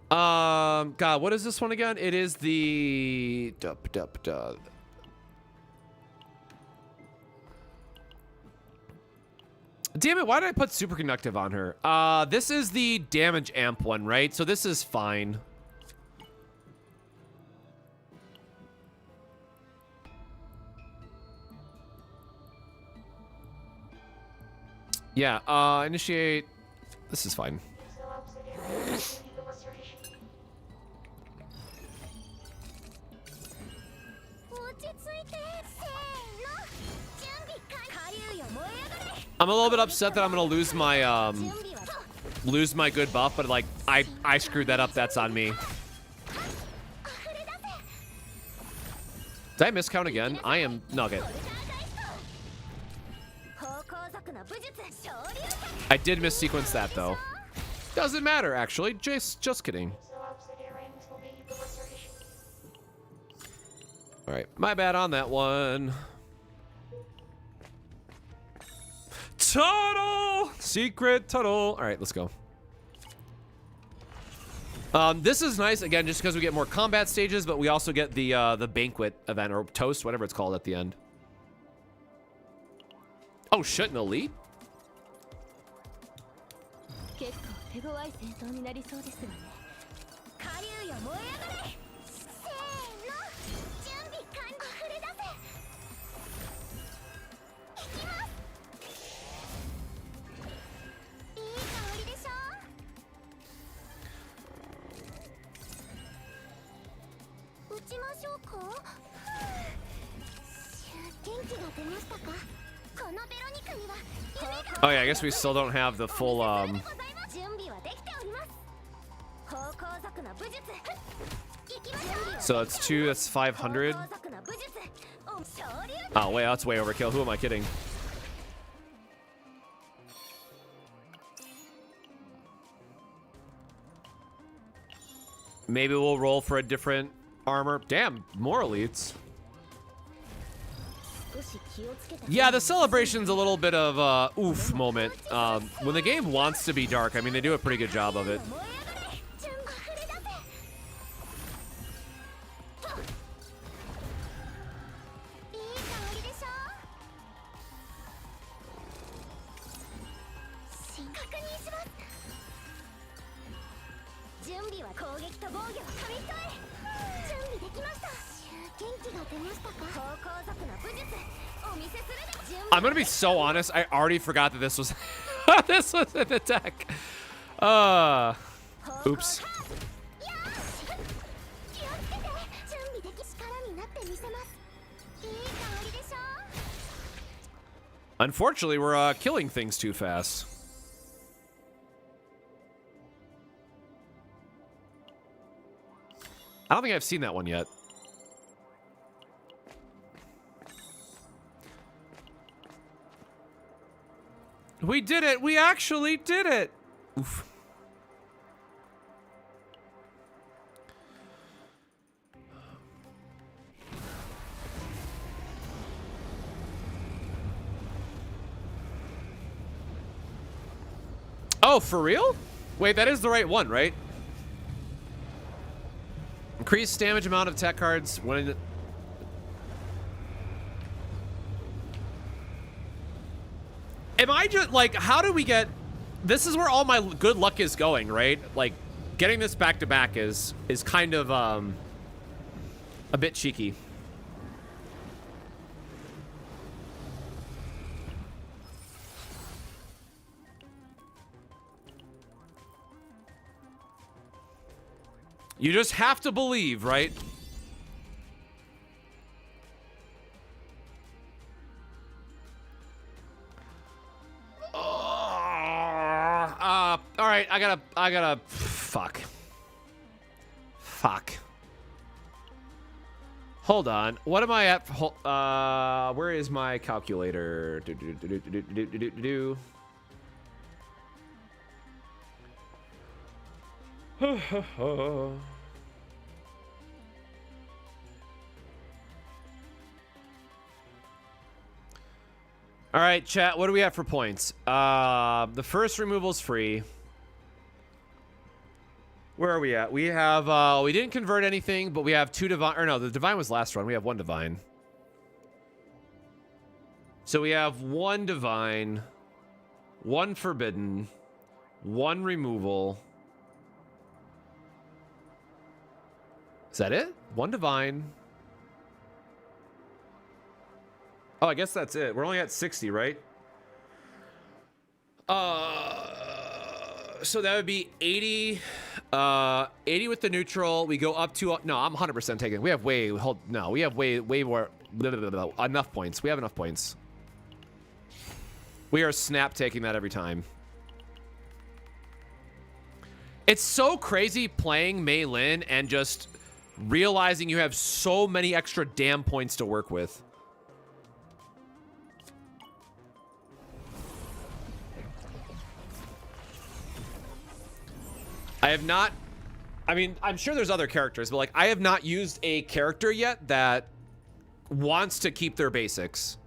God, what is this one again? It is the Damn it, why did I put superconductive on her? This is the damage amp one, right? So this is fine. Yeah, initiate. This is fine. I'm a little bit upset that I'm gonna lose my good buff, but like I screwed that up. That's on me. Did I miscount again? I am Nugget. I did missequence that though. Doesn't matter actually. Just kidding. All right, my bad on that one. Tunnel! Secret tunnel. All right, let's go. This is nice, again, just because we get more combat stages, but we also get the banquet event, or toast, whatever it's called at the end. Oh shit, an elite? Oh yeah, I guess we still don't have the full so it's 2, that's 500. Oh wait, that's way overkill. Who am I kidding? Maybe we'll roll for a different armor. Damn, more elites. Yeah, the celebration's a little bit of oof moment. When the game wants to be dark, I mean, they do a pretty good job of it. I'm gonna be so honest, I already forgot that this was this was in the deck. Oops. Unfortunately, we're killing things too fast. I don't think I've seen that one yet. We did it! We actually did it! Oof. Oh, for real? Wait, that is the right one, right? Increased damage amount of tech cards when... Am I just, like, how do we get... This is where all my good luck is going, right? Like, getting this back-to-back is kind of, a bit cheeky. You just have to believe, right? All right, I gotta, fuck. Hold on, what am I at? Where is my calculator? All right, chat. What do we have for points? The first removal's free. Where are we at? We have, we didn't convert anything, but we have 2 divine, or no, the divine was last run. We have 1 divine. So we have 1 divine, 1 forbidden, 1 removal. Is that it? 1 divine. Oh, I guess that's it. We're only at 60, right? So that would be 80, 80 with the neutral. We go up to, no, I'm 100% taking. We have way more, enough points. We have enough points. We are snap taking that every time. It's so crazy playing Mlin and just realizing you have so many extra damn points to work with. I have not, I mean, I'm sure there's other characters, but like I have not used a character yet that wants to keep their basics.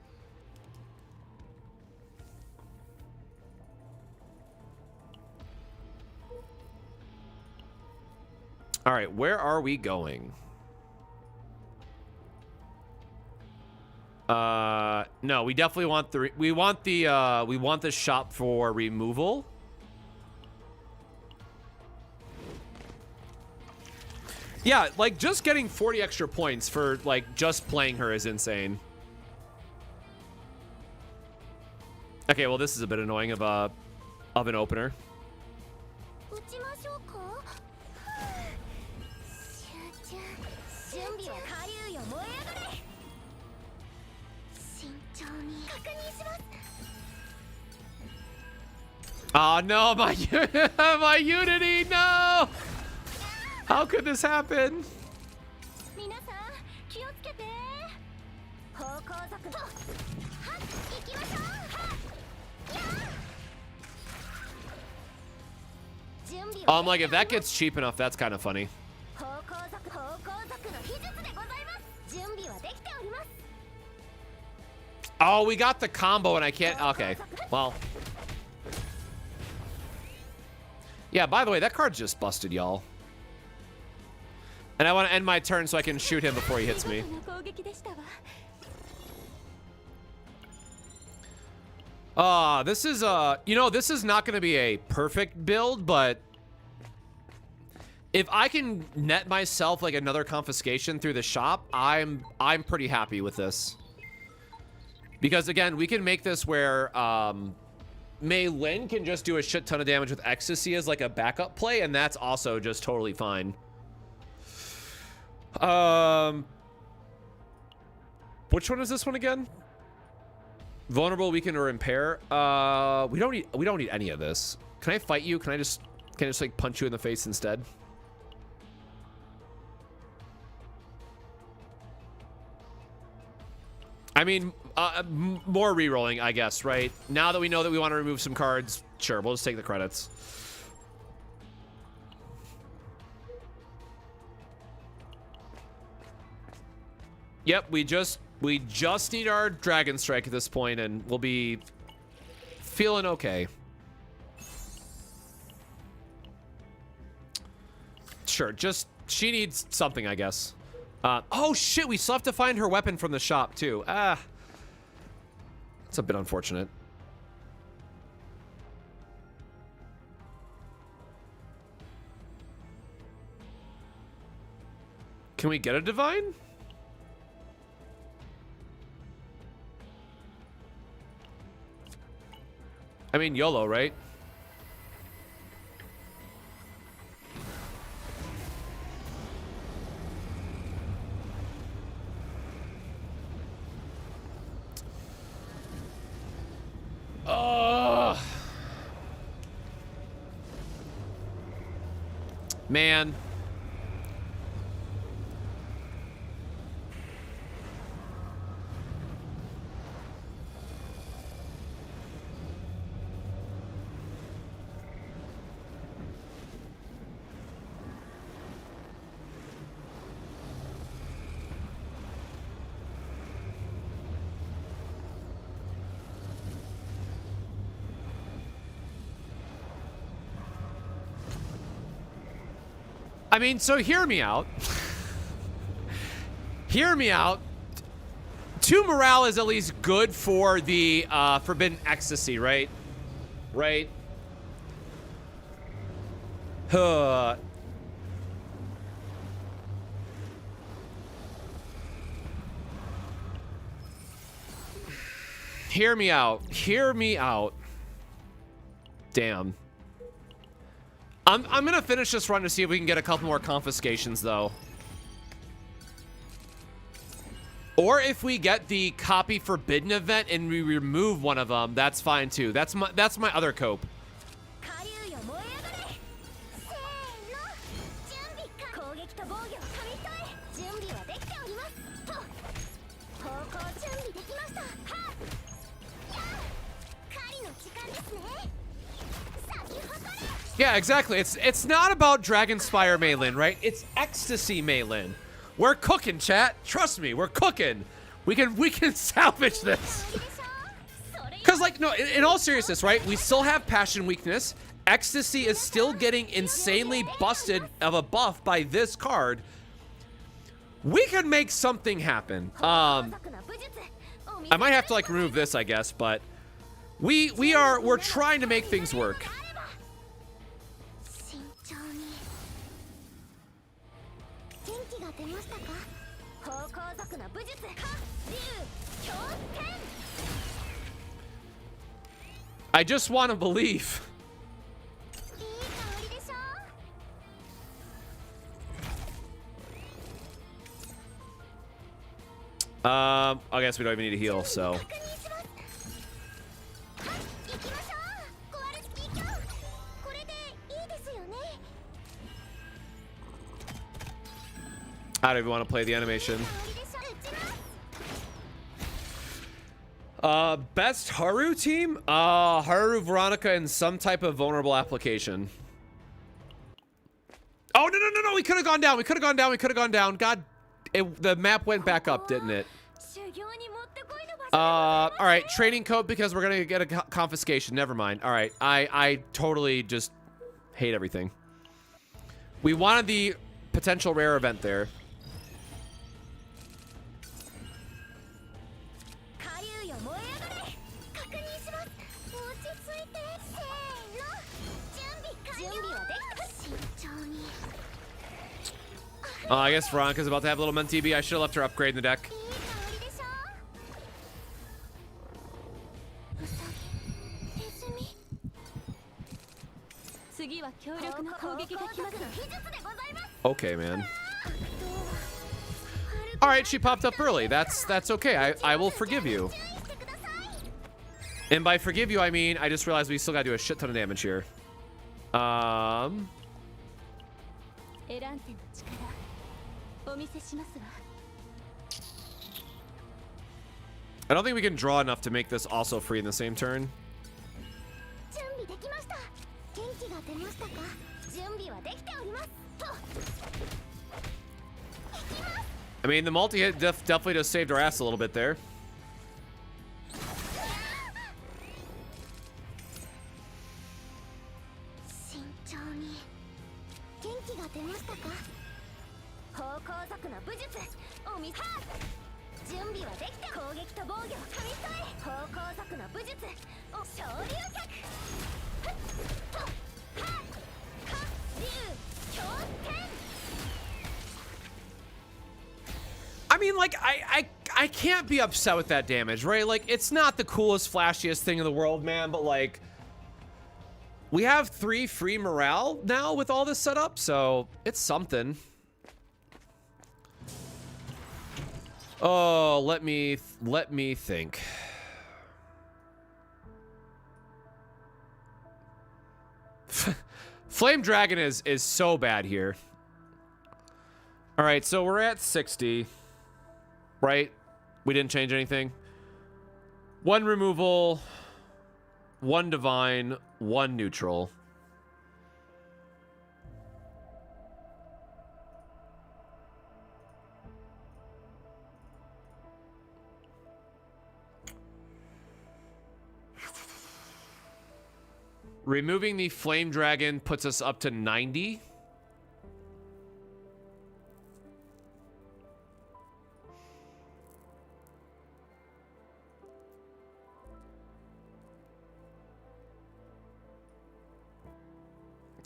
All right, where are we going? No, we definitely want the, we want the shop for removal. Yeah, like just getting 40 extra points for like just playing her is insane. Okay, well this is a bit annoying of an opener. Oh no, my my Unity, no! How could this happen? I'm like, if that gets cheap enough, that's kind of funny. Oh, we got the combo and I can't, okay, well. Yeah, by the way, that card's just busted, y'all. And I want to end my turn so I can shoot him before he hits me. This is, you know, this is not going to be a perfect build, but if I can net myself like another confiscation through the shop, I'm pretty happy with this. Because again, we can make this where, Mlin can just do a shit ton of damage with Ecstasy as like a backup play, and that's also just totally fine. Which one is this one again? Vulnerable, weaken, or impair. We don't need any of this. Can I fight you? Can I just like punch you in the face instead? I mean, more re-rolling, I guess, right? Now that we know that we want to remove some cards, sure, we'll just take the credits. Yep, we just need our Dragon Strike at this point, and we'll be feeling okay. Sure, just she needs something, I guess. Oh shit, we still have to find her weapon from the shop too. It's a bit unfortunate. Can we get a divine? I mean, YOLO, right? Man. mean, so hear me out. Hear me out. 2 morale is at least good for the forbidden ecstasy, right? Right? Hear me out. Hear me out. Damn. I'm gonna finish this run to see if we can get a couple more confiscations, though. Or if we get the copy forbidden event and we remove one of them, that's fine too. That's my other cope. Yeah, exactly. It's not about Dragonspire Mlin, right? It's Ecstasy Mlin. We're cooking, chat. Trust me, we're cooking. We can salvage this. Cause like, no, in all seriousness, right? We still have Passion Weakness. Ecstasy is still getting insanely busted of a buff by this card. We could make something happen. I might have to like remove this, I guess, but we're trying to make things work. I just want to believe. I guess we don't even need to heal, so. I don't even want to play the animation. Best Haru team? Haru, Veronica, and some type of vulnerable application. Oh, no. We could have gone down. We could have gone down. God, the map went back up, didn't it? All right, training code because we're going to get a confiscation. Never mind. All right, I totally just hate everything. We wanted the potential rare event there. I guess Veronica's about to have a little MenTB. I should have left her upgrade in the deck. Okay, man. All right, she popped up early. That's okay. I will forgive you. And by forgive you, I mean I just realized we still gotta do a shit ton of damage here. I don't think we can draw enough to make this also free in the same turn. I mean, the multi-hit definitely just saved our ass a little bit there. I mean, like, I can't be upset with that damage, right? Like, it's not the coolest, flashiest thing in the world, man, but, like, we have 3 free morale now with all this set up, so it's something. Oh, let me think. Flame Dragon is so bad here. All right, so we're at 60. Right? We didn't change anything. 1 removal, 1 divine, 1 neutral. Removing the Flame Dragon puts us up to 90.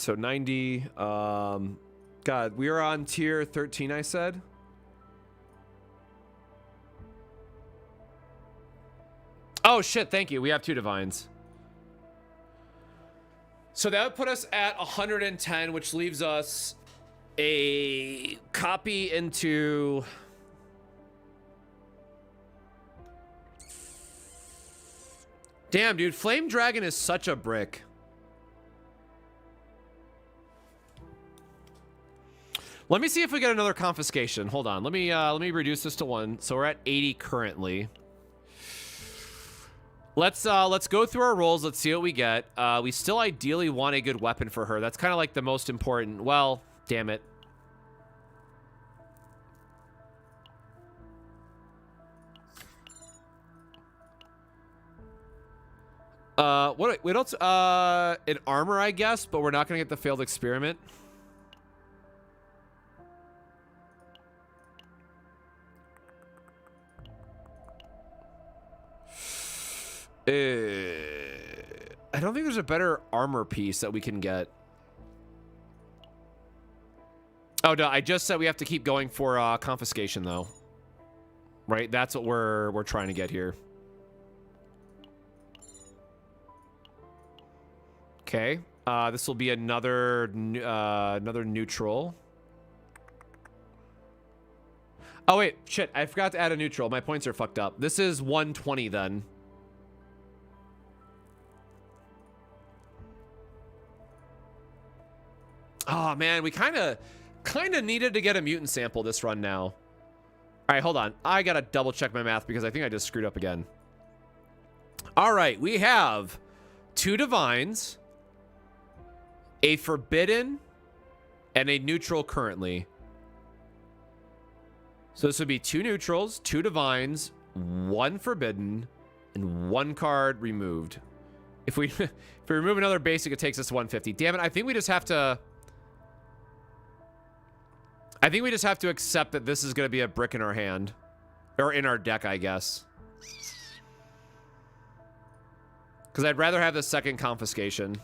So 90. God, we are on tier 13, I said. Oh, shit. Thank you. We have 2 divines. So that would put us at 110, which leaves us a copy into... Damn, dude. Flame Dragon is such a brick. Let me see if we get another confiscation. Hold on. Let me reduce this to 1. So we're at 80 currently. Let's go through our rolls. Let's see what we get. We still ideally want a good weapon for her. That's kind of like the most important. Well, damn it. What else? An armor, I guess, but we're not gonna get the failed experiment. I don't think there's a better armor piece that we can get. Oh no, I just said we have to keep going for confiscation though. Right? That's what we're trying to get here. Okay. This will be another neutral. Oh wait, shit, I forgot to add a neutral. My points are fucked up. This is 120 then. Oh man, we kind of needed to get a mutant sample this run now. All right, hold on. I gotta double check my math because I think I just screwed up again. All right, we have 2 divines, a forbidden, and a neutral currently. So this would be 2 neutrals, 2 divines, 1 forbidden, and 1 card removed. If we if we remove another basic, it takes us to 150. Damn it! I think we just have to. I think we just have to accept that this is going to be a brick in our hand. Or in our deck, I guess. Because I'd rather have the second confiscation.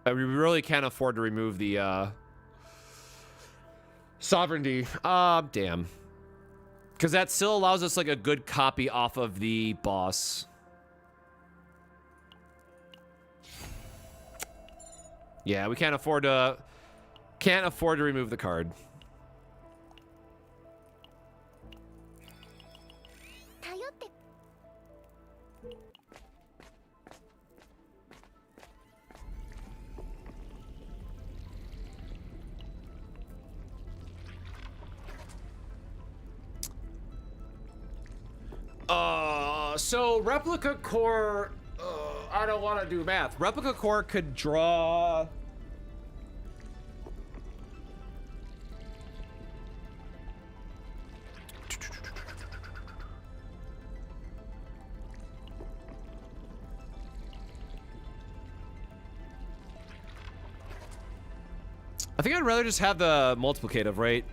We really can't afford to remove the sovereignty. Damn. Because that still allows us like a good copy off of the boss. Yeah, we can't afford to remove the card. So replica core, I don't want to do math. Replica core could draw. I think I'd rather just have the multiplicative, right?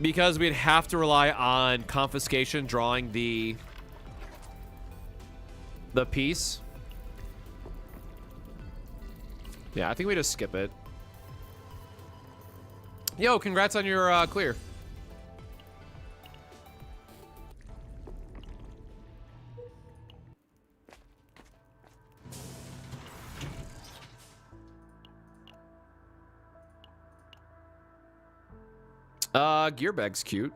Because we'd have to rely on confiscation drawing the piece. Yeah, I think we just skip it. Yo, congrats on your clear. Gearbag's cute.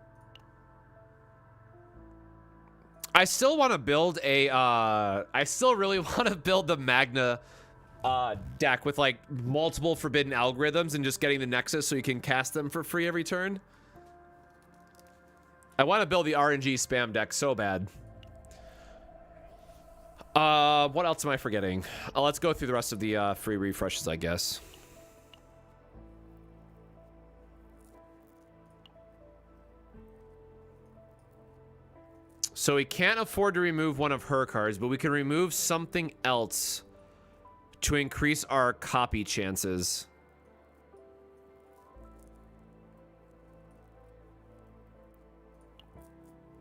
I still want to build a, I still really want to build the Magna deck with like multiple forbidden algorithms and just getting the Nexus so you can cast them for free every turn. I want to build the RNG spam deck so bad. What else am I forgetting? Let's go through the rest of the free refreshes, I guess. So we can't afford to remove one of her cards, but we can remove something else to increase our copy chances.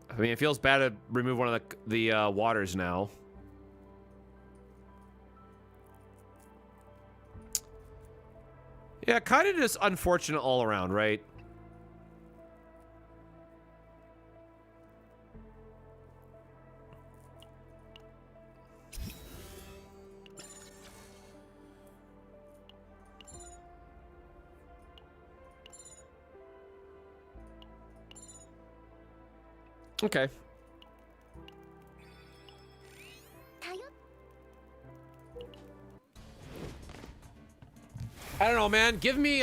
I mean, it feels bad to remove one of the waters now. Yeah, kind of just unfortunate all around, right? Okay. I don't know, man. Give me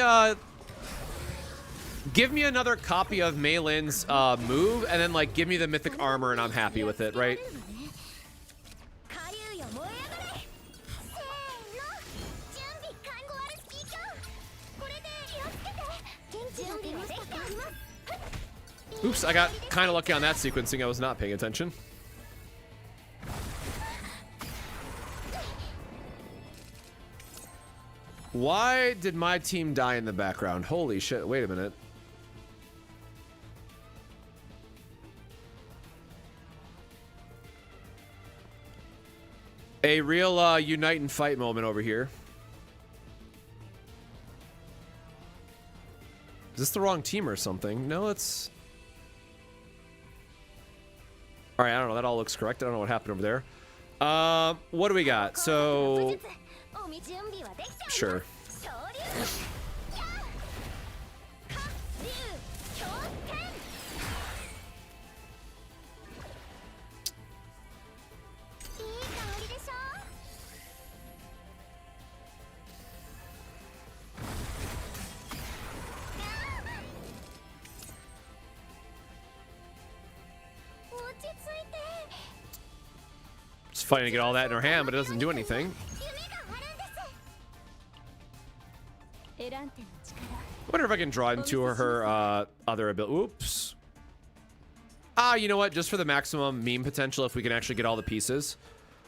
another copy of Mlin's move, and then like give me the mythic armor, and I'm happy with it, right? Oops, I got kind of lucky on that sequencing. I was not paying attention. Why did my team die in the background? Holy shit, wait a minute. A real unite and fight moment over here. Is this the wrong team or something? No, it's... Alright, I don't know. That all looks correct. I don't know what happened over there. What do we got? So... Sure. It's funny to get all that in her hand, but it doesn't do anything. I wonder if I can draw into her other ability. Oops. You know what? Just for the maximum meme potential, if we can actually get all the pieces.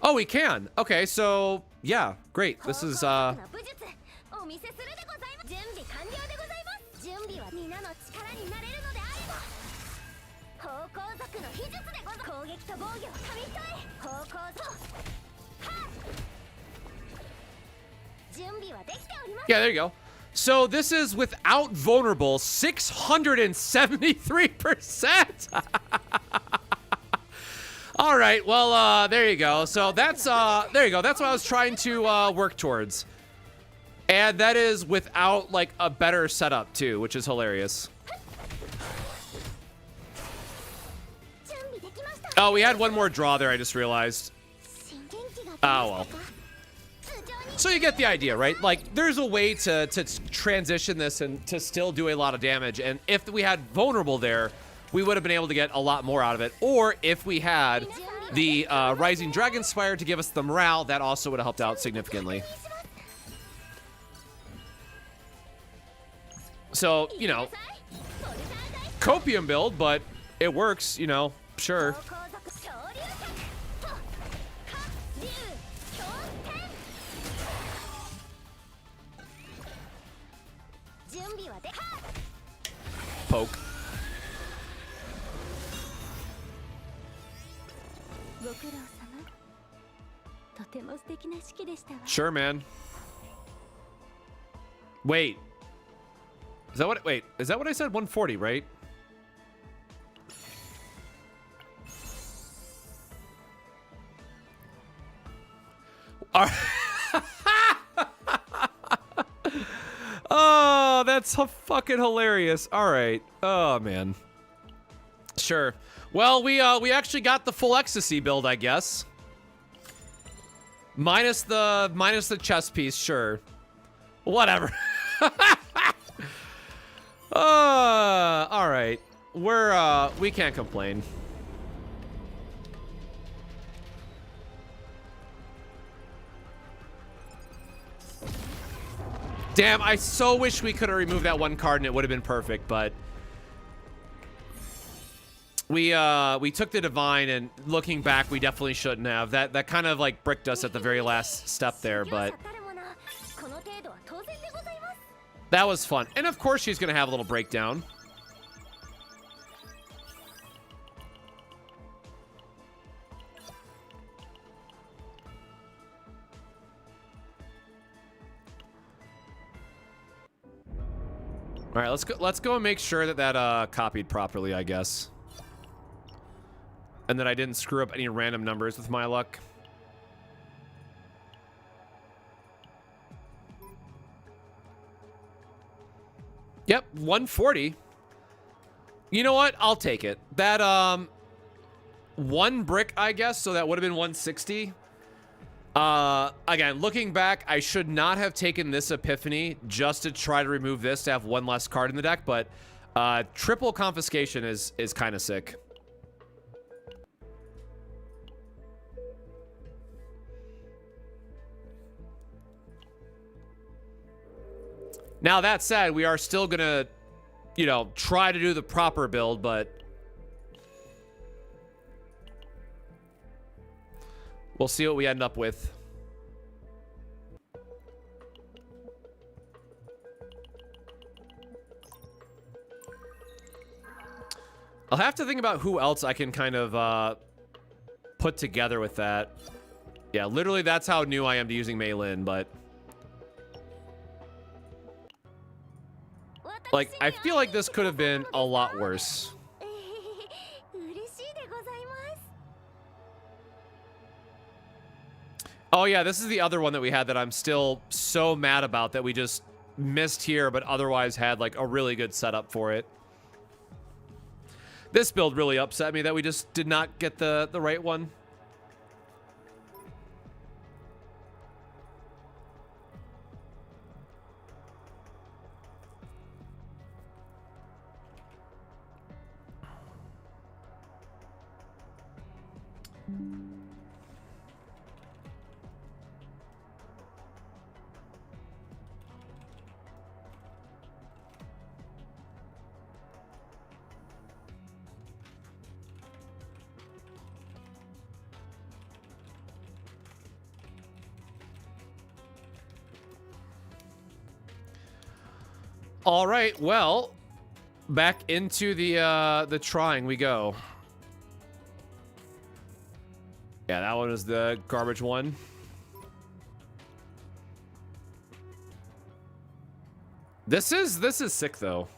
Oh, we can. Okay, so yeah, great. This is yeah, there you go. So this is without vulnerable 673%. All right, well, there you go. So that's there you go. That's what I was trying to work towards. And that is without like a better setup too, which is hilarious. Oh, we had one more draw there, I just realized. Oh, well. So you get the idea, right? Like, there's a way to transition this and to still do a lot of damage. And if we had vulnerable there, we would have been able to get a lot more out of it. Or if we had the Rising Dragon Spire to give us the morale, that also would have helped out significantly. So, you know, copium build, but it works, you know, sure. Poke. Sure, man. Wait. Is that what? Wait, is that what I said? 140, right? Oh, that's fucking hilarious. All right. Oh, man. Sure. Well, we actually got the full ecstasy build, I guess. Minus the chest piece, sure. Whatever. All right. We can't complain. Damn, I so wish we could have removed that one card and it would have been perfect, but we took the divine, and looking back, we definitely shouldn't have. That kind of like bricked us at the very last step there, but that was fun. And of course she's gonna have a little breakdown. All right, let's go and make sure that that copied properly, I guess. And that I didn't screw up any random numbers with my luck. Yep, 140. You know what? I'll take it. That one brick, I guess, so that would have been 160. Again, looking back, I should not have taken this Epiphany just to try to remove this to have one less card in the deck, but triple confiscation is kind of sick. Now, that said, we are still going to, you know, try to do the proper build, but we'll see what we end up with. I'll have to think about who else I can kind of put together with that. Yeah, literally that's how new I am to using Mlin, but like, I feel like this could have been a lot worse. Oh yeah, this is the other one that we had that I'm still so mad about that we just missed here, but otherwise had like a really good setup for it. This build really upset me that we just did not get the right one. All right, well, back into the trying we go. Yeah, that one is the garbage one. This is sick though.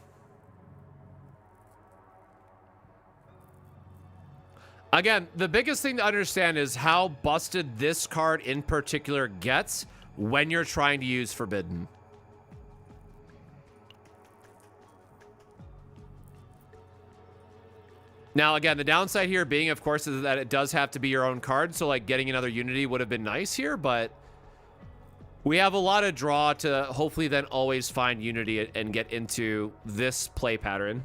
Again, the biggest thing to understand is how busted this card in particular gets when you're trying to use Forbidden. Now, again, the downside here being, of course, is that it does have to be your own card. So, like, getting another Unity would have been nice here, but we have a lot of draw to hopefully then always find Unity and get into this play pattern.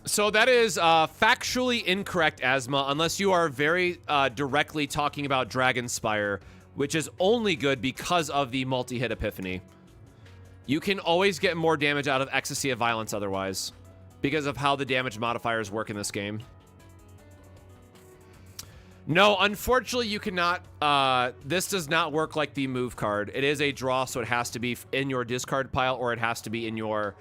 So that is factually incorrect, Asma, unless you are very directly talking about Dragonspire, which is only good because of the multi-hit Epiphany. You can always get more damage out of Ecstasy of Violence otherwise, because of how the damage modifiers work in this game. No, unfortunately, you cannot. This does not work like the move card. It is a draw, so it has to be in your discard pile or it has to be in your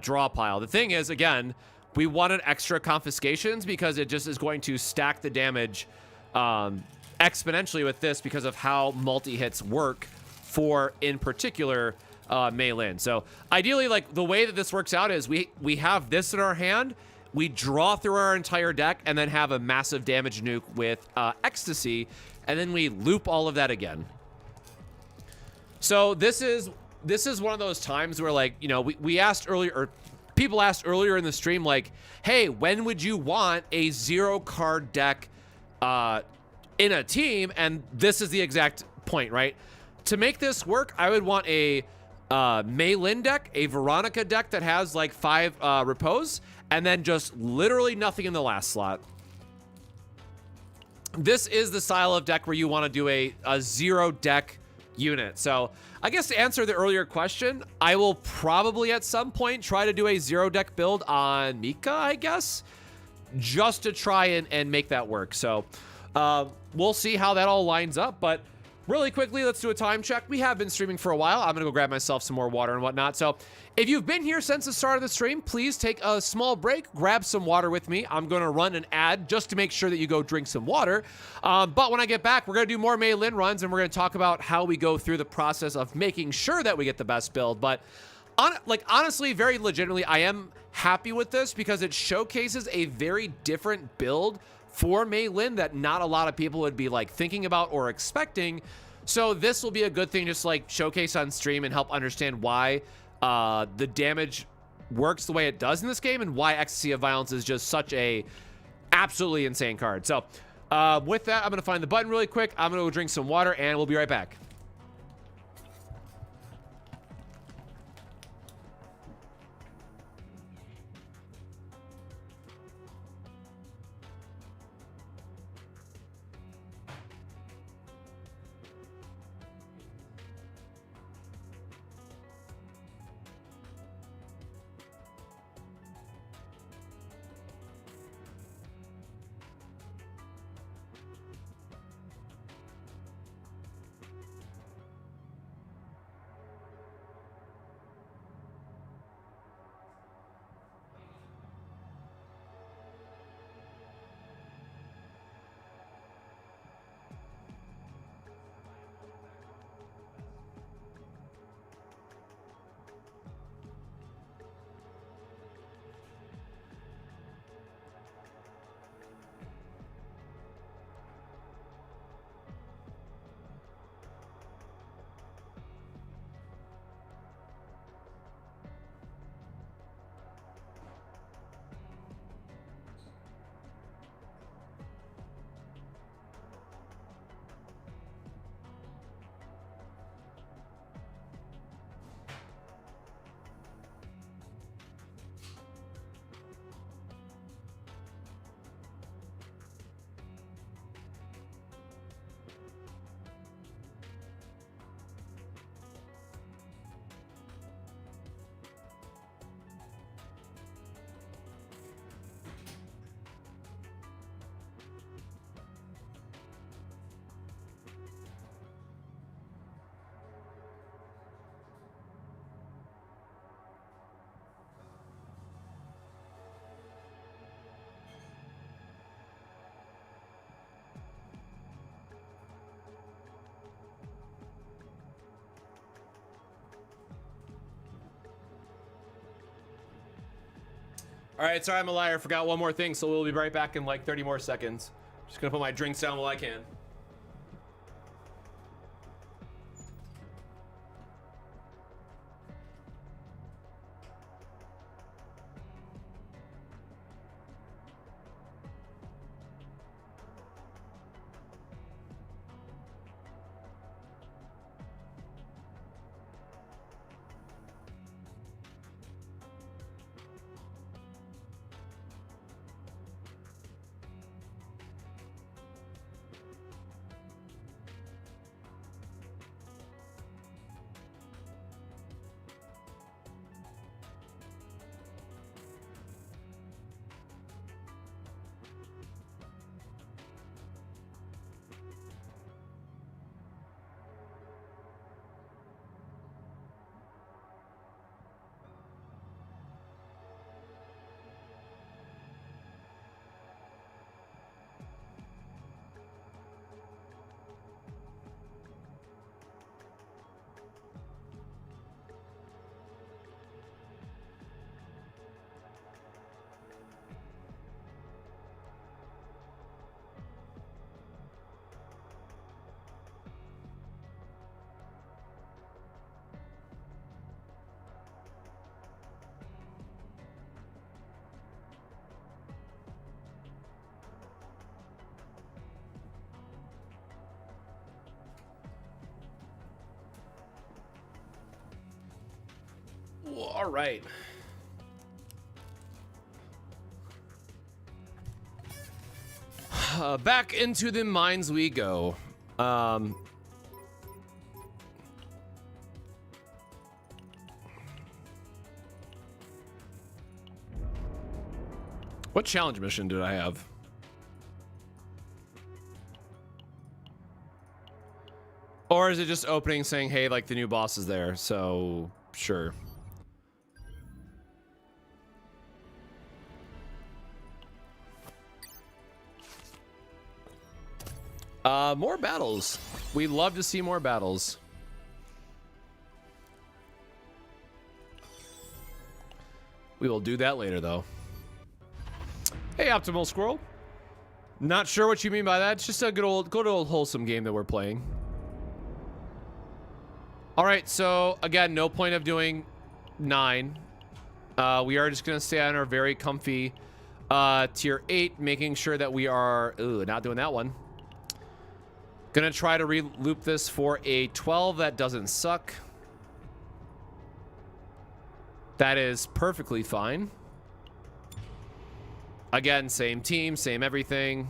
draw pile. The thing is, again, we wanted extra confiscations because it just is going to stack the damage exponentially with this because of how multi-hits work for, in particular, Mlin. So ideally, like, the way that this works out is we have this in our hand, we draw through our entire deck, and then have a massive damage nuke with Ecstasy, and then we loop all of that again. So this is one of those times where, like, you know, we asked earlier, or people asked earlier in the stream, like, hey, when would you want a 0-card deck in a team? And this is the exact point, right? To make this work, I would want a Mlin deck, a Veronica deck that has like 5 repos, and then just literally nothing in the last slot. This is the style of deck where you want to do a 0-deck unit. So I guess to answer the earlier question, I will probably at some point try to do a 0-deck build on Mika, I guess, just to try and make that work. So we'll see how that all lines up. But really quickly, let's do a time check. We have been streaming for a while. I'm gonna go grab myself some more water and whatnot. So if you've been here since the start of the stream, please take a small break, grab some water with me. I'm gonna run an ad just to make sure that you go drink some water. But when I get back, we're gonna do more Mlin runs, and we're gonna talk about how we go through the process of making sure that we get the best build. But honestly, very legitimately, I am happy with this because it showcases a very different build for Mlin that not a lot of people would be like thinking about or expecting. So this will be a good thing, just like showcase on stream and help understand why the damage works the way it does in this game and why Ecstasy of Violence is just such a absolutely insane card. So with that, I'm gonna find the button really quick. I'm gonna go drink some water and we'll be right back. All right, sorry I'm a liar. I forgot one more thing, so we'll be right back in like 30 more seconds. Just gonna put my drinks down while I can. All right. Back into the mines we go. What challenge mission did I have? Or is it just opening saying, hey, like the new boss is there? So, sure. More battles. We love to see more battles. We will do that later, though. Hey, Optimal Squirrel. Not sure what you mean by that. It's just a good old wholesome game that we're playing. All right, so again, no point of doing 9. We are just gonna stay on our very comfy tier 8, making sure that we are not doing that one. Gonna try to re-loop this for a 12 that doesn't suck. That is perfectly fine. Again, same team, same everything.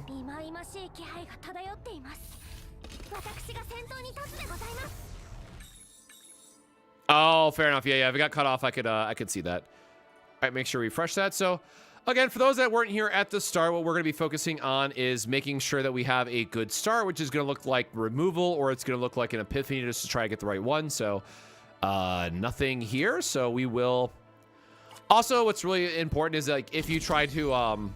Oh, fair enough. Yeah, if it got cut off, I could see that. All right, make sure we refresh that. So, again, for those that weren't here at the start, what we're going to be focusing on is making sure that we have a good start, which is going to look like removal, or it's going to look like an epiphany just to try to get the right one. So, nothing here. So we will. Also, what's really important is like if you try to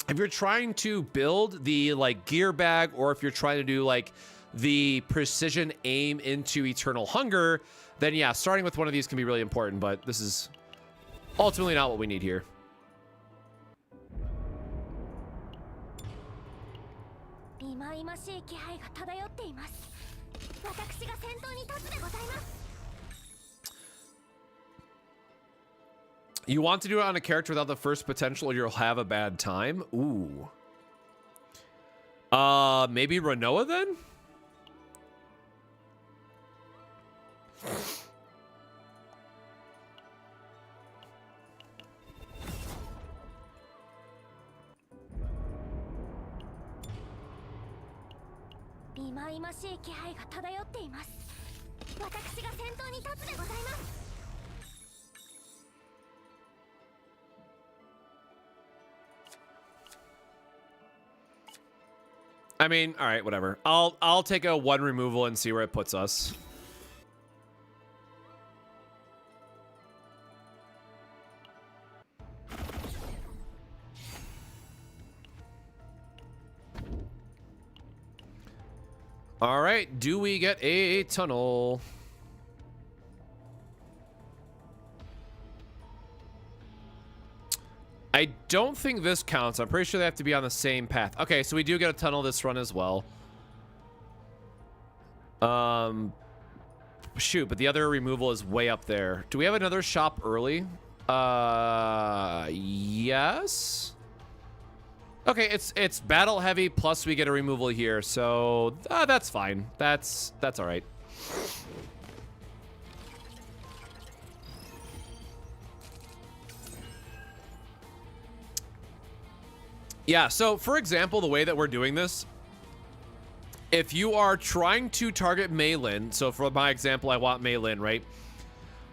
if you're trying to build the like gear bag, or if you're trying to do like the precision aim into Eternal Hunger, then yeah, starting with one of these can be really important, but this is ultimately not what we need here. You want to do it on a character without the first potential, or you'll have a bad time? Ooh. Maybe Renoa then? I mean, all right, whatever. I'll take a 1 removal and see where it puts us. All right, do we get a tunnel? I don't think this counts. I'm pretty sure they have to be on the same path. Okay, so we do get a tunnel this run as well. Shoot, but the other removal is way up there. Do we have another shop early? Yes. Okay, it's battle heavy plus we get a removal here, so that's fine. That's all right. Yeah, so for example, the way that we're doing this, if you are trying to target Mlin, so for my example, I want Mlin, right?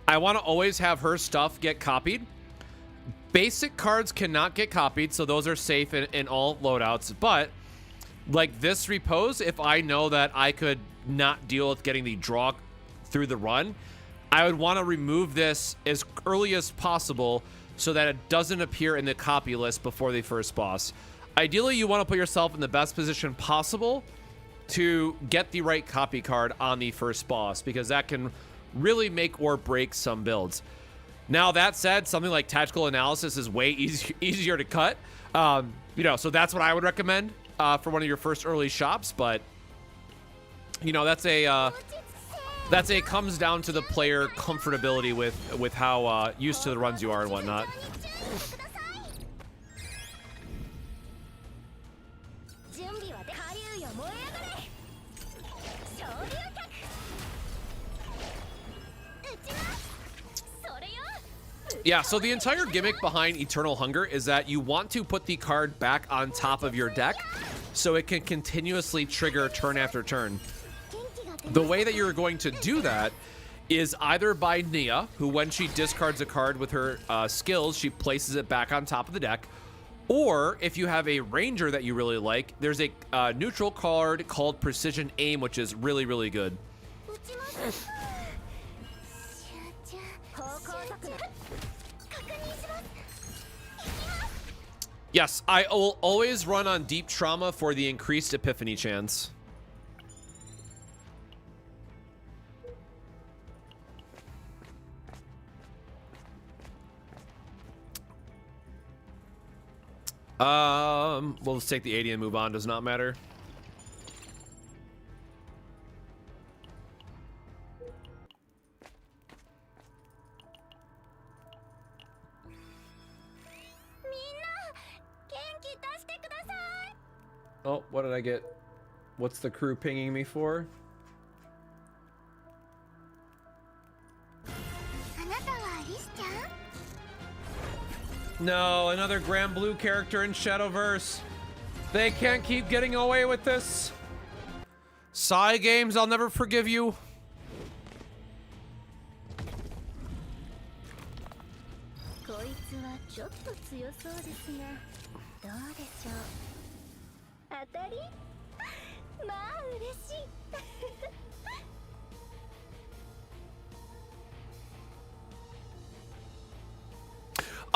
I want to always have her stuff get copied. Basic cards cannot get copied, so those are safe in all loadouts. But like this repose, if I know that I could not deal with getting the draw through the run, I would want to remove this as early as possible so that it doesn't appear in the copy list before the first boss. Ideally, you want to put yourself in the best position possible to get the right copy card on the first boss, because that can really make or break some builds. Now, that said, something like tactical analysis is way easier to cut. You know, so that's what I would recommend for one of your first early shops. But, you know, that's a comes down to the player comfortability with how used to the runs you are and whatnot. Yeah, so the entire gimmick behind Eternal Hunger is that you want to put the card back on top of your deck so it can continuously trigger turn after turn. The way that you're going to do that is either by Nia, who when she discards a card with her skills, she places it back on top of the deck, Or if you have a ranger that you really like, there's a neutral card called Precision Aim, which is really, really good. Yes, I will always run on Deep Trauma for the increased Epiphany chance. We'll just take the 80 and move on. Does not matter. Oh, what did I get? What's the crew pinging me for? No, another Grand Blue character in Shadowverse. They can't keep getting away with this. Psy Games, I'll never forgive you.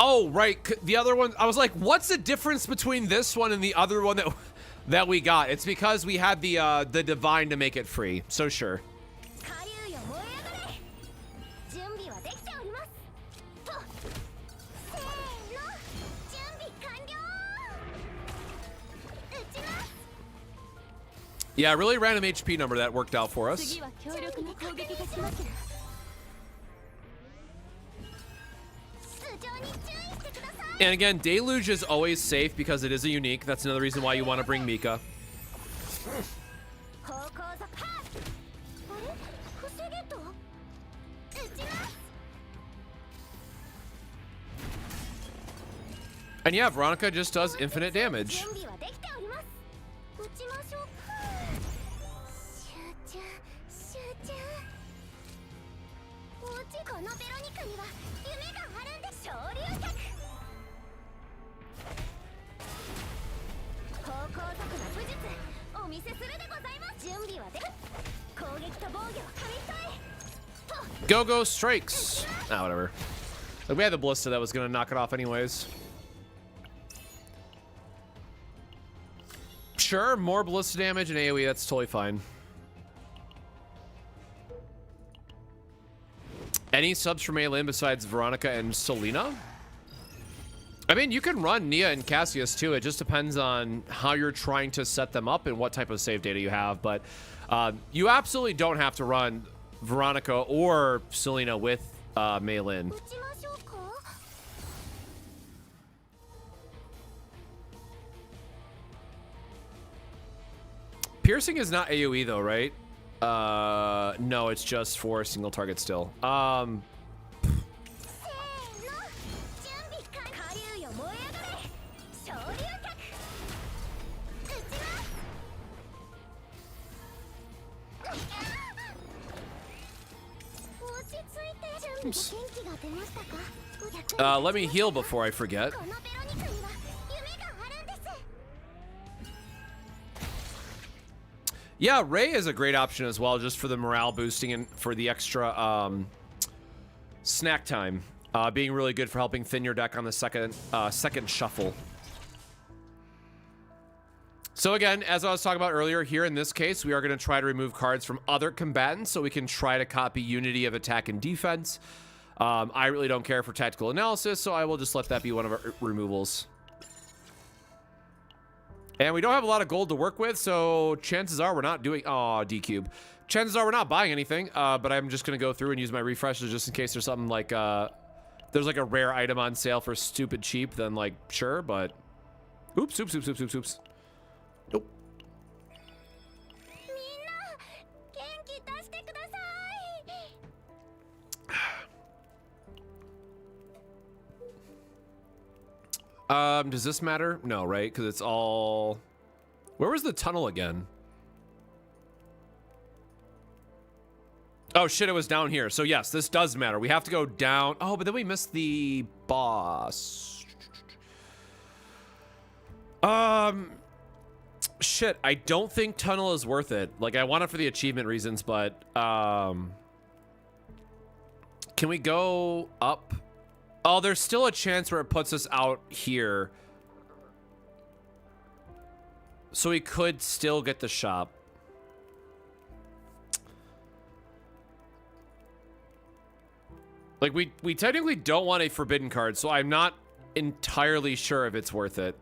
Oh, right. The other one, I was like, what's the difference between this one and the other one that we got? It's because we had the divine to make it free. So sure. Yeah, really random HP number that worked out for us. And again, Deluge is always safe because it is a unique. That's another reason why you want to bring Mika. And yeah, Veronica just does infinite damage. Go strikes. Ah, whatever. Like, we had the ballista that was gonna knock it off anyways. Sure, more ballista damage and AoE, that's totally fine. Any subs for Mlin besides Veronica and Selena? I mean, you can run Nia and Cassius too. It just depends on how you're trying to set them up and what type of save data you have. But you absolutely don't have to run Veronica or Selena with Mlin. Piercing is not AoE though, right? No, it's just for a single target still. Let me heal before I forget. Yeah, Ray is a great option as well, just for the morale boosting and for the extra snack time. Being really good for helping thin your deck on the second shuffle. So again, as I was talking about earlier, here in this case, we are going to try to remove cards from other combatants so we can try to copy unity of attack and defense. I really don't care for tactical analysis, so I will just let that be one of our removals. And we don't have a lot of gold to work with, so chances are we're not doing... Aw, D-Cube. Chances are we're not buying anything, but I'm just going to go through and use my refreshes just in case there's something like... there's like a rare item on sale for stupid cheap, then like, sure, but... Oops. Nope. Does this matter? No, right? Because it's all... Where was the tunnel again? Oh, shit, it was down here. So, yes, this does matter. We have to go down. Oh, but then we missed the boss. Shit, I don't think tunnel is worth it. Like, I want it for the achievement reasons, but can we go up? Oh, there's still a chance where it puts us out here. So we could still get the shop. Like, we technically don't want a forbidden card, so I'm not entirely sure if it's worth it.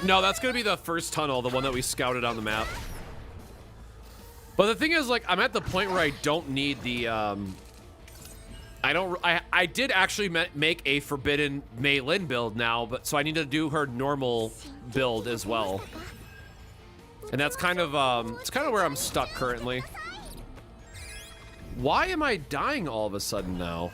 No, that's gonna be the first tunnel, the one that we scouted on the map. But the thing is, like, I'm at the point where I don't need the, I did actually make a forbidden Mlin build now, but so I need to do her normal build as well. And that's kind of, it's kind of where I'm stuck currently. Why am I dying all of a sudden now?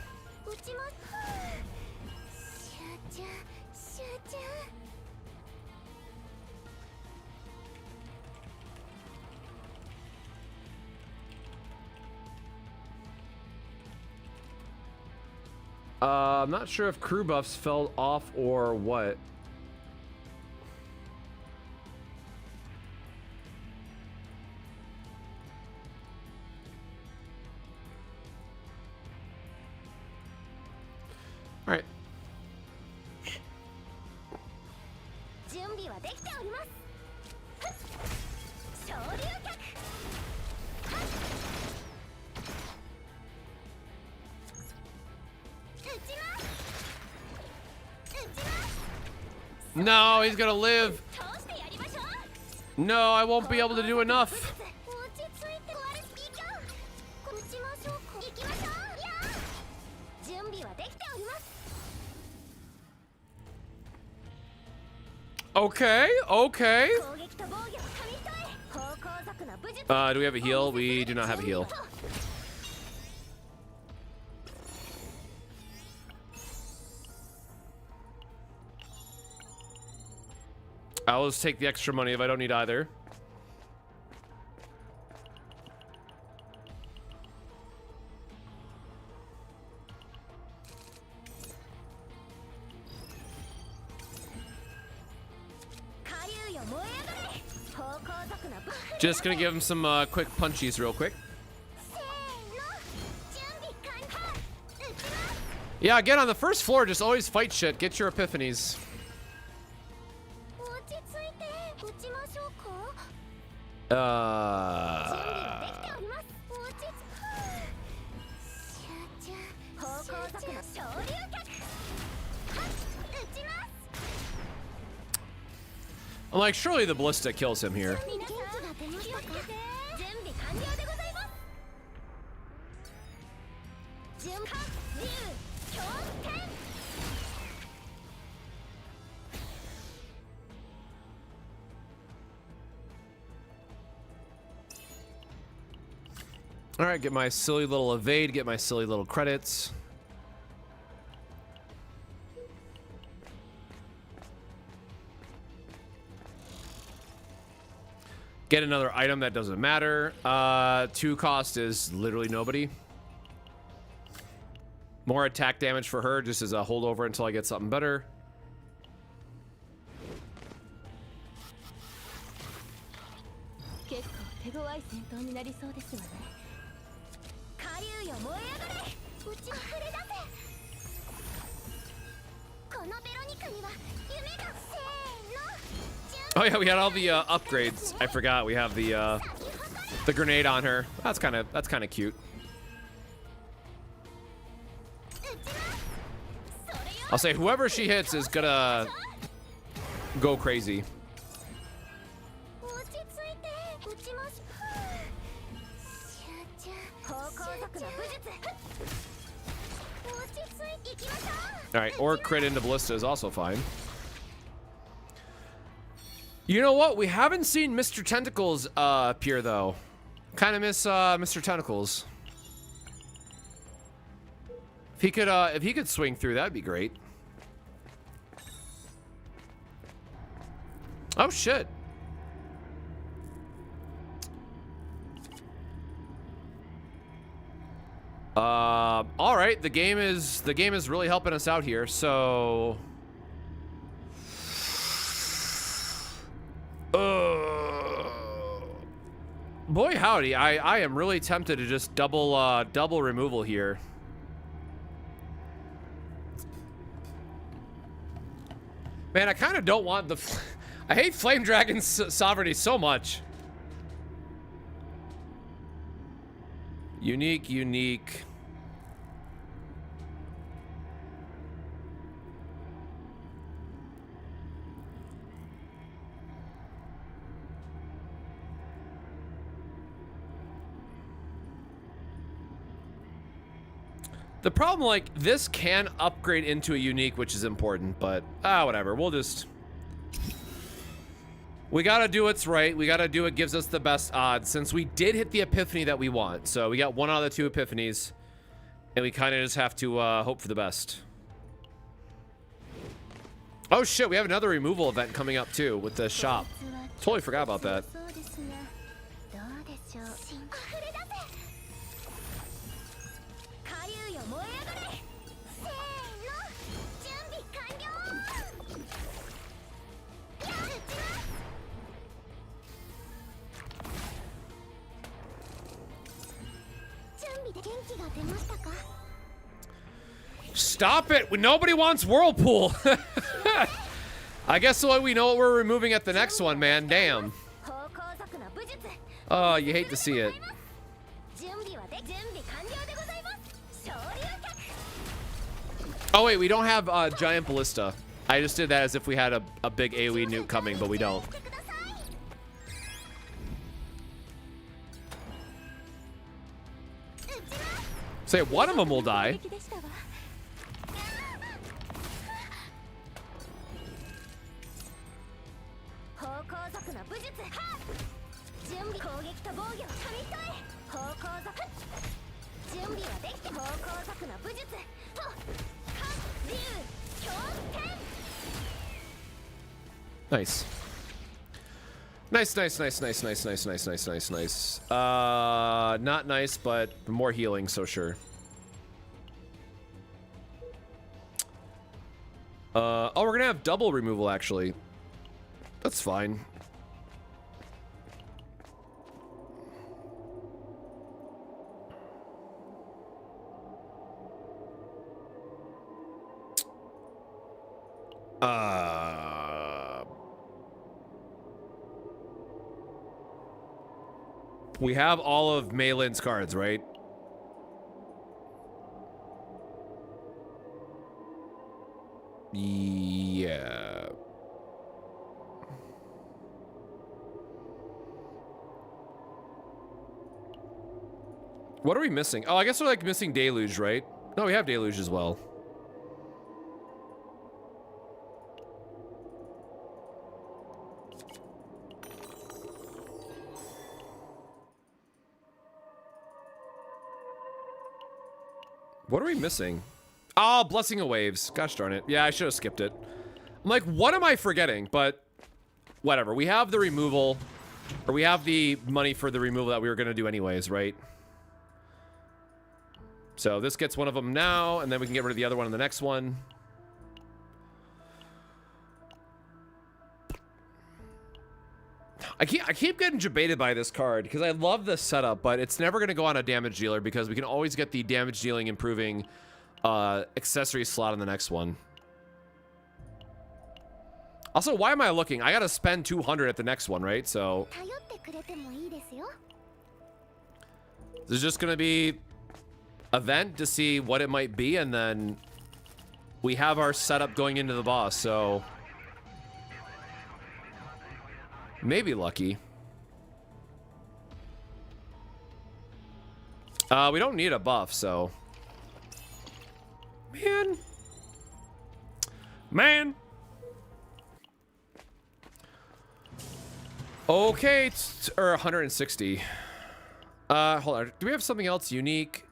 I'm not sure if crew buffs fell off or what. All right. No, he's gonna live. No, I won't be able to do enough. Okay, okay. Do we have a heal? We do not have a heal. I'll just take the extra money if I don't need either. Just gonna give him some quick punchies real quick. Yeah, again, on the first floor, just always fight shit. Get your epiphanies. I'm like, surely the ballista kills him here. All right, get my silly little evade, get my silly little credits. Get another item that doesn't matter. 2 cost is literally nobody. More attack damage for her, just as a holdover until I get something better. Oh yeah, we had all the upgrades. I forgot we have the grenade on her. That's kind of cute. I'll say whoever she hits is gonna go crazy. All right, or crit into ballista is also fine. You know what? We haven't seen Mr. Tentacles appear though. Kind of miss Mr. Tentacles. If he could swing through, that'd be great. Oh shit. All right, the game is really helping us out here. So boy howdy, I am really tempted to just double removal here. Man, I kind of don't want the I hate Flame Dragon's sovereignty so much. Unique. The problem, like, this can upgrade into a unique, which is important, but whatever. We'll just... We gotta do what's right. We gotta do what gives us the best odds, since we did hit the epiphany that we want. So we got one out of the two epiphanies, and we kind of just have to hope for the best. Oh shit, we have another removal event coming up too with the shop. Totally forgot about that. Stop it! Nobody wants Whirlpool! I guess we know what we're removing at the next one, man. Damn. Oh, you hate to see it. Oh wait, we don't have Giant Ballista. I just did that as if we had a big AoE nuke coming, but we don't. Say, one of them will die. Nice. Nice. Not nice, but more healing, so sure. Oh, we're gonna have double removal, actually. That's fine. We have all of Mlin's cards, right? Yeah. What are we missing? Oh, I guess we're like missing Deluge, right? No, we have Deluge as well. What are we missing? Oh, Blessing of Waves. Gosh darn it. Yeah, I should have skipped it. I'm like, what am I forgetting? But whatever. We have the removal, or we have the money for the removal that we were going to do anyways, right? So this gets one of them now, and then we can get rid of the other one in the next one. I keep getting debated by this card because I love this setup, but it's never going to go on a damage dealer because we can always get the damage dealing improving accessory slot in the next one. Also, why am I looking? I got to spend 200 at the next one, right? So this is just going to be event to see what it might be, and then we have our setup going into the boss, so maybe lucky. We don't need a buff, so man. Okay, or 160. Hold on. Do we have something else? Unique.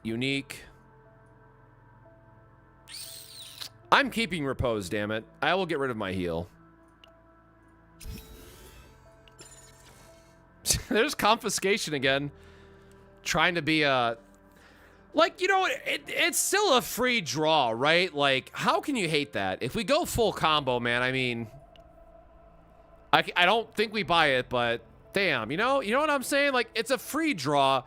I'm keeping repose, damn it. I will get rid of my heal. There's confiscation again. Trying to be a... Like, you know, it's still a free draw, right? Like, how can you hate that? If we go full combo, man, I mean... I don't think we buy it, but damn, you know what I'm saying? Like, it's a free draw.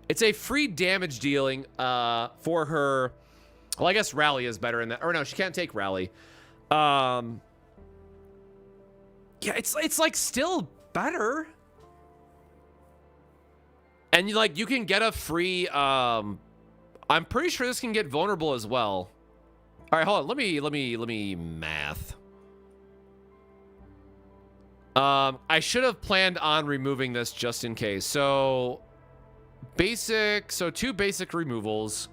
It's a free damage dealing for her. Well, I guess Rally is better in that. Or no, she can't take Rally. Yeah, it's like still better. And you can get a free I'm pretty sure this can get vulnerable as well. All right, hold on. Let me math. I should have planned on removing this just in case. So two basic removals.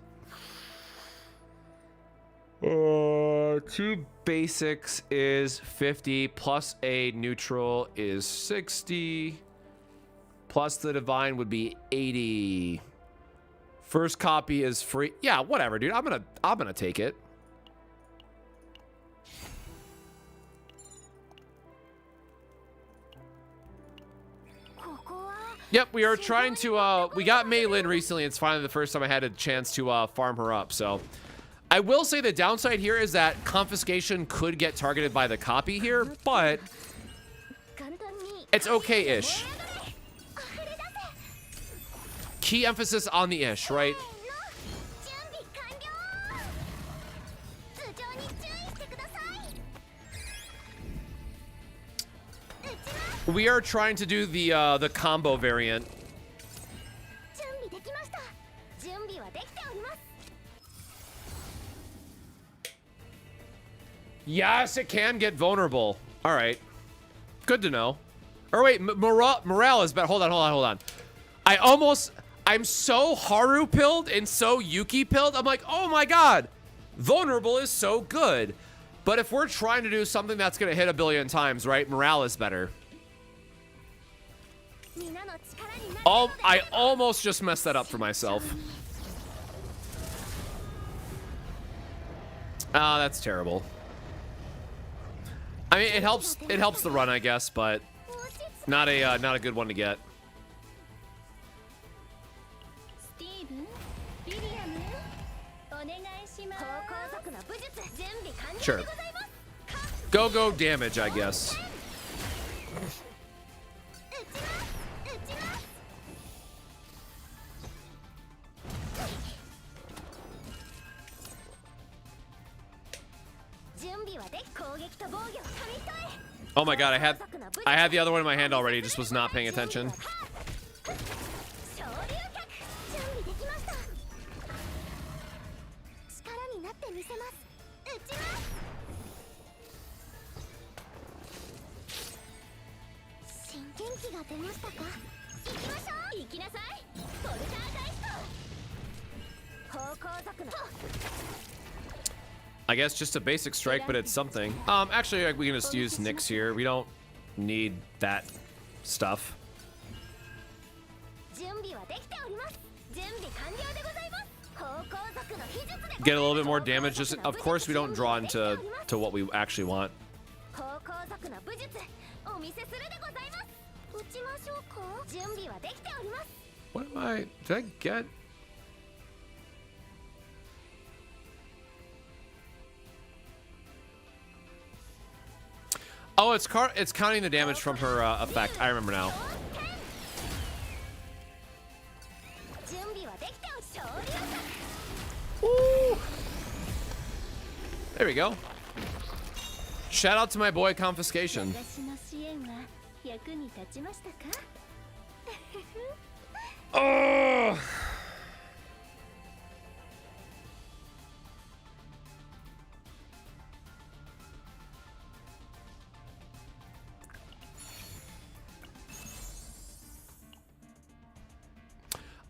Two basics is 50 plus a neutral is 60 plus the divine would be 80. First copy is free. Yeah, whatever, dude. I'm gonna take it. Yep, we are trying to, we got Mlin recently. It's finally the first time I had a chance to farm her up. So I will say the downside here is that confiscation could get targeted by the copy here, but it's okay-ish. Key emphasis on the ish, right? We are trying to do the combo variant. Yes, it can get vulnerable. All right, good to know. Or wait, morale is better. Hold on. I'm so Haru pilled and so Yuki pilled. I'm like, oh my god, vulnerable is so good. But if we're trying to do something that's gonna hit a billion times, right? Morale is better. I almost just messed that up for myself. Ah, that's terrible. I mean, it helps the run, I guess, but not a good one to get. Sure. Go damage, I guess. Oh my god, I had the other one in my hand already, just was not paying attention. I guess just a basic strike, but it's something. Actually, like, we can just use Nyx here. We don't need that stuff. Get a little bit more damage. Just, of course, we don't draw into what we actually want. What am I? Did I get? Oh, it's counting the damage from her effect. I remember now. Ooh. There we go. Shout out to my boy Confiscation. Oh.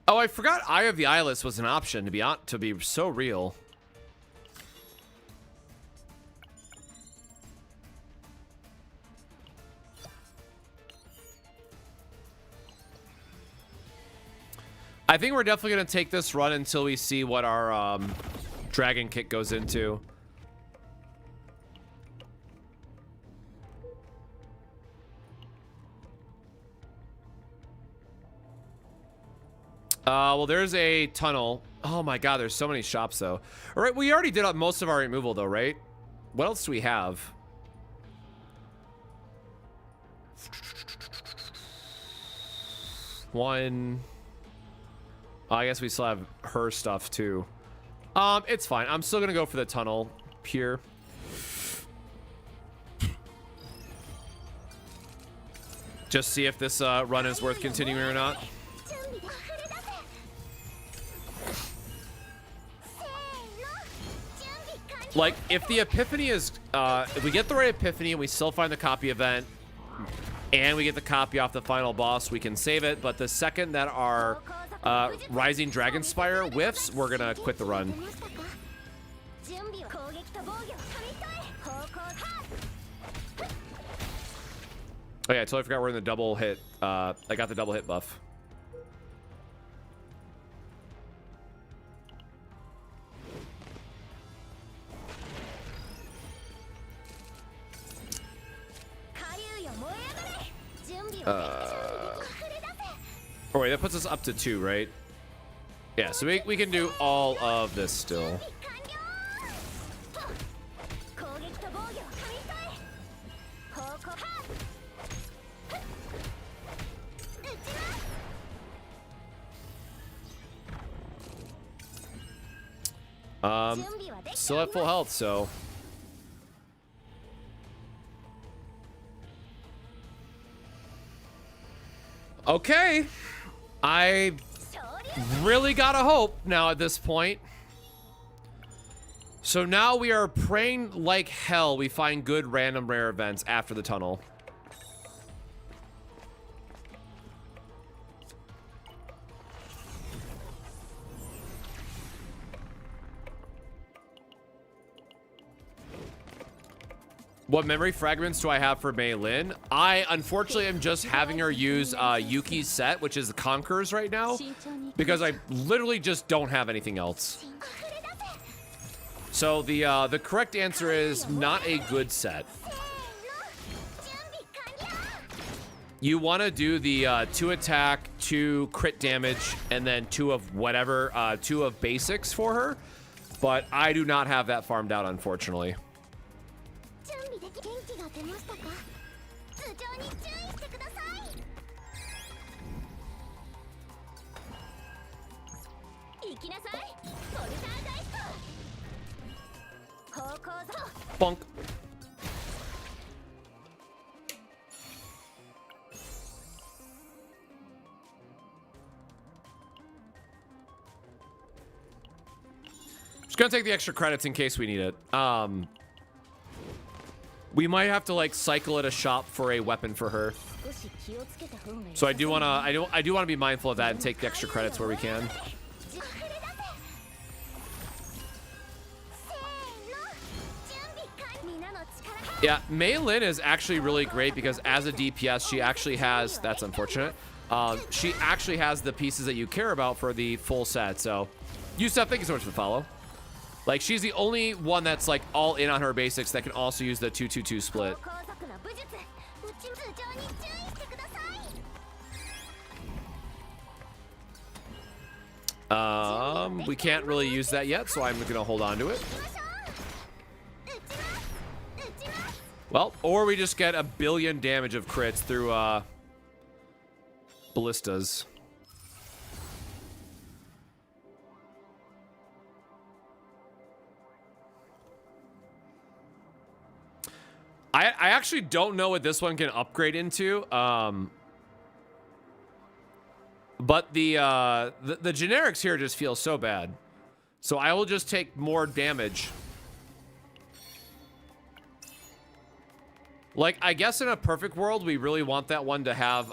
Oh, I forgot Eye of the Eyeless was an option, to be so real. I think we're definitely going to take this run until we see what our Dragon Kick goes into. Well, there's a tunnel. Oh my god, there's so many shops though. All right, we already did most of our removal though, right? What else do we have? One. Oh, I guess we still have her stuff too. It's fine. I'm still gonna go for the tunnel here. Just see if this run is worth continuing or not. Like, if the epiphany is, if we get the right epiphany and we still find the copy event, and we get the copy off the final boss, we can save it. But the second that our Rising Dragon Spire whiffs, we're gonna quit the run. Oh yeah, I totally forgot we're in the double hit. I got the double hit buff. Oh wait, that puts us up to 2, right? Yeah, so we can do all of this still. Still at full health, so. Okay. I really gotta hope now at this point. So now we are praying like hell we find good random rare events after the tunnel. What memory fragments do I have for Mlin? I unfortunately am just having her use Yuki's set, which is the Conquerors right now, because I literally just don't have anything else. So the correct answer is not a good set. You want to do the 2 attack, 2 crit damage, and then 2 of whatever, 2 of basics for her, but I do not have that farmed out, unfortunately. Bonk. Just gonna take the extra credits in case we need it. We might have to like cycle at a shop for a weapon for her. So I do wanna be mindful of that and take the extra credits where we can. Yeah, Mlin is actually really great because as a DPS, she actually has, that's unfortunate, she actually has the pieces that you care about for the full set. So, Yusuf, thank you so much for the follow. Like, she's the only one that's like all in on her basics that can also use the 2-2-2 split. We can't really use that yet, so I'm gonna hold on to it. Well, or we just get 1 billion damage of crits through ballistas. I actually don't know what this one can upgrade into. But the generics here just feel so bad. So I will just take more damage. Like, I guess in a perfect world, we really want that one to have,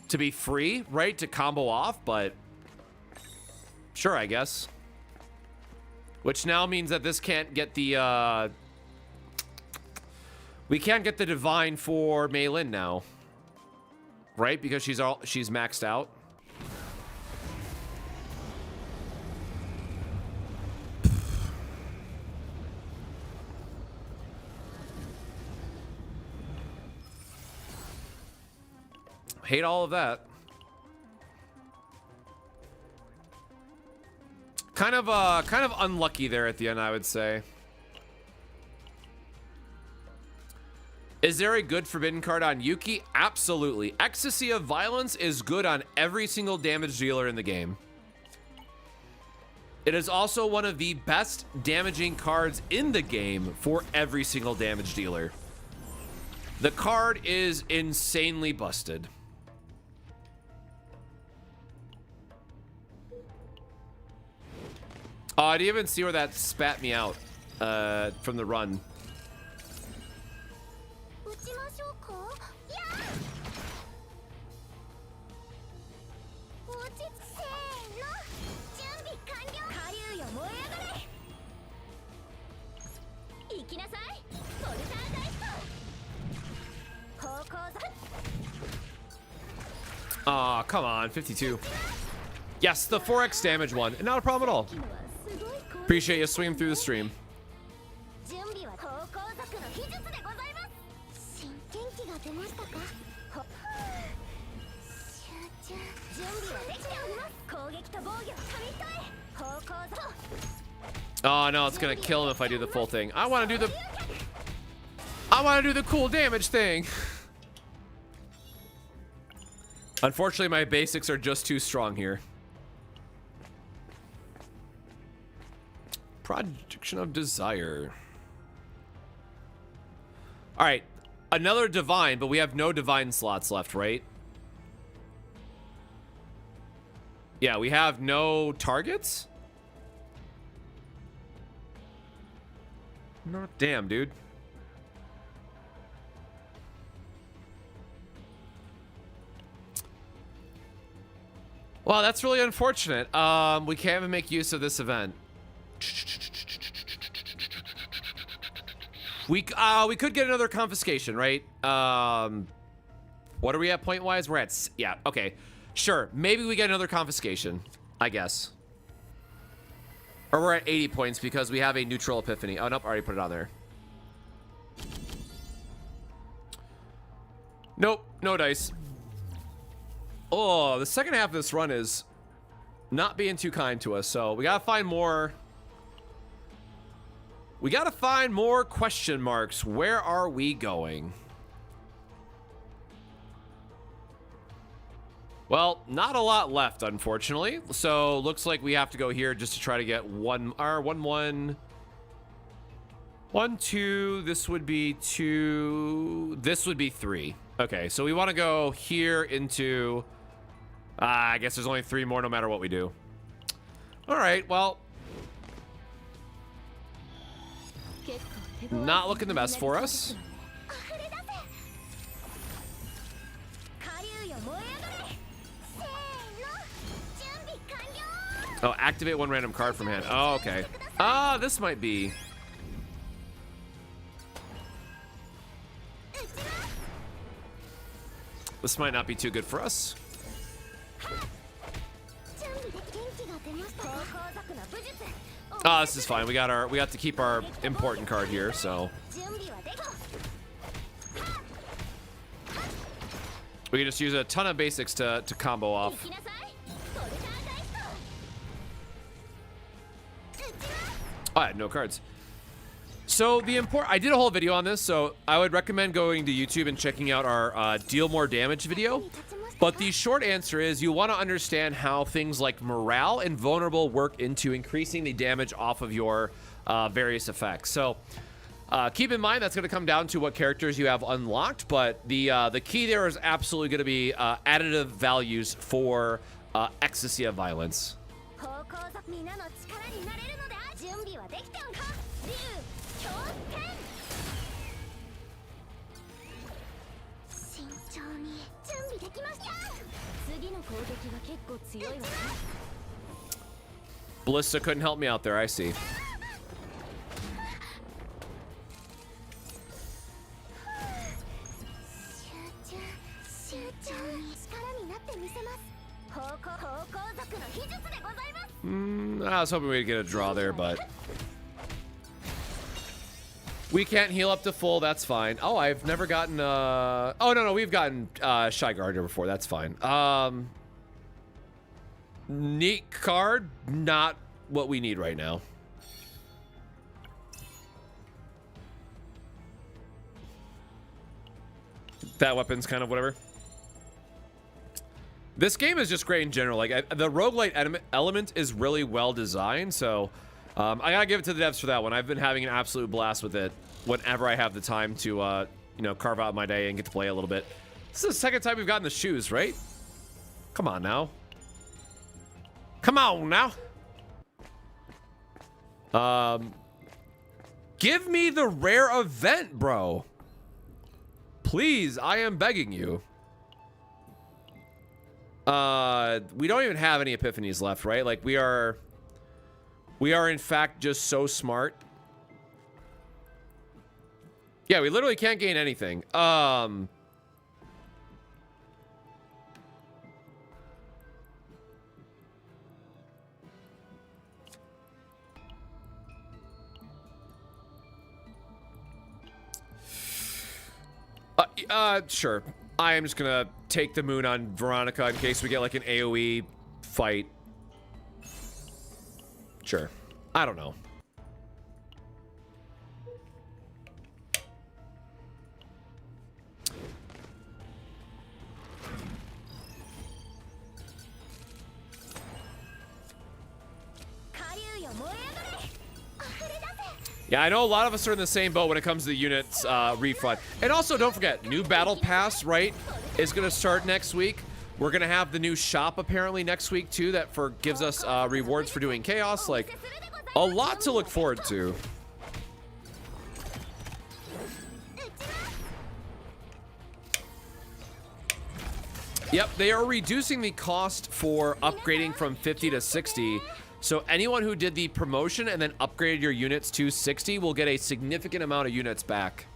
to be free, right? To combo off, but sure, I guess. Which now means that this can't get the, we can't get the divine for Mlin now. Right? Because she's maxed out. Hate all of that. Kind of unlucky there at the end, I would say. Is there a good forbidden card on Yuki? Absolutely. Ecstasy of Violence is good on every single damage dealer in the game. It is also one of the best damaging cards in the game for every single damage dealer. The card is insanely busted. Oh, I didn't even see where that spat me out from the run. Aw, come on, 52. Yes, the 4x damage one. Not a problem at all. Appreciate you swinging through the stream. Oh no, it's gonna kill him if I do the full thing. I want to do the cool damage thing. Unfortunately, my basics are just too strong here. Projection of Desire. All right, another divine, but we have no divine slots left, right? Yeah, we have no targets? No, damn, dude. Well, that's really unfortunate. We can't even make use of this event. We could get another confiscation, right? What are we at point-wise? We're at, yeah, okay. Sure, maybe we get another confiscation, I guess. Or we're at 80 points because we have a neutral epiphany. Oh, nope, already put it on there. Nope, no dice. Oh, the second half of this run is not being too kind to us, so we gotta find more. We gotta find more question marks. Where are we going? Well, not a lot left, unfortunately. So looks like we have to go here just to try to get one, 2. This would be 2. This would be 3. Okay, so we want to go here into. I guess there's only 3 more no matter what we do. All right, well. Not looking the best for us. Oh, activate 1 random card from hand. Oh, okay. Ah, this might be. This might not be too good for us. Ah, this is fine. We got to keep our important card here, so we can just use a ton of basics to combo off. Oh, I had no cards. So I did a whole video on this, so I would recommend going to YouTube and checking out our deal more damage video. But the short answer is you want to understand how things like morale and vulnerable work into increasing the damage off of your various effects. So keep in mind that's going to come down to what characters you have unlocked, but the key there is absolutely going to be additive values for Ecstasy of Violence. Ballista couldn't help me out there, I see. I was hoping we'd get a draw there, but we can't heal up to full. That's fine. Oh, I've never gotten oh no, we've gotten Shy Guardian before. That's fine. Neat card, not what we need right now. That weapon's kind of whatever. This game is just great in general. Like, the roguelite element is really well designed, so I gotta give it to the devs for that one. I've been having an absolute blast with it whenever I have the time to, you know, carve out my day and get to play a little bit. This is the second time we've gotten the shoes, right? Come on now. Come on now. Give me the rare event, bro. Please, I am begging you. We don't even have any epiphanies left, right? Like, we are in fact just so smart. Yeah, we literally can't gain anything. Sure. I am just gonna take the moon on Veronica in case we get like an AoE fight. Sure. I don't know. Yeah, I know a lot of us are in the same boat when it comes to the units refund. And also, don't forget, new battle pass, right, is going to start next week. We're going to have the new shop apparently next week too that gives us rewards for doing chaos. Like, a lot to look forward to. Yep, they are reducing the cost for upgrading from 50 to 60. So anyone who did the promotion and then upgraded your units to 60 will get a significant amount of units back.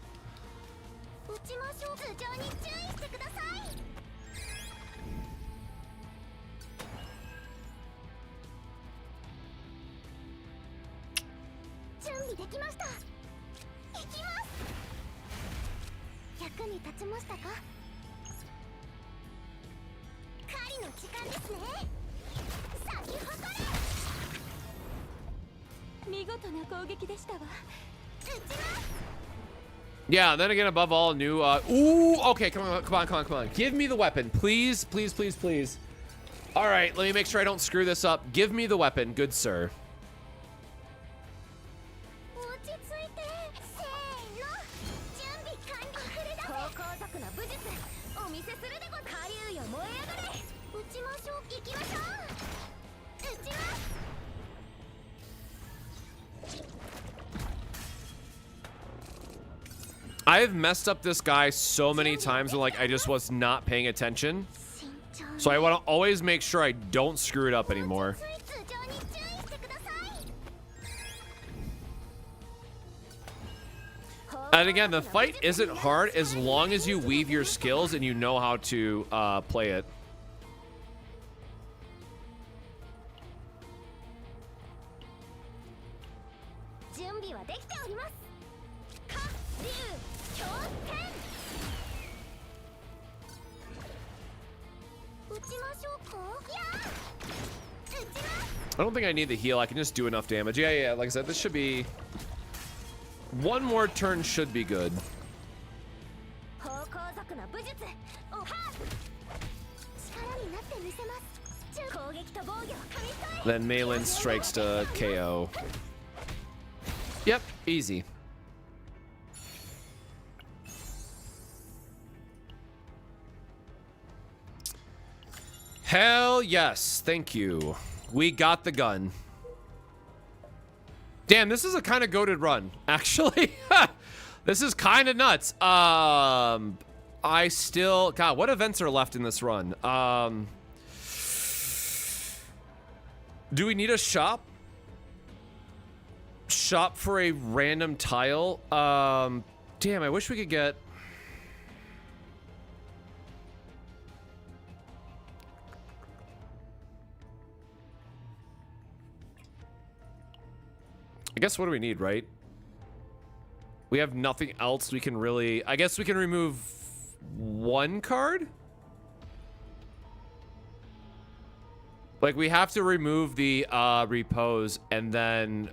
Yeah, then again, above all, new, ooh, okay, come on. Give me the weapon, please, please, please, please. All right, let me make sure I don't screw this up. Give me the weapon, good sir. I've messed up this guy so many times when, like, I just was not paying attention. So I want to always make sure I don't screw it up anymore. And again, the fight isn't hard as long as you weave your skills and you know how to play it. I don't think I need the heal. I can just do enough damage. Yeah. Like I said, this should be... One more turn should be good. Then Mlin strikes to KO. Yep, easy. Hell yes, thank you. We got the gun. Damn, this is a kind of goated run, actually. This is kind of nuts. I still... God, what events are left in this run? Do we need a shop? Shop for a random tile? Damn, I wish we could get... I guess what do we need, right? We have nothing else we can really... I guess we can remove one card? Like, we have to remove the repose and then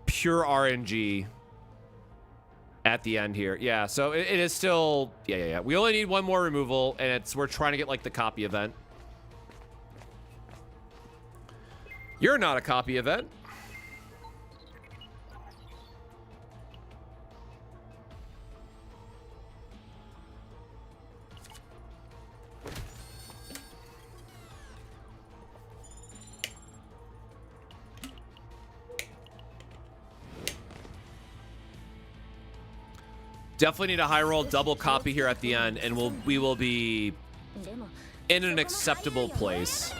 pure RNG at the end here. Yeah, so it is still... Yeah. We only need one more removal, and we're trying to get, like, the copy event. You're not a copy event. Definitely need a high roll double copy here at the end, and we will be in an acceptable place.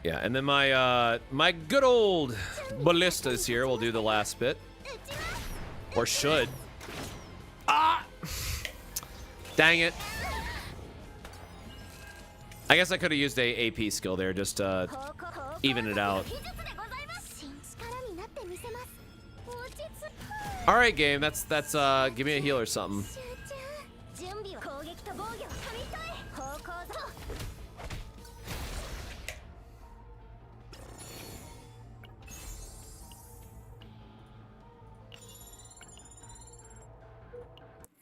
Yeah, and then my good old ballistas here will do the last bit. Or should. Ah! Dang it. I guess I could have used a AP skill there just to even it out. All right, game. That's give me a heal or something.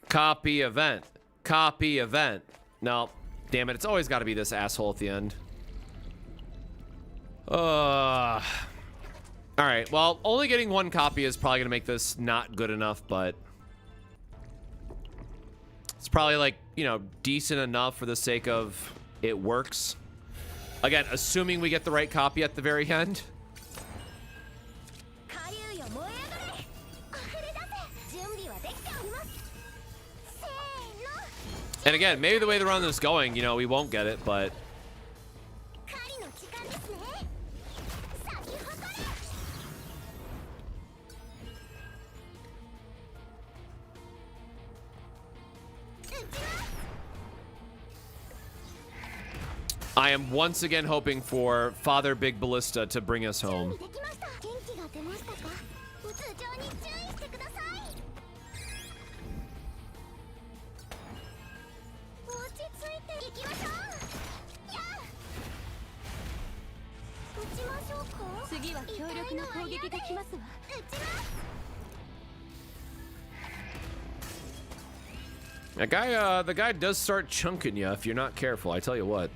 Copy event. Copy event. No, damn it. It's always got to be this asshole at the end. All right. Well, only getting one copy is probably going to make this not good enough, but it's probably like, you know, decent enough for the sake of it works. Again, assuming we get the right copy at the very end. And again, maybe the way the run is going, you know, we won't get it, but... I am once again hoping for Father Big Ballista to bring us home. That guy, the guy does start chunking you if you're not careful, I tell you what.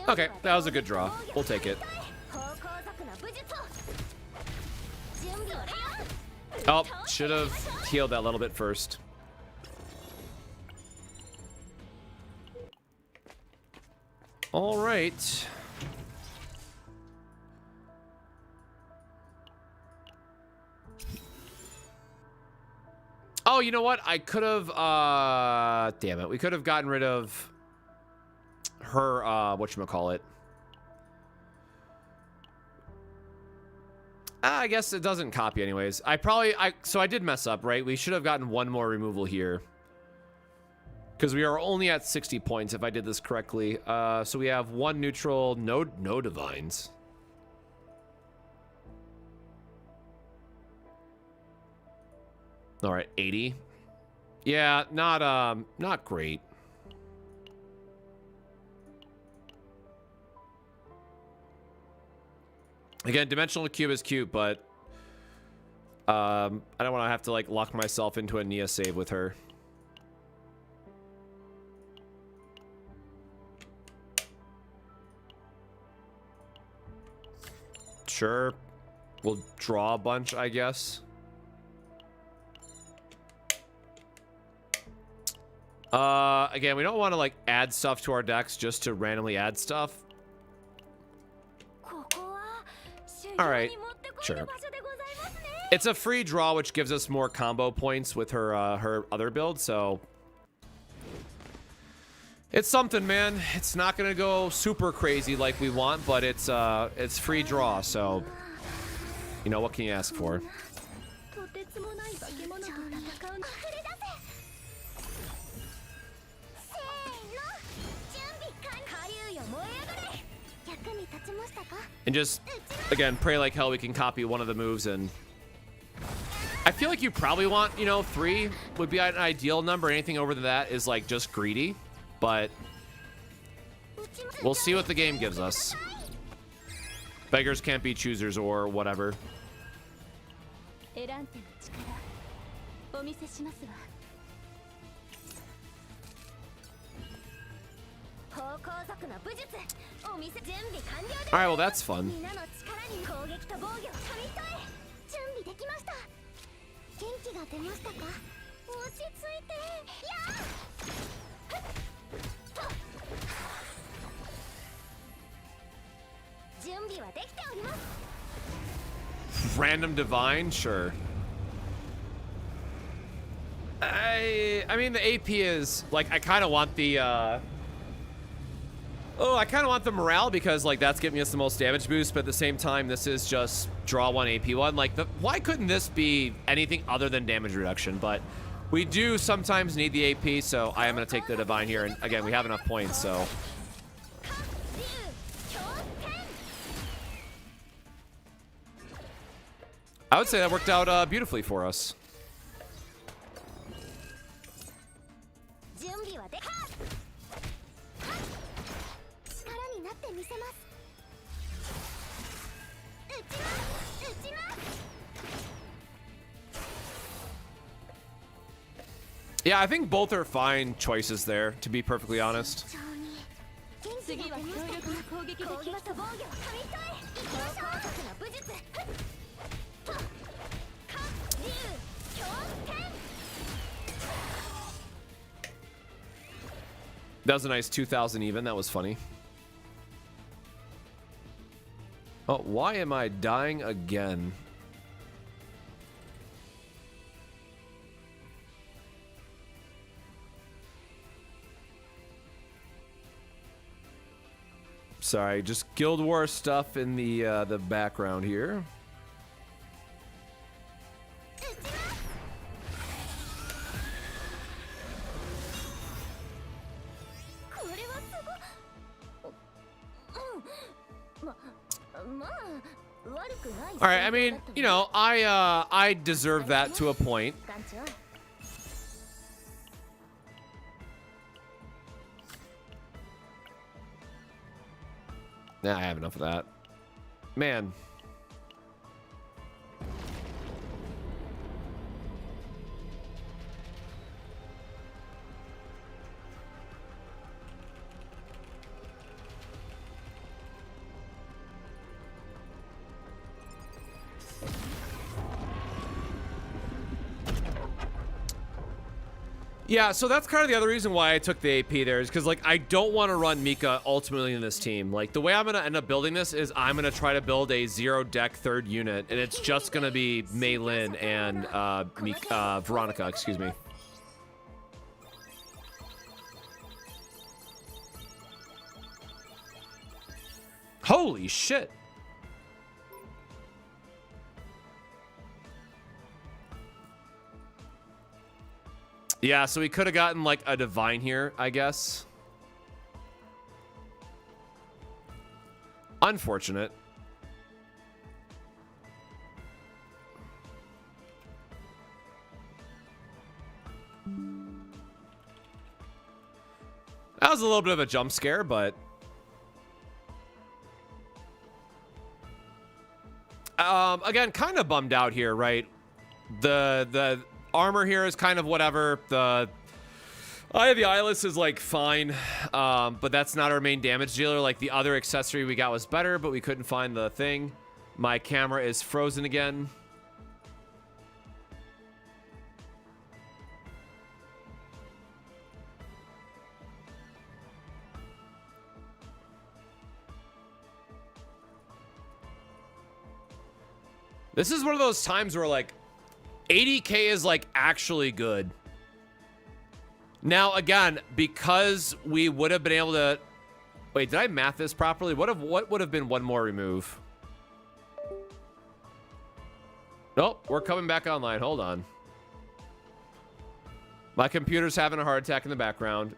Okay, that was a good draw. We'll take it. Oh, should have healed that a little bit first. All right. Oh, you know what? I could have, damn it. We could have gotten rid of her, whatchamacallit. I guess it doesn't copy anyways. So I did mess up, right? We should have gotten one more removal here. Because we are only at 60 points, if I did this correctly. So we have one neutral, no divines. All right, 80. Yeah, not great. Again, dimensional cube is cute, but I don't want to have to like lock myself into a Nia save with her. Sure, we'll draw a bunch, I guess. Again, we don't want to like add stuff to our decks just to randomly add stuff. All right, Sure. It's a free draw, which gives us more combo points with her her other build, so it's something, man. It's not gonna go super crazy like we want, but it's free draw, so you know, what can you ask for? And just, again, pray like hell we can copy one of the moves. And I feel like you probably want, you know, 3 would be an ideal number. Anything over that is like just greedy, but we'll see what the game gives us. Beggars can't be choosers or whatever. All right, well, that's fun. Random divine, sure. I mean, the AP is like, I kind of want the I kind of want the morale because like that's giving us the most damage boost, but at the same time this is just draw 1 AP 1. Like, why couldn't this be anything other than damage reduction? But we do sometimes need the AP, so I am going to take the divine here. And again, we have enough points, so I would say that worked out beautifully for us. Yeah, I think both are fine choices there, to be perfectly honest. That was a nice 2,000 even. That was funny. Oh, why am I dying again? Sorry, just Guild War stuff in the background here. All right, I mean, you know, I deserve that to a point. Nah, I have enough of that. Man. Yeah, so that's kind of the other reason why I took the AP there is because, like, I don't want to run Mika ultimately in this team. Like, the way I'm going to end up building this is I'm going to try to build a 0-deck third unit, and it's just going to be Mlin and Veronica, excuse me. Holy shit. Yeah, so we could have gotten like a divine here, I guess. Unfortunate. That was a little bit of a jump scare, but again, kind of bummed out here, right? The armor here is kind of whatever. The Eye of the Eyeless is like fine, but that's not our main damage dealer. Like, the other accessory we got was better, but we couldn't find the thing. My camera is frozen again. This is one of those times where like 80k is like actually good. Now again, because we would have been able to wait, did I math this properly? What would have been one more remove? Nope, we're coming back online. Hold on. My computer's having a heart attack in the background.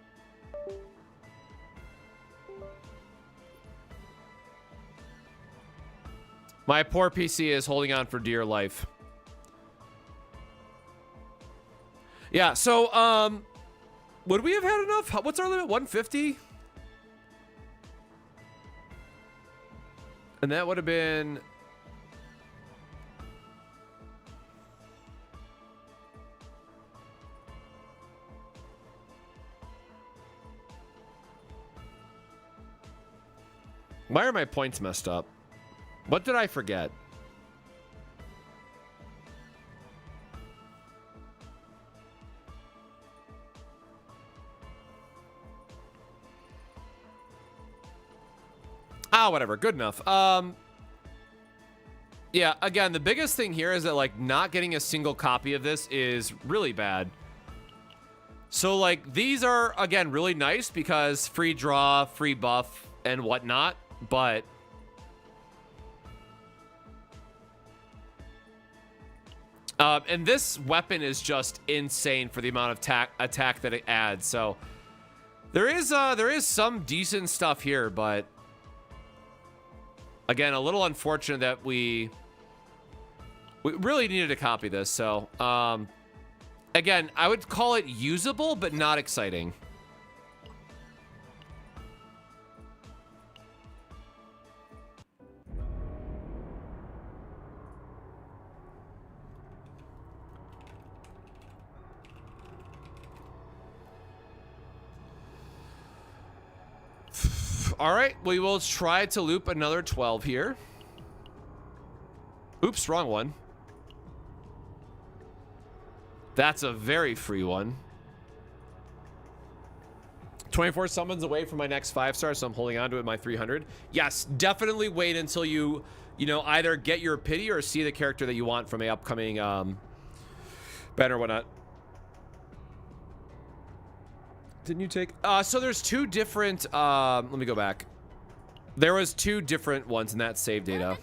My poor PC is holding on for dear life. Yeah, so, would we have had enough? What's our limit? 150? And that would have been... Why are my points messed up? What did I forget? Ah, whatever. Good enough. Yeah, again, the biggest thing here is that, like, not getting a single copy of this is really bad. So, like, these are, again, really nice because free draw, free buff, and whatnot, but... and this weapon is just insane for the amount of attack that it adds. So there is some decent stuff here, but again, a little unfortunate that we really needed to copy this. So again, I would call it usable, but not exciting. All right, we will try to loop another 12 here. Oops, wrong one. That's a very free one. 24 summons away from my next 5-star, so I'm holding on to it, my 300. Yes, definitely wait until you know, either get your pity or see the character that you want from a upcoming banner or whatnot. Didn't you take... so there's two different... let me go back. There was two different ones in that save data.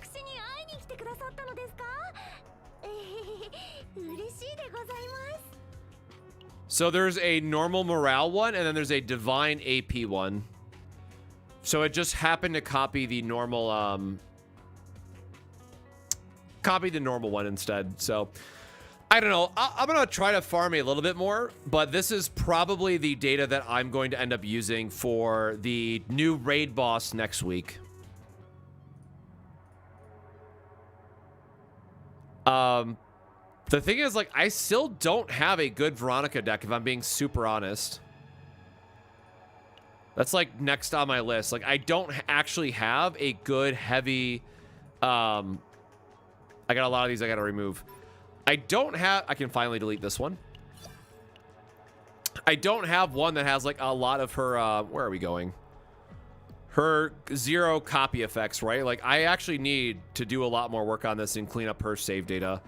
So there's a normal morale one, and then there's a divine AP one. So it just happened to copy the normal... copy the normal one instead, so... I don't know. I'm going to try to farm a little bit more, but this is probably the data that I'm going to end up using for the new raid boss next week. The thing is, like, I still don't have a good Veronica deck, if I'm being super honest. That's, like, next on my list. Like, I don't actually have a good, heavy... I got a lot of these I got to remove. I don't have... I can finally delete this one. I don't have one that has, like, a lot of her... where are we going? Her 0 copy effects, right? Like, I actually need to do a lot more work on this and clean up her save data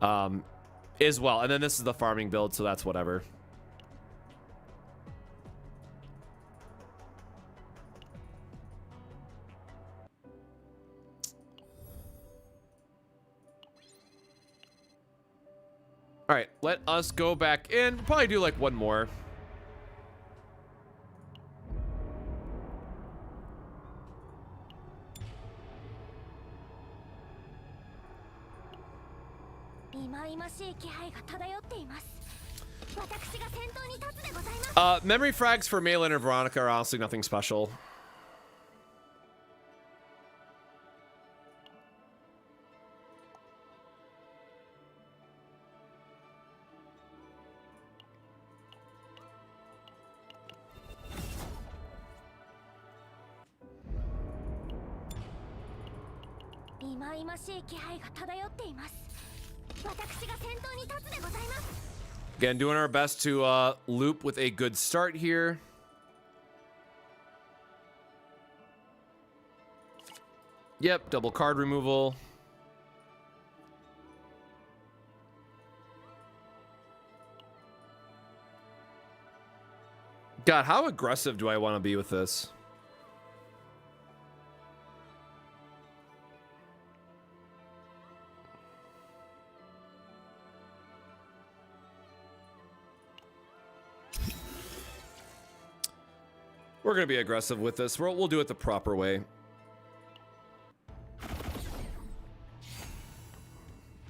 as well. And then this is the farming build, so that's whatever. All right, let us go back in. We'll probably do like one more. Memory frags for Mlin and Veronica are honestly nothing special. Again, doing our best to loop with a good start here. Yep, double card removal. God, how aggressive do I want to be with this? We're going to be aggressive with this. We'll do it the proper way.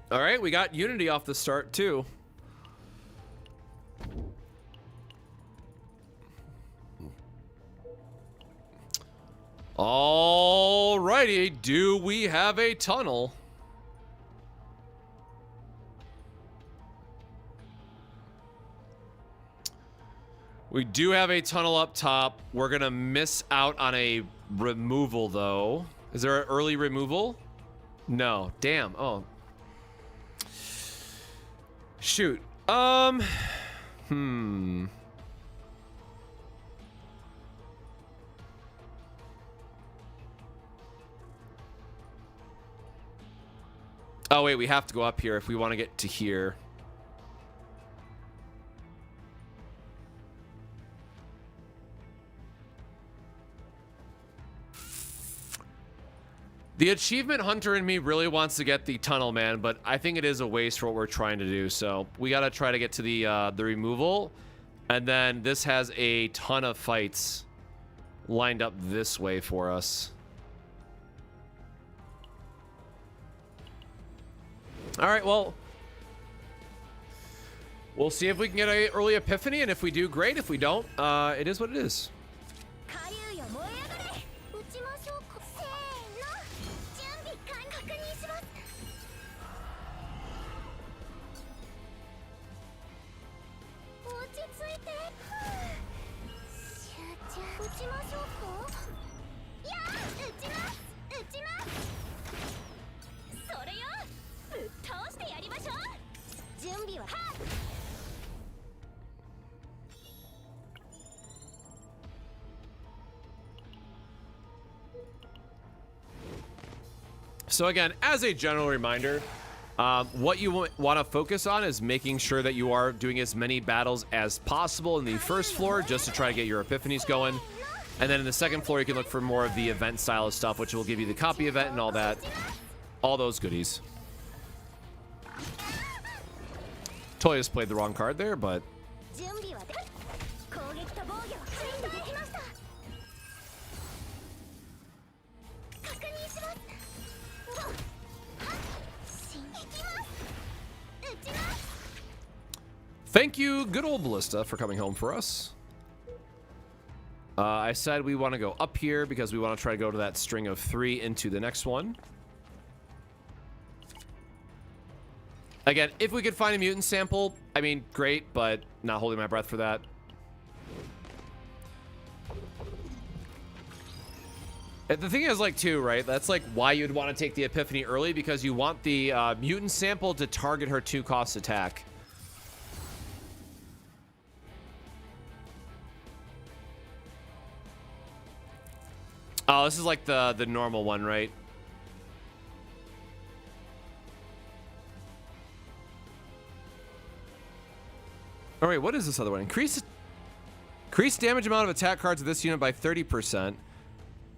All right, we got Unity off the start, too. All righty, do we have a tunnel? We do have a tunnel up top. We're gonna miss out on a removal, though. Is there an early removal? No. Damn. Oh. Shoot. Oh, wait, we have to go up here if we want to get to here. The achievement hunter in me really wants to get the tunnel, man, but I think it is a waste for what we're trying to do. So we got to try to get to the removal. And then this has a ton of fights lined up this way for us. All right, well, we'll see if we can get an early epiphany, and if we do, great. If we don't, it is what it is. So again, as a general reminder, what you want to focus on is making sure that you are doing as many battles as possible in the first floor, just to try to get your epiphanies going. And then in the second floor, you can look for more of the event style of stuff, which will give you the copy event and all that. All those goodies. Totally just played the wrong card there, but... Thank you, good old Ballista, for coming home for us. I said we want to go up here because we want to try to go to that string of 3 into the next one. Again, if we could find a mutant sample, I mean, great, but not holding my breath for that. The thing is, like, too, right? That's, like, why you'd want to take the Epiphany early, because you want the mutant sample to target her 2-cost attack. Oh, this is like the normal one, right? All right, what is this other one? Increase damage amount of attack cards of this unit by 30%.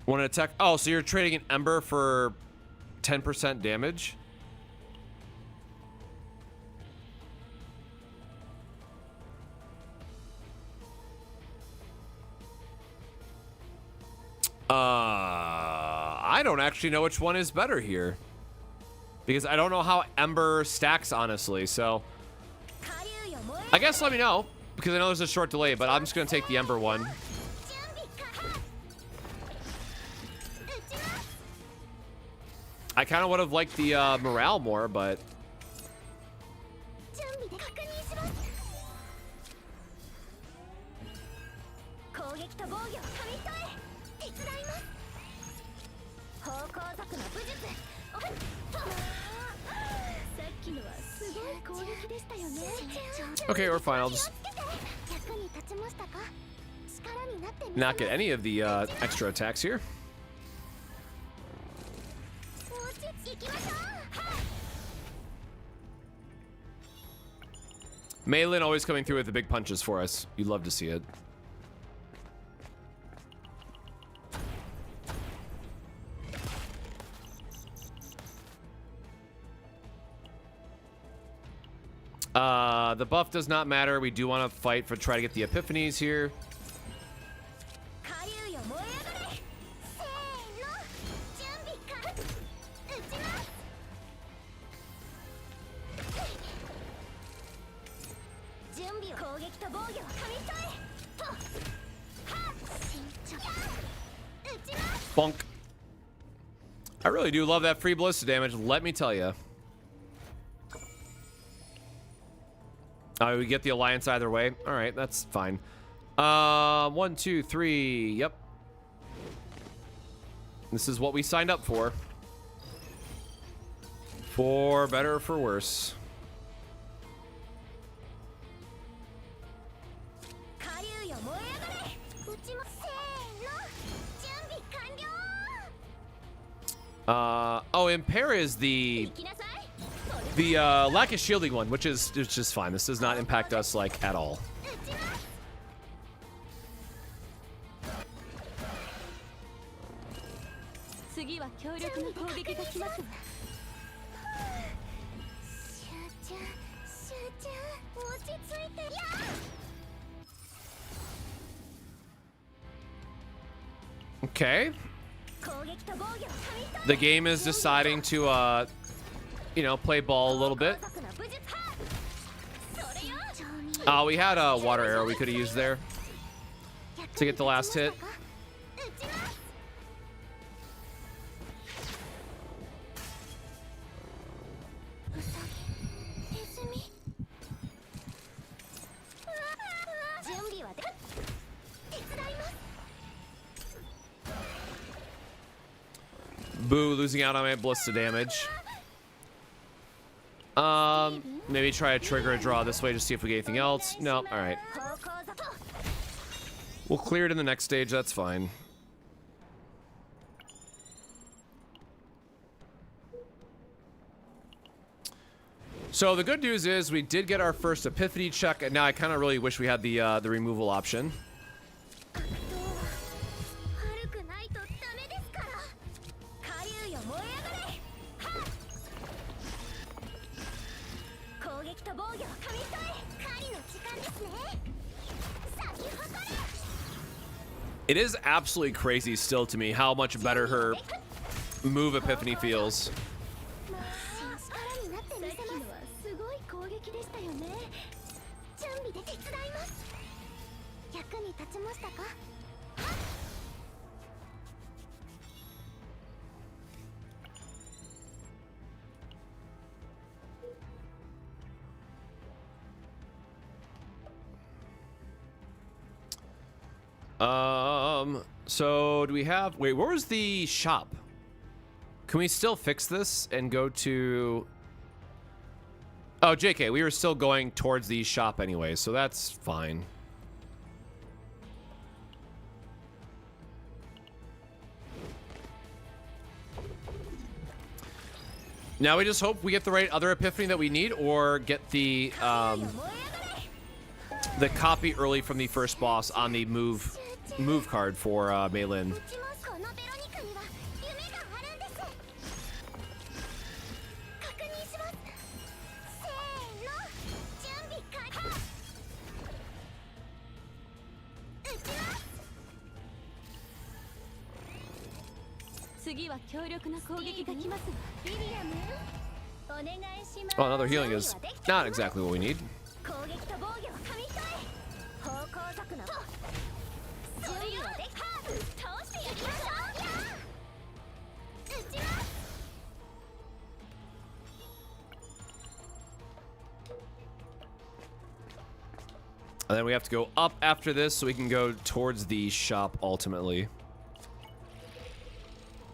When an attack... Oh, so you're trading an Ember for 10% damage? I don't actually know which one is better here, because I don't know how Ember stacks, honestly. So I guess let me know, because I know there's a short delay, but I'm just gonna take the Ember one. I kind of would have liked the morale more, but okay, we're fine. I'll just not get any of the extra attacks here. Mlin always coming through with the big punches for us. You'd love to see it. The buff does not matter. We do want to fight for try to get the epiphanies here. Bonk. I really do love that free ballista damage, let me tell you. We get the alliance either way. All right, that's fine. 1, 2, 3. Yep. This is what we signed up for. For better or for worse. Oh, Impair is the lack of shielding one, which is just fine. This does not impact us like at all. Okay. The game is deciding to, you know, play ball a little bit. We had a water arrow we could have used there to get the last hit. Boo, losing out on my ballista damage. Maybe try to trigger a draw this way to see if we get anything else. No, all right. We'll clear it in the next stage, that's fine. So the good news is we did get our first epiphany check, and now I kind of really wish we had the removal option. It is absolutely crazy still to me how much better her move epiphany feels. So do we have, wait, where was the shop? Can we still fix this and go to, oh, JK, we were still going towards the shop anyway, so that's fine. Now we just hope we get the right other epiphany that we need, or get the copy early from the first boss on the move card for Mlin. Oh, another healing is not exactly what we need. And then we have to go up after this so we can go towards the shop ultimately.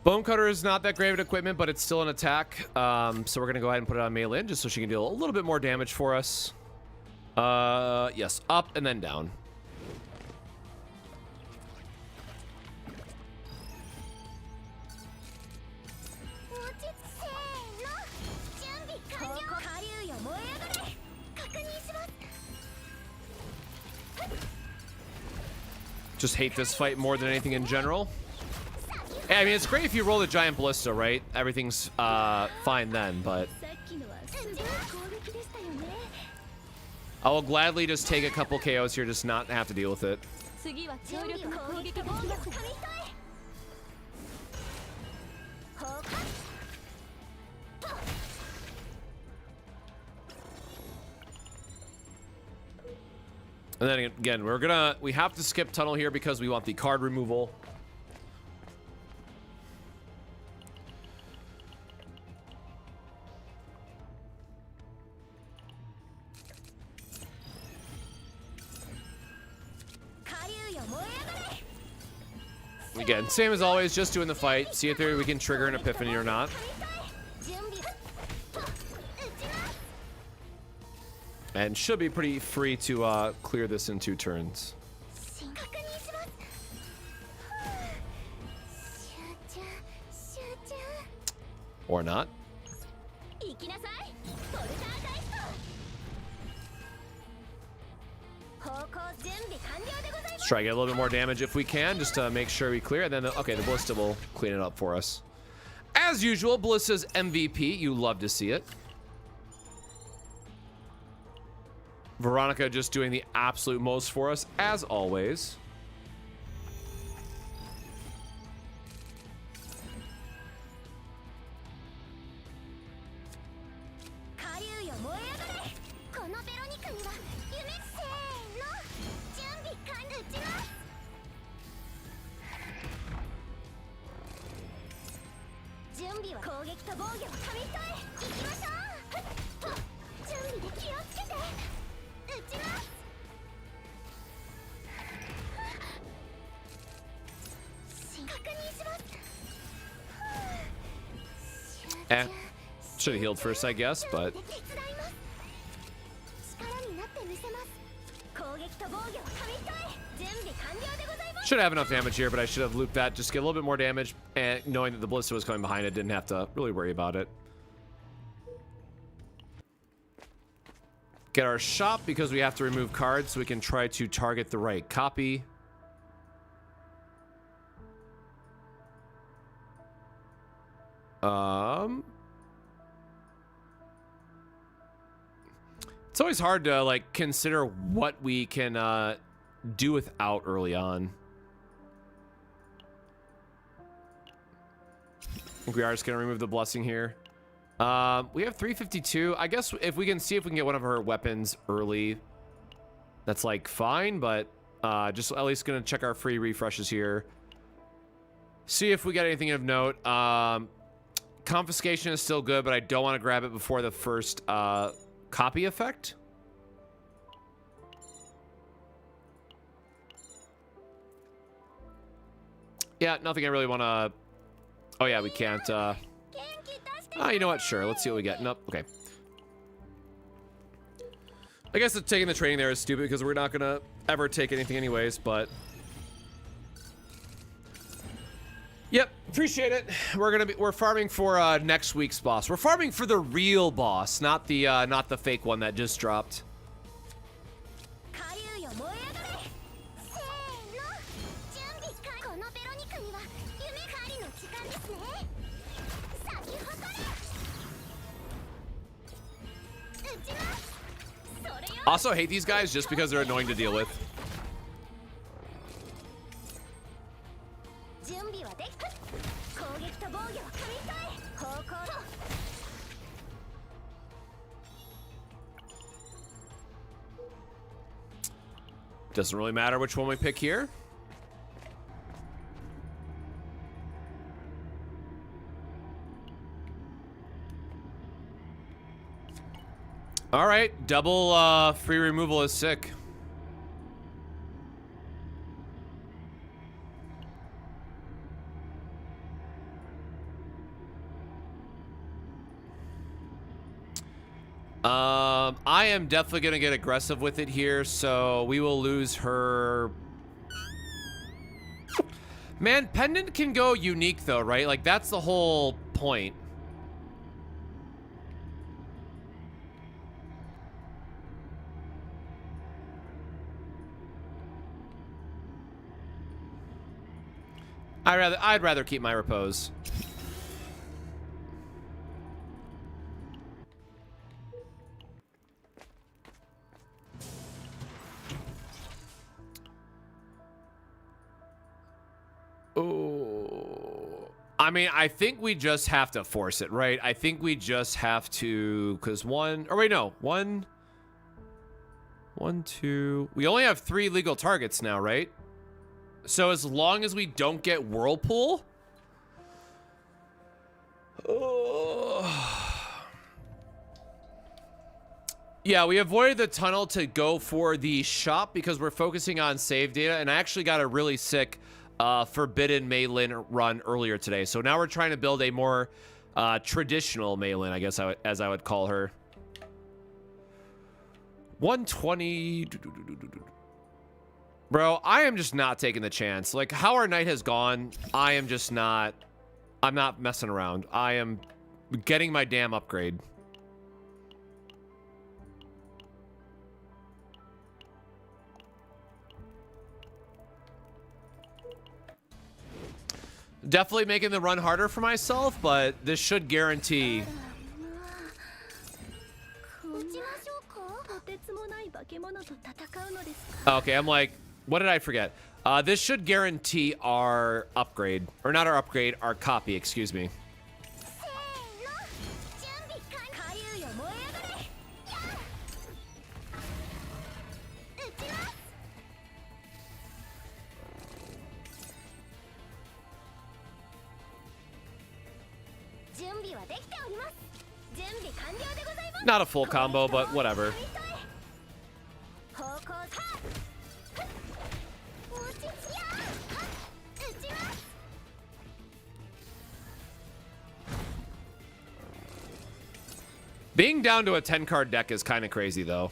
Bone Cutter is not that great of equipment, but it's still an attack. So we're going to go ahead and put it on Mlin just so she can deal a little bit more damage for us. Yes, up and then down. Just hate this fight more than anything in general. I mean, it's great if you roll the giant ballista, right? Everything's fine then, but I will gladly just take a couple KOs here, just not have to deal with it. And then again, we have to skip tunnel here because we want the card removal. Again, same as always, just doing the fight. See if we can trigger an epiphany or not. And should be pretty free to clear this in 2 turns. Or not. Let's try to get a little bit more damage if we can, just to make sure we clear. And then, okay, the Ballista will clean it up for us. As usual, Ballista's MVP. You love to see it. Veronica just doing the absolute most for us, as always. Should have healed first, I guess, but should have enough damage here, but I should have looped that, just get a little bit more damage, and knowing that the Ballista was coming behind it, didn't have to really worry about it. Get our shop because we have to remove cards so we can try to target the right copy. It's always hard to like consider what we can do without early on. I think we are just gonna remove the blessing here. We have 352. I guess if we can see if we can get one of her weapons early, that's like fine, but just at least gonna check our free refreshes here. See if we get anything of note. Confiscation is still good, but I don't want to grab it before the first copy effect. Yeah, nothing I really want to... Oh yeah, we can't... you know what? Sure, let's see what we get. Nope, okay. I guess taking the training there is stupid because we're not gonna ever take anything anyways, but... Yep, appreciate it. We're farming for next week's boss. We're farming for the real boss, not the fake one that just dropped. Also hate these guys just because they're annoying to deal with. Doesn't really matter which one we pick here. All right, double free removal is sick. I am definitely gonna get aggressive with it here, so we will lose her. Man, Pendant can go unique though, right? Like that's the whole point. I'd rather keep my repose. I mean, I think we just have to force it, right? I think we just have to, because one, or wait, no, one, two. We only have 3 legal targets now, right? So as long as we don't get Whirlpool. Yeah, we avoided the tunnel to go for the shop because we're focusing on save data. And I actually got a really sick forbidden Mlin run earlier today. So now we're trying to build a more traditional Mlin, I guess as I would call her. 120. Bro, I am just not taking the chance. Like, how our night has gone, I am just not... I'm not messing around. I am getting my damn upgrade. Definitely making the run harder for myself, but this should guarantee... Okay, I'm like, what did I forget? This should guarantee our upgrade. Or not our upgrade, our copy, excuse me. Not a full combo, but whatever. Being down to a 10-card deck is kind of crazy, though.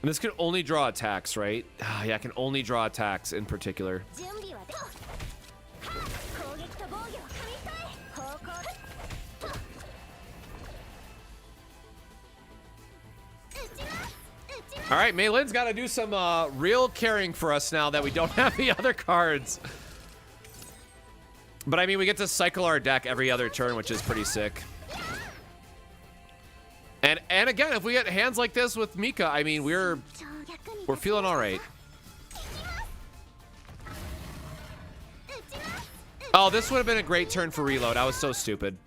And this can only draw attacks, right? Yeah, I can only draw attacks in particular. All right, Mlin's got to do some real carrying for us now that we don't have the other cards. But I mean, we get to cycle our deck every other turn, which is pretty sick. And again, if we get hands like this with Mika, I mean, we're feeling all right. Oh, this would have been a great turn for reload. I was so stupid.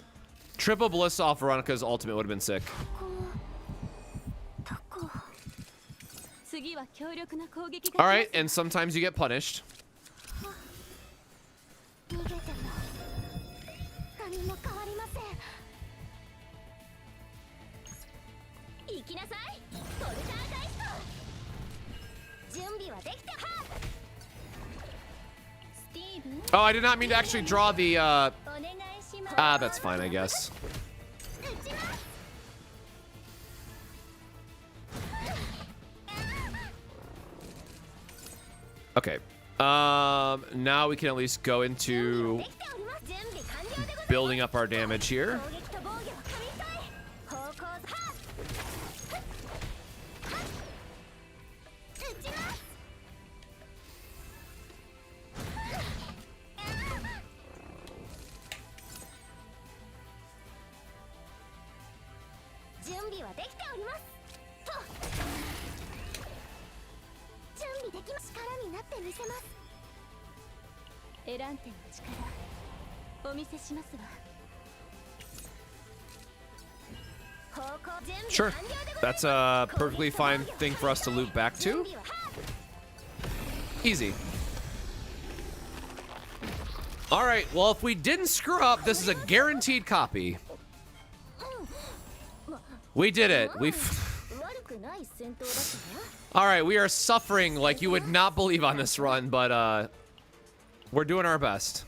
Triple Ballista off Veronica's ultimate would have been sick. All right, and sometimes you get punished. Oh, I did not mean to actually draw the, that's fine, I guess. Okay. Now we can at least go into building up our damage here. Sure. That's a perfectly fine thing for us to loop back to. Easy. All right. Well, if we didn't screw up, this is a guaranteed copy. We did it. All right. We are suffering like you would not believe on this run, but we're doing our best.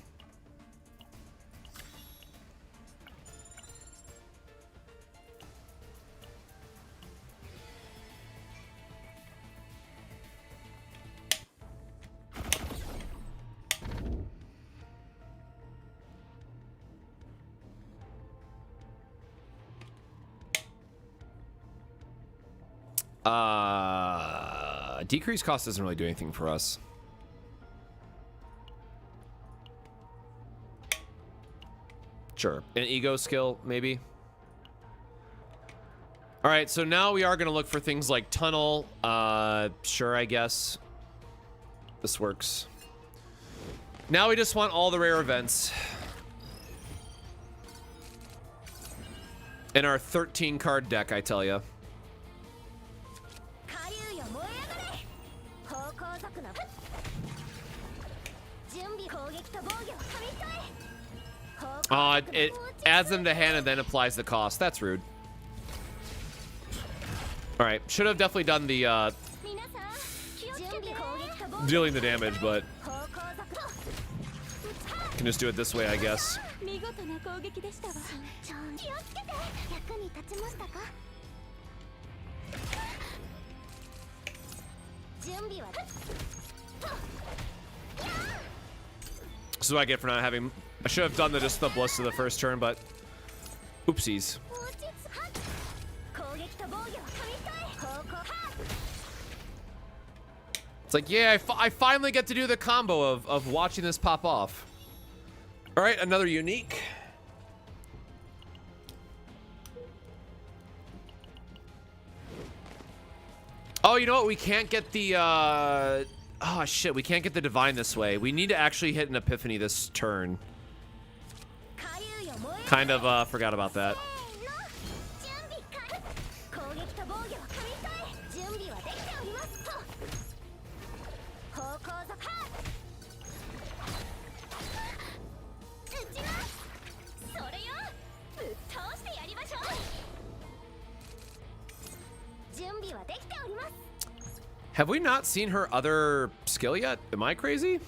Decreased cost doesn't really do anything for us. Sure. An ego skill, maybe. All right, so now we are going to look for things like tunnel. Sure, I guess. This works. Now we just want all the rare events. In our 13 card deck, I tell ya. It adds them to hand and then applies the cost. That's rude. All right, should have definitely done the dealing the damage, but can just do it this way, I guess. This is what I get for not having. I should have done just the blister the first turn, but oopsies. It's like, yeah, I finally get to do the combo of watching this pop off. All right, another unique. Oh, you know what? We can't get the, oh, shit. We can't get the divine this way. We need to actually hit an epiphany this turn. Kind of forgot about that. Have we not seen her other skill yet? Am I crazy?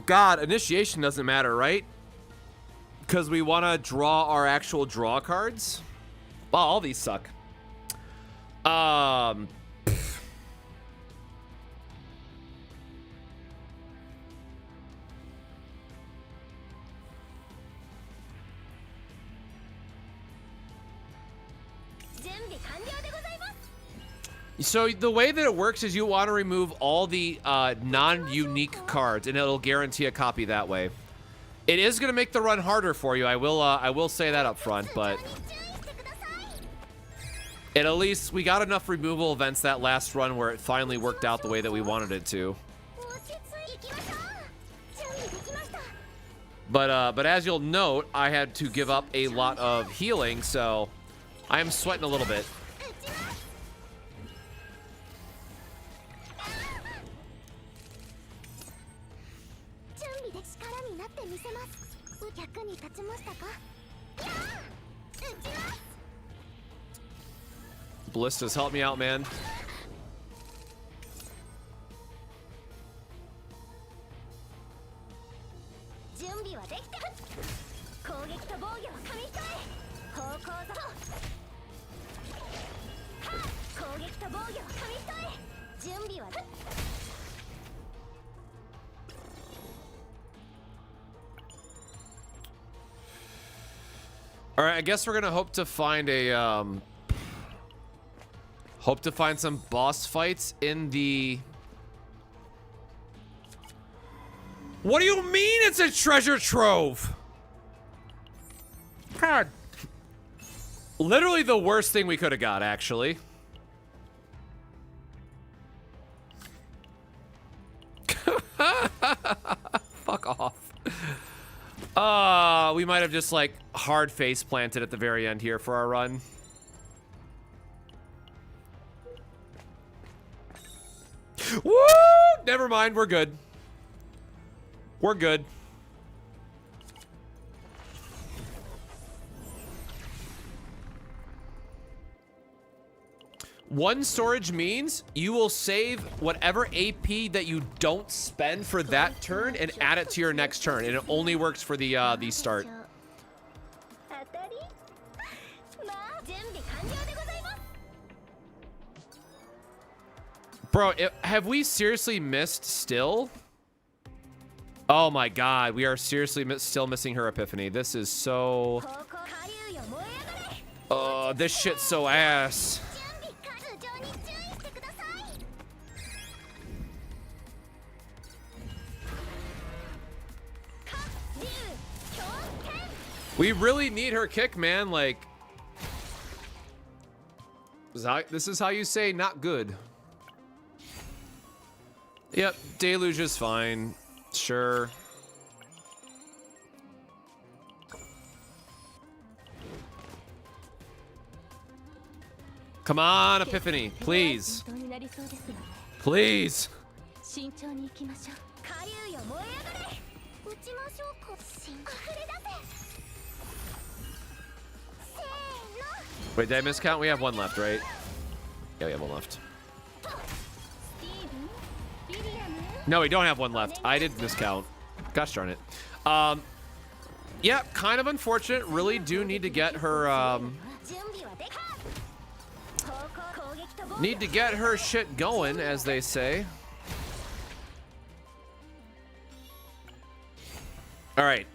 God, initiation doesn't matter, right? Because we want to draw our actual draw cards. Wow, all these suck. So the way that it works is you want to remove all the non-unique cards, and it'll guarantee a copy that way. It is going to make the run harder for you. I will say that up front, but at least we got enough removal events that last run where it finally worked out the way that we wanted it to. But as you'll note, I had to give up a lot of healing, so I am sweating a little bit. Ballistas, help me out, man. All right, I guess we're gonna hope to find a some boss fights in the. What do you mean it's a treasure trove? God. Literally the worst thing we could have got, actually. Fuck off. We might have just like hard face planted at the very end here for our run. Woo! Never mind, we're good. We're good. One storage means you will save whatever AP that you don't spend for that turn and add it to your next turn, and it only works for the start. Bro, have we seriously missed still? Oh my god, we are seriously still missing her epiphany. This is so... this shit's so ass. We really need her kick, man. Like, this is how you say not good. Yep, Deluge is fine. Sure. Come on, Epiphany, please. Please. Wait, did I miscount? We have one left, right? Yeah, we have one left. No, we don't have one left. I did miscount. Gosh darn it. Yeah, kind of unfortunate. Really do need to get her, need to get her shit going, as they say. All right.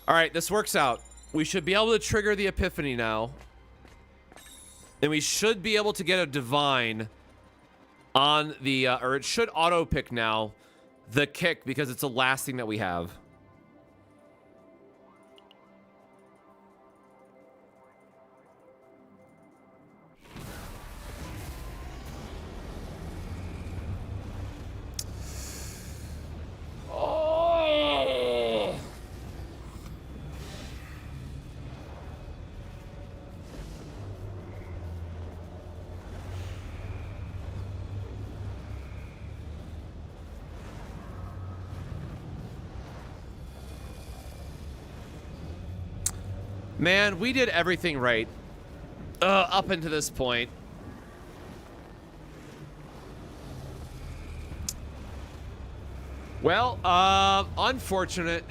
All right, this works out. We should be able to trigger the Epiphany now. And we should be able to get a Divine on the, or it should auto pick now, the kick, because it's the last thing that we have. Oh! Man, we did everything right up until this point. Well, unfortunate.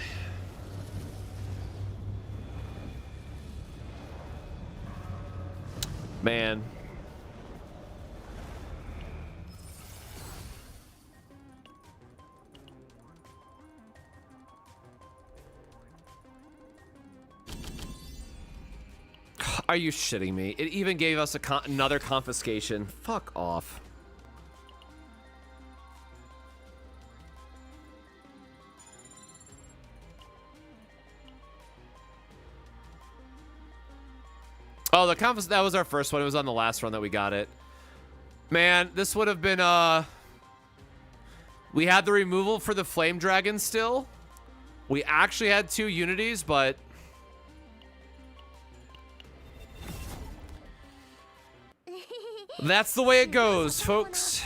Man. Are you shitting me? It even gave us another confiscation. Fuck off. Oh, the that was our first one. It was on the last run that we got it. Man, this would have been, we had the removal for the Flame Dragon still. We actually had 2 unities, but that's the way it goes, folks.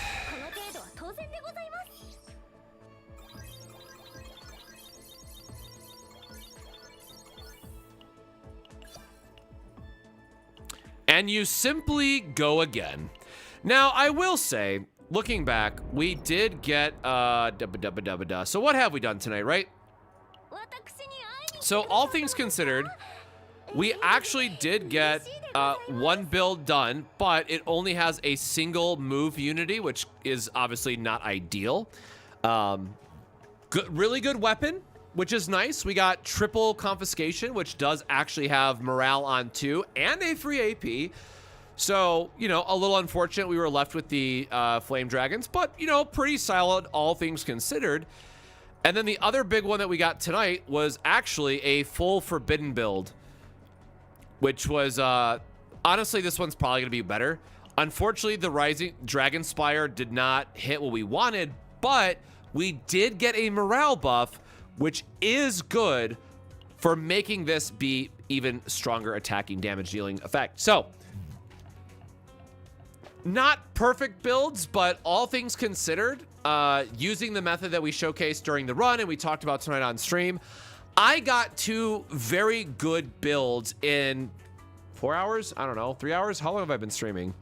And you simply go again. Now, I will say, looking back, we did get, so what have we done tonight, right? So, all things considered, we actually did get one build done, but it only has a single move unity, which is obviously not ideal. Really good weapon, which is nice. We got triple confiscation, which does actually have morale on 2 and a free AP. So, you know, a little unfortunate we were left with the Flame Dragons, but, you know, pretty solid, all things considered. And then the other big one that we got tonight was actually a full Forbidden build, which was, honestly, this one's probably going to be better. Unfortunately, the Rising Dragon Spire did not hit what we wanted, but we did get a morale buff, which is good for making this be even stronger attacking damage dealing effect. So, not perfect builds, but all things considered, using the method that we showcased during the run and we talked about tonight on stream, I got 2 very good builds in 4 hours? I don't know, 3 hours? How long have I been streaming?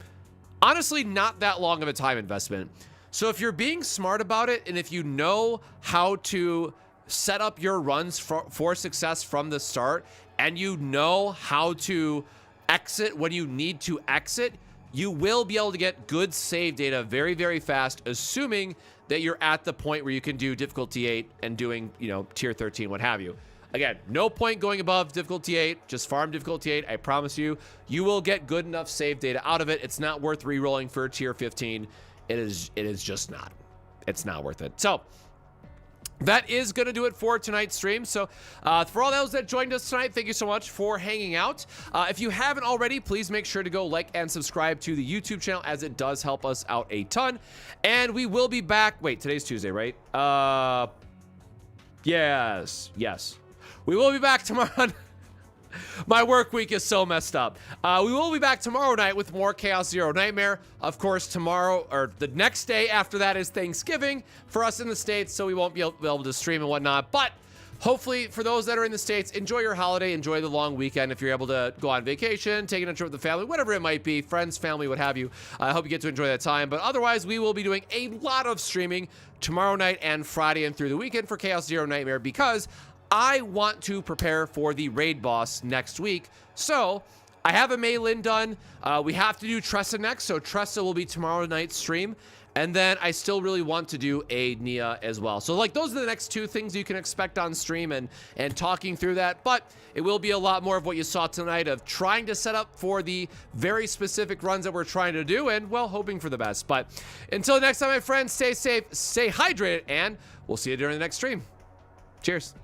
Honestly, not that long of a time investment. So if you're being smart about it and if you know how to set up your runs for success from the start and you know how to exit when you need to exit, you will be able to get good save data very, very fast, assuming that you're at the point where you can do difficulty 8 and doing, you know, tier 13, what have you. Again, no point going above difficulty 8, just farm difficulty 8. I promise you, you will get good enough save data out of it. It's not worth re-rolling for tier 15. It is just not. It's not worth it. So, that is going to do it for tonight's stream. So for all those that joined us tonight, thank you so much for hanging out. If you haven't already, please make sure to go like and subscribe to the YouTube channel, as it does help us out a ton. And we will be back. Wait, today's Tuesday, right? Yes. We will be back tomorrow. My work week is so messed up. We will be back tomorrow night with more Chaos Zero Nightmare. Of course, tomorrow, or the next day after that, is Thanksgiving for us in the States, so we won't be able to stream and whatnot. But hopefully, for those that are in the States, enjoy your holiday, enjoy the long weekend. If you're able to go on vacation, taking a trip with the family, whatever it might be, friends, family, what have you, I hope you get to enjoy that time. But otherwise, we will be doing a lot of streaming tomorrow night and Friday and through the weekend for Chaos Zero Nightmare, because I want to prepare for the raid boss next week. So I have a Mlin done. We have to do Tressa next, so Tressa will be tomorrow night's stream. And then I still really want to do a Nia as well. So like those are the next two things you can expect on stream and talking through that. But it will be a lot more of what you saw tonight, of trying to set up for the very specific runs that we're trying to do, and well, hoping for the best. But until next time, my friends, stay safe, stay hydrated, and we'll see you during the next stream. Cheers.